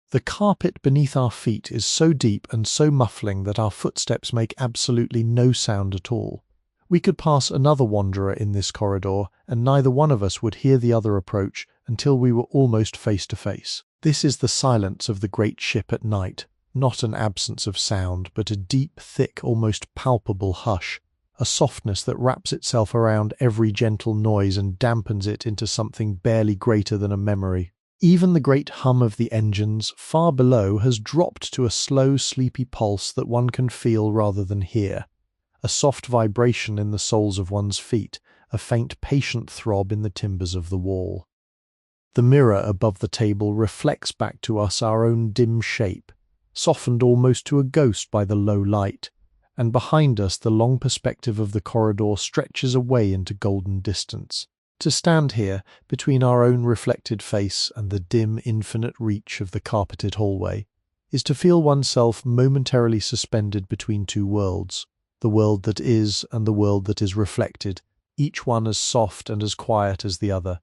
The carpet beneath our feet is so deep and so muffling that our footsteps make absolutely no sound at all. We could pass another wanderer in this corridor, and neither one of us would hear the other approach until we were almost face to face. This is the silence of the great ship at night, not an absence of sound, but a deep, thick, almost palpable hush, a softness that wraps itself around every gentle noise and dampens it into something barely greater than a memory. Even the great hum of the engines far below has dropped to a slow, sleepy pulse that one can feel rather than hear, a soft vibration in the soles of one's feet, a faint, patient throb in the timbers of the wall. The mirror above the table reflects back to us our own dim shape, softened almost to a ghost by the low light, and behind us the long perspective of the corridor stretches away into golden distance. To stand here, between our own reflected face and the dim, infinite reach of the carpeted hallway, is to feel oneself momentarily suspended between two worlds, the world that is and the world that is reflected, each one as soft and as quiet as the other.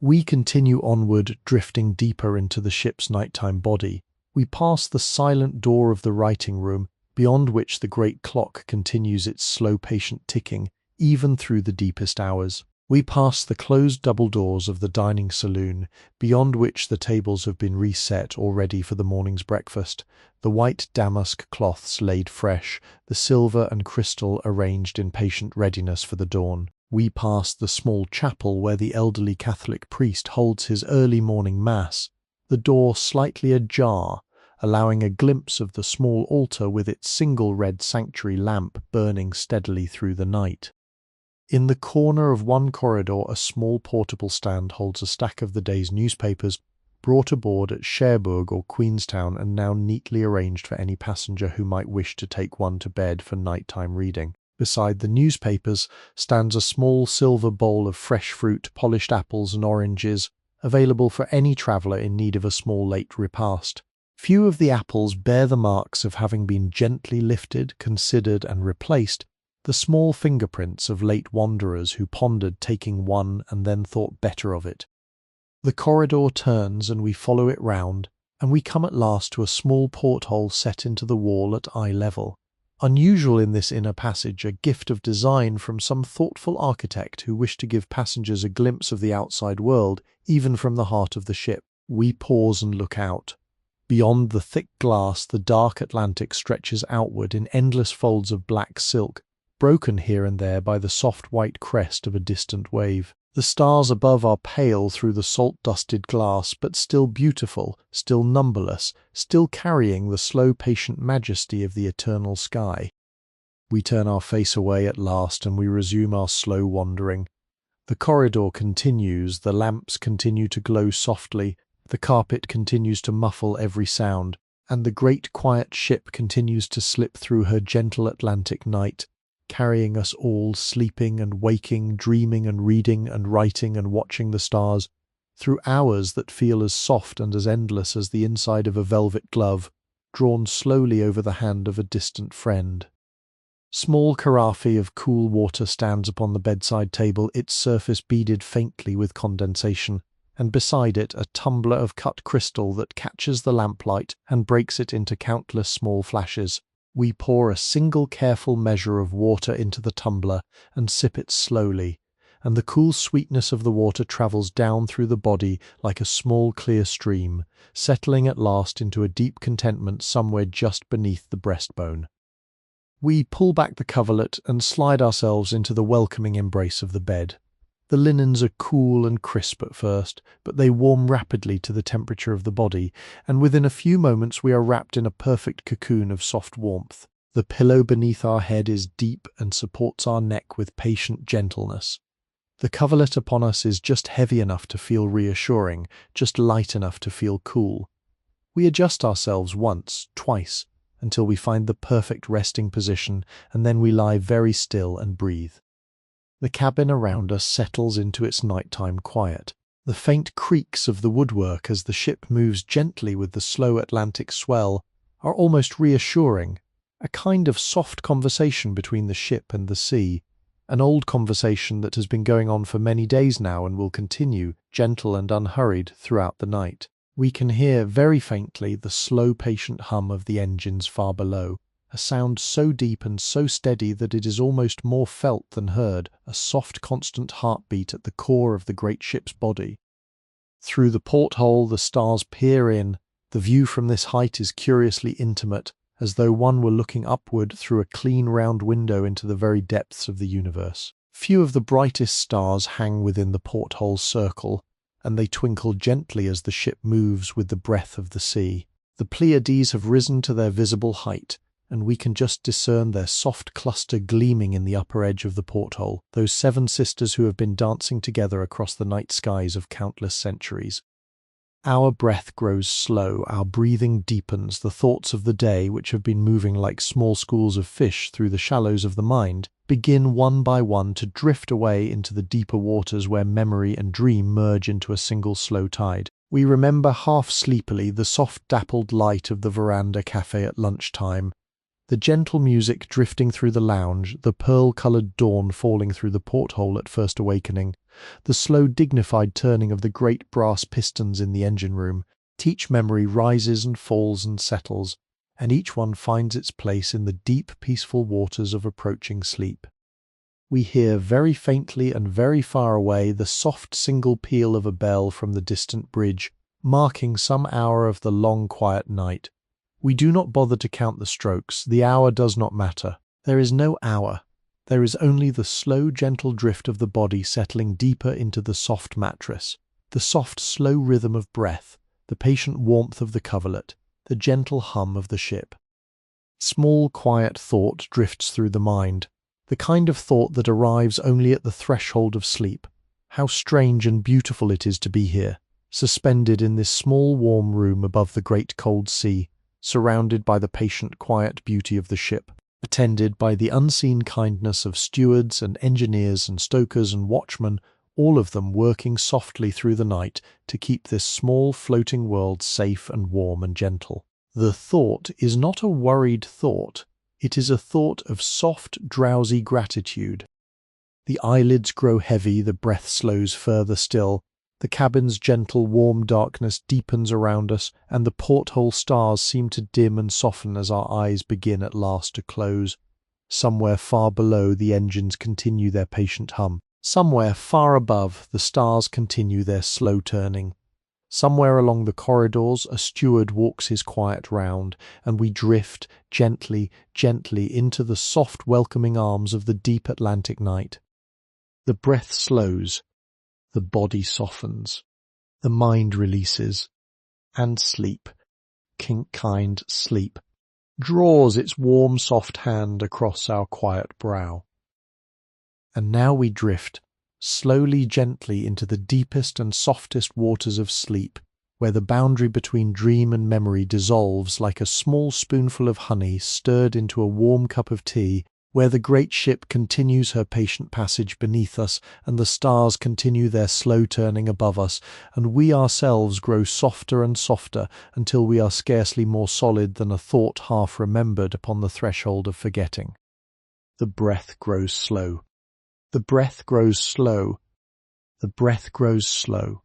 We continue onward, drifting deeper into the ship's nighttime body. We pass the silent door of the writing room, beyond which the great clock continues its slow, patient ticking, even through the deepest hours. We pass the closed double doors of the dining saloon, beyond which the tables have been reset all ready for the morning's breakfast, the white damask cloths laid fresh, the silver and crystal arranged in patient readiness for the dawn. We pass the small chapel where the elderly Catholic priest holds his early morning mass, the door slightly ajar, allowing a glimpse of the small altar with its single red sanctuary lamp burning steadily through the night. In the corner of one corridor, a small portable stand holds a stack of the day's newspapers, brought aboard at Cherbourg or Queenstown and now neatly arranged for any passenger who might wish to take one to bed for nighttime reading. Beside the newspapers stands a small silver bowl of fresh fruit, polished apples and oranges, available for any traveller in need of a small late repast. Few of the apples bear the marks of having been gently lifted, considered and replaced, the small fingerprints of late wanderers who pondered taking one and then thought better of it. The corridor turns and we follow it round, and we come at last to a small porthole set into the wall at eye level. Unusual in this inner passage, a gift of design from some thoughtful architect who wished to give passengers a glimpse of the outside world, even from the heart of the ship. We pause and look out. Beyond the thick glass, the dark Atlantic stretches outward in endless folds of black silk, broken here and there by the soft white crest of a distant wave. The stars above are pale through the salt-dusted glass, but still beautiful, still numberless, still carrying the slow, patient majesty of the eternal sky. We turn our face away at last and we resume our slow wandering. The corridor continues, the lamps continue to glow softly, the carpet continues to muffle every sound, and the great quiet ship continues to slip through her gentle Atlantic night, carrying us all, sleeping and waking, dreaming and reading and writing and watching the stars, through hours that feel as soft and as endless as the inside of a velvet glove, drawn slowly over the hand of a distant friend. Small carafe of cool water stands upon the bedside table, its surface beaded faintly with condensation, and beside it a tumbler of cut crystal that catches the lamplight and breaks it into countless small flashes. We pour a single careful measure of water into the tumbler and sip it slowly, and the cool sweetness of the water travels down through the body like a small clear stream, settling at last into a deep contentment somewhere just beneath the breastbone. We pull back the coverlet and slide ourselves into the welcoming embrace of the bed. The linens are cool and crisp at first, but they warm rapidly to the temperature of the body, and within a few moments we are wrapped in a perfect cocoon of soft warmth. The pillow beneath our head is deep and supports our neck with patient gentleness. The coverlet upon us is just heavy enough to feel reassuring, just light enough to feel cool. We adjust ourselves once, twice, until we find the perfect resting position, and then we lie very still and breathe. The cabin around us settles into its nighttime quiet. The faint creaks of the woodwork as the ship moves gently with the slow Atlantic swell are almost reassuring, a kind of soft conversation between the ship and the sea, an old conversation that has been going on for many days now and will continue, gentle and unhurried, throughout the night. We can hear very faintly the slow, patient hum of the engines far below, a sound so deep and so steady that it is almost more felt than heard, a soft, constant heartbeat at the core of the great ship's body. Through the porthole the stars peer in. The view from this height is curiously intimate, as though one were looking upward through a clean round window into the very depths of the universe. Few of the brightest stars hang within the porthole's circle, and they twinkle gently as the ship moves with the breath of the sea. The Pleiades have risen to their visible height, and we can just discern their soft cluster gleaming in the upper edge of the porthole, those seven sisters who have been dancing together across the night skies of countless centuries. Our breath grows slow, our breathing deepens, the thoughts of the day, which have been moving like small schools of fish through the shallows of the mind, begin one by one to drift away into the deeper waters where memory and dream merge into a single slow tide. We remember half sleepily the soft dappled light of the veranda cafe at lunchtime, the gentle music drifting through the lounge, the pearl-coloured dawn falling through the porthole at first awakening, the slow dignified turning of the great brass pistons in the engine room. Each memory rises and falls and settles, and each one finds its place in the deep, peaceful waters of approaching sleep. We hear very faintly and very far away the soft single peal of a bell from the distant bridge, marking some hour of the long quiet night. We do not bother to count the strokes, the hour does not matter. There is no hour. There is only the slow, gentle drift of the body settling deeper into the soft mattress, the soft, slow rhythm of breath, the patient warmth of the coverlet, the gentle hum of the ship. Small, quiet thought drifts through the mind, the kind of thought that arrives only at the threshold of sleep. How strange and beautiful it is to be here, suspended in this small, warm room above the great cold sea, surrounded by the patient, quiet beauty of the ship, attended by the unseen kindness of stewards and engineers and stokers and watchmen, all of them working softly through the night to keep this small floating world safe and warm and gentle. The thought is not a worried thought, it is a thought of soft, drowsy gratitude. The eyelids grow heavy, the breath slows further still, the cabin's gentle, warm darkness deepens around us, and the porthole stars seem to dim and soften as our eyes begin at last to close. Somewhere far below the engines continue their patient hum. Somewhere far above the stars continue their slow turning. Somewhere along the corridors a steward walks his quiet round, and we drift gently, gently into the soft welcoming arms of the deep Atlantic night. The breath slows. The body softens, the mind releases, and sleep, kind sleep, draws its warm soft hand across our quiet brow. And now we drift, slowly gently into the deepest and softest waters of sleep, where the boundary between dream and memory dissolves like a small spoonful of honey stirred into a warm cup of tea, where the great ship continues her patient passage beneath us, and the stars continue their slow turning above us, and we ourselves grow softer and softer until we are scarcely more solid than a thought half remembered upon the threshold of forgetting. The breath grows slow. The breath grows slow. The breath grows slow.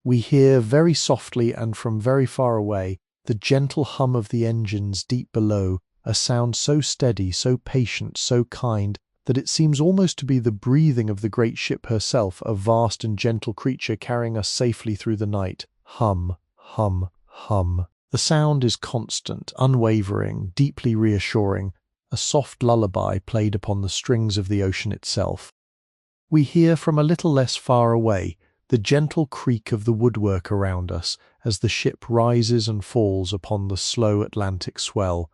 We hear very softly and from very far away the gentle hum of the engines deep below, a sound so steady, so patient, so kind, that it seems almost to be the breathing of the great ship herself, a vast and gentle creature carrying us safely through the night. Hum, hum, hum. The sound is constant, unwavering, deeply reassuring, a soft lullaby played upon the strings of the ocean itself. We hear from a little less far away the gentle creak of the woodwork around us as the ship rises and falls upon the slow Atlantic swell.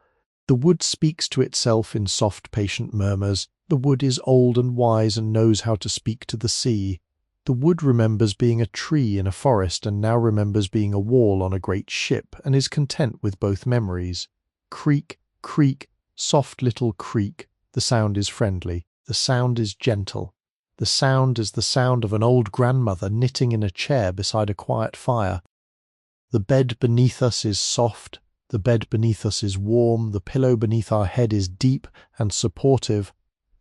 The wood speaks to itself in soft, patient murmurs. The wood is old and wise and knows how to speak to the sea. The wood remembers being a tree in a forest and now remembers being a wall on a great ship and is content with both memories. Creak, creak, soft little creak. The sound is friendly. The sound is gentle. The sound is the sound of an old grandmother knitting in a chair beside a quiet fire. The bed beneath us is soft. The The bed beneath us is warm, the pillow beneath our head is deep and supportive.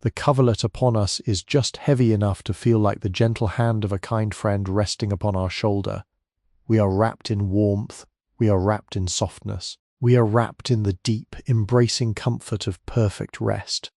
The coverlet upon us is just heavy enough to feel like the gentle hand of a kind friend resting upon our shoulder. We are wrapped in warmth, we are wrapped in softness, we are wrapped in the deep, embracing comfort of perfect rest.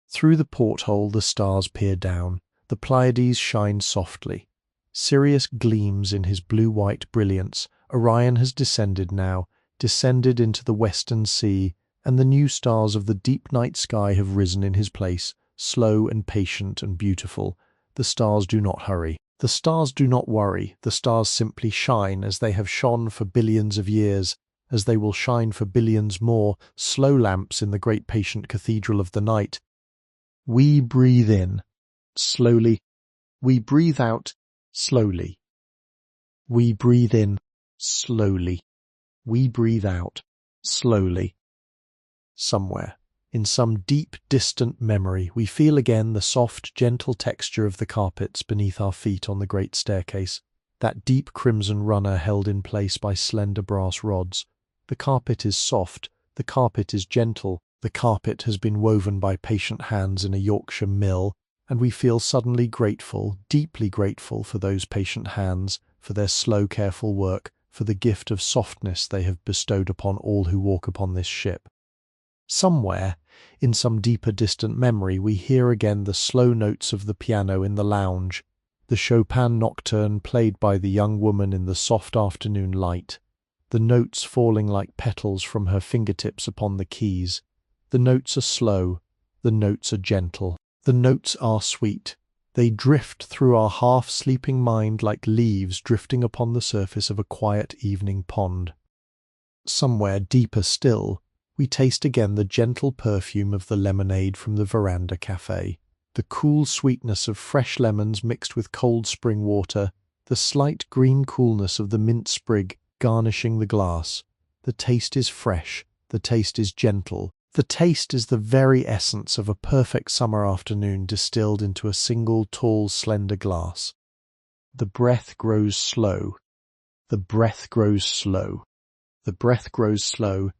Through the porthole the stars peer down, the Pleiades shine softly. Sirius gleams in his blue-white brilliance. Orion has descended now, descended into the western sea, and the new stars of the deep night sky have risen in his place, slow and patient and beautiful. The stars do not hurry. The stars do not worry. The stars simply shine as they have shone for billions of years, as they will shine for billions more, slow lamps in the great patient cathedral of the night. We breathe in, slowly. We breathe out, slowly. We breathe in, slowly. We breathe out, slowly. Somewhere, in some deep, distant memory, we feel again the soft, gentle texture of the carpets beneath our feet on the great staircase, that deep crimson runner held in place by slender brass rods. The carpet is soft, the carpet is gentle, the carpet has been woven by patient hands in a Yorkshire mill, and we feel suddenly grateful, deeply grateful for those patient hands, for their slow, careful work, for the gift of softness they have bestowed upon all who walk upon this ship. Somewhere, in some deeper distant memory, we hear again the slow notes of the piano in the lounge, the Chopin nocturne played by the young woman in the soft afternoon light, the notes falling like petals from her fingertips upon the keys. The notes are slow, the notes are gentle, the notes are sweet. They drift through our half-sleeping mind like leaves drifting upon the surface of a quiet evening pond. Somewhere deeper still, we taste again the gentle perfume of the lemonade from the veranda cafe, the cool sweetness of fresh lemons mixed with cold spring water, the slight green coolness of the mint sprig garnishing the glass. The taste is fresh, the taste is gentle, the taste is the very essence of a perfect summer afternoon distilled into a single tall, slender glass. The breath grows slow, the breath grows slow, the breath grows slow.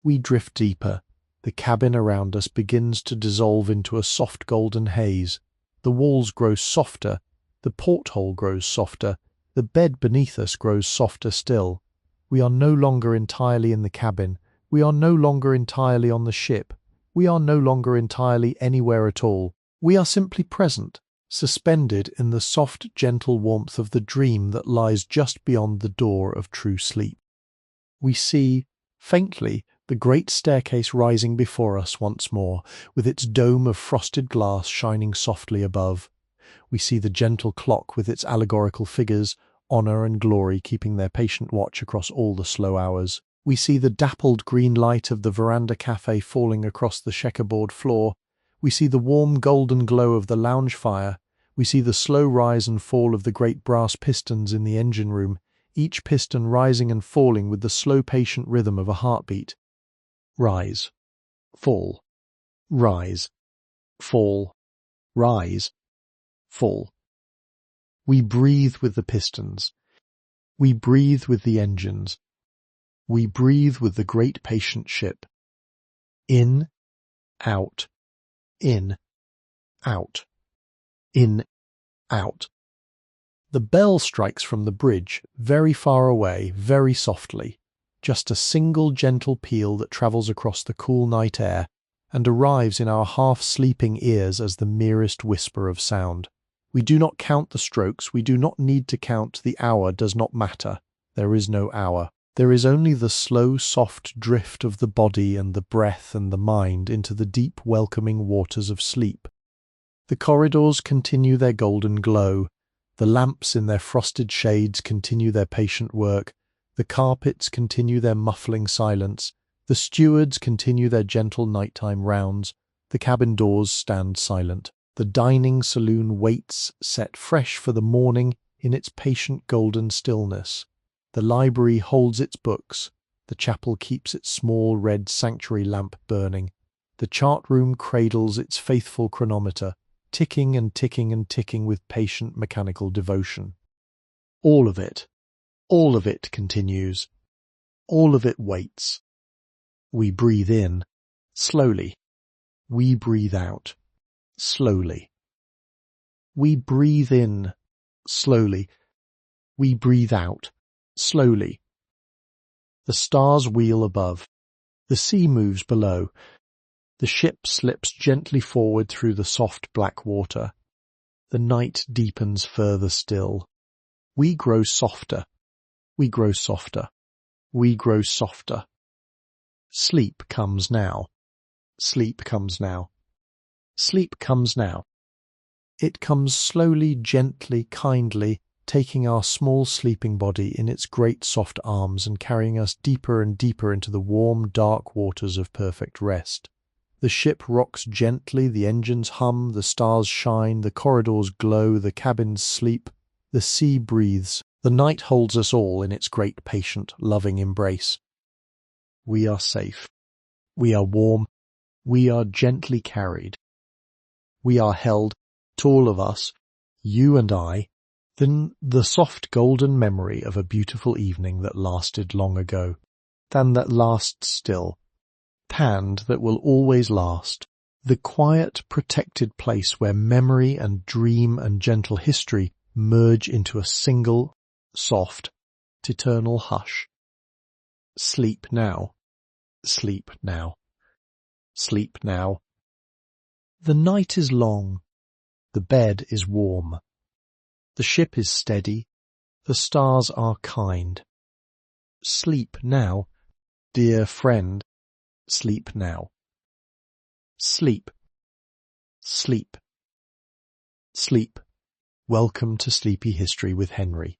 We drift deeper. The cabin around us begins to dissolve into a soft golden haze. The walls grow softer, the porthole grows softer, the bed beneath us grows softer still. We are no longer entirely in the cabin. We are no longer entirely on the ship. We are no longer entirely anywhere at all. We are simply present, suspended in the soft, gentle warmth of the dream that lies just beyond the door of true sleep. We see, faintly, the great staircase rising before us once more, with its dome of frosted glass shining softly above. We see the gentle clock with its allegorical figures, honour and glory keeping their patient watch across all the slow hours. We see the dappled green light of the veranda cafe falling across the checkerboard floor. We see the warm golden glow of the lounge fire. We see the slow rise and fall of the great brass pistons in the engine room, each piston rising and falling with the slow patient rhythm of a heartbeat. Rise, fall, rise, fall, rise, fall. We breathe with the pistons. We breathe with the engines. We breathe with the great patient ship. In, out, in, out, in, out. The bell strikes from the bridge, very far away, very softly. Just a single gentle peal that travels across the cool night air and arrives in our half-sleeping ears as the merest whisper of sound. We do not count the strokes, we do not need to count, the hour does not matter. There is no hour. There is only the slow, soft drift of the body and the breath and the mind into the deep, welcoming waters of sleep. The corridors continue their golden glow. The lamps in their frosted shades continue their patient work. The carpets continue their muffling silence. The stewards continue their gentle nighttime rounds. The cabin doors stand silent. The dining saloon waits, set fresh for the morning in its patient golden stillness. The library holds its books. The chapel keeps its small red sanctuary lamp burning. The chart room cradles its faithful chronometer, ticking and ticking and ticking with patient mechanical devotion. All of it continues. All of it waits. We breathe in, slowly. We breathe out, slowly. We breathe in, slowly. We breathe out, slowly. The stars wheel above. The sea moves below. The ship slips gently forward through the soft black water. The night deepens further still. We grow softer. We grow softer. We grow softer. Sleep comes now. Sleep comes now. Sleep comes now. It comes slowly, gently, kindly, taking our small sleeping body in its great soft arms and carrying us deeper and deeper into the warm, dark waters of perfect rest. The ship rocks gently, the engines hum, the stars shine, the corridors glow, the cabins sleep, the sea breathes. The night holds us all in its great, patient, loving embrace. We are safe. We are warm. We are gently carried. We are held, to all of us, you and I, than the soft golden memory of a beautiful evening that lasted long ago, than that lasts still, hand that will always last, the quiet, protected place where memory and dream and gentle history merge into a single, soft, eternal hush. Sleep now. Sleep now. Sleep now. The night is long. The bed is warm. The ship is steady. The stars are kind. Sleep now, dear friend. Sleep now. Sleep. Sleep. Sleep. Welcome to Sleepy History with Henry.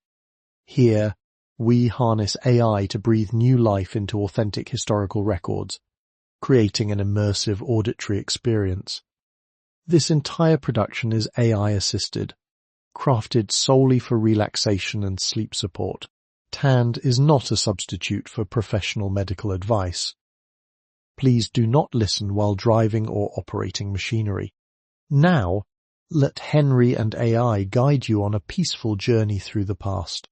Here, we harness AI to breathe new life into authentic historical records, creating an immersive auditory experience. This entire production is AI-assisted, crafted solely for relaxation and sleep support. TAND is not a substitute for professional medical advice. Please do not listen while driving or operating machinery. Now, let Henry and AI guide you on a peaceful journey through the past.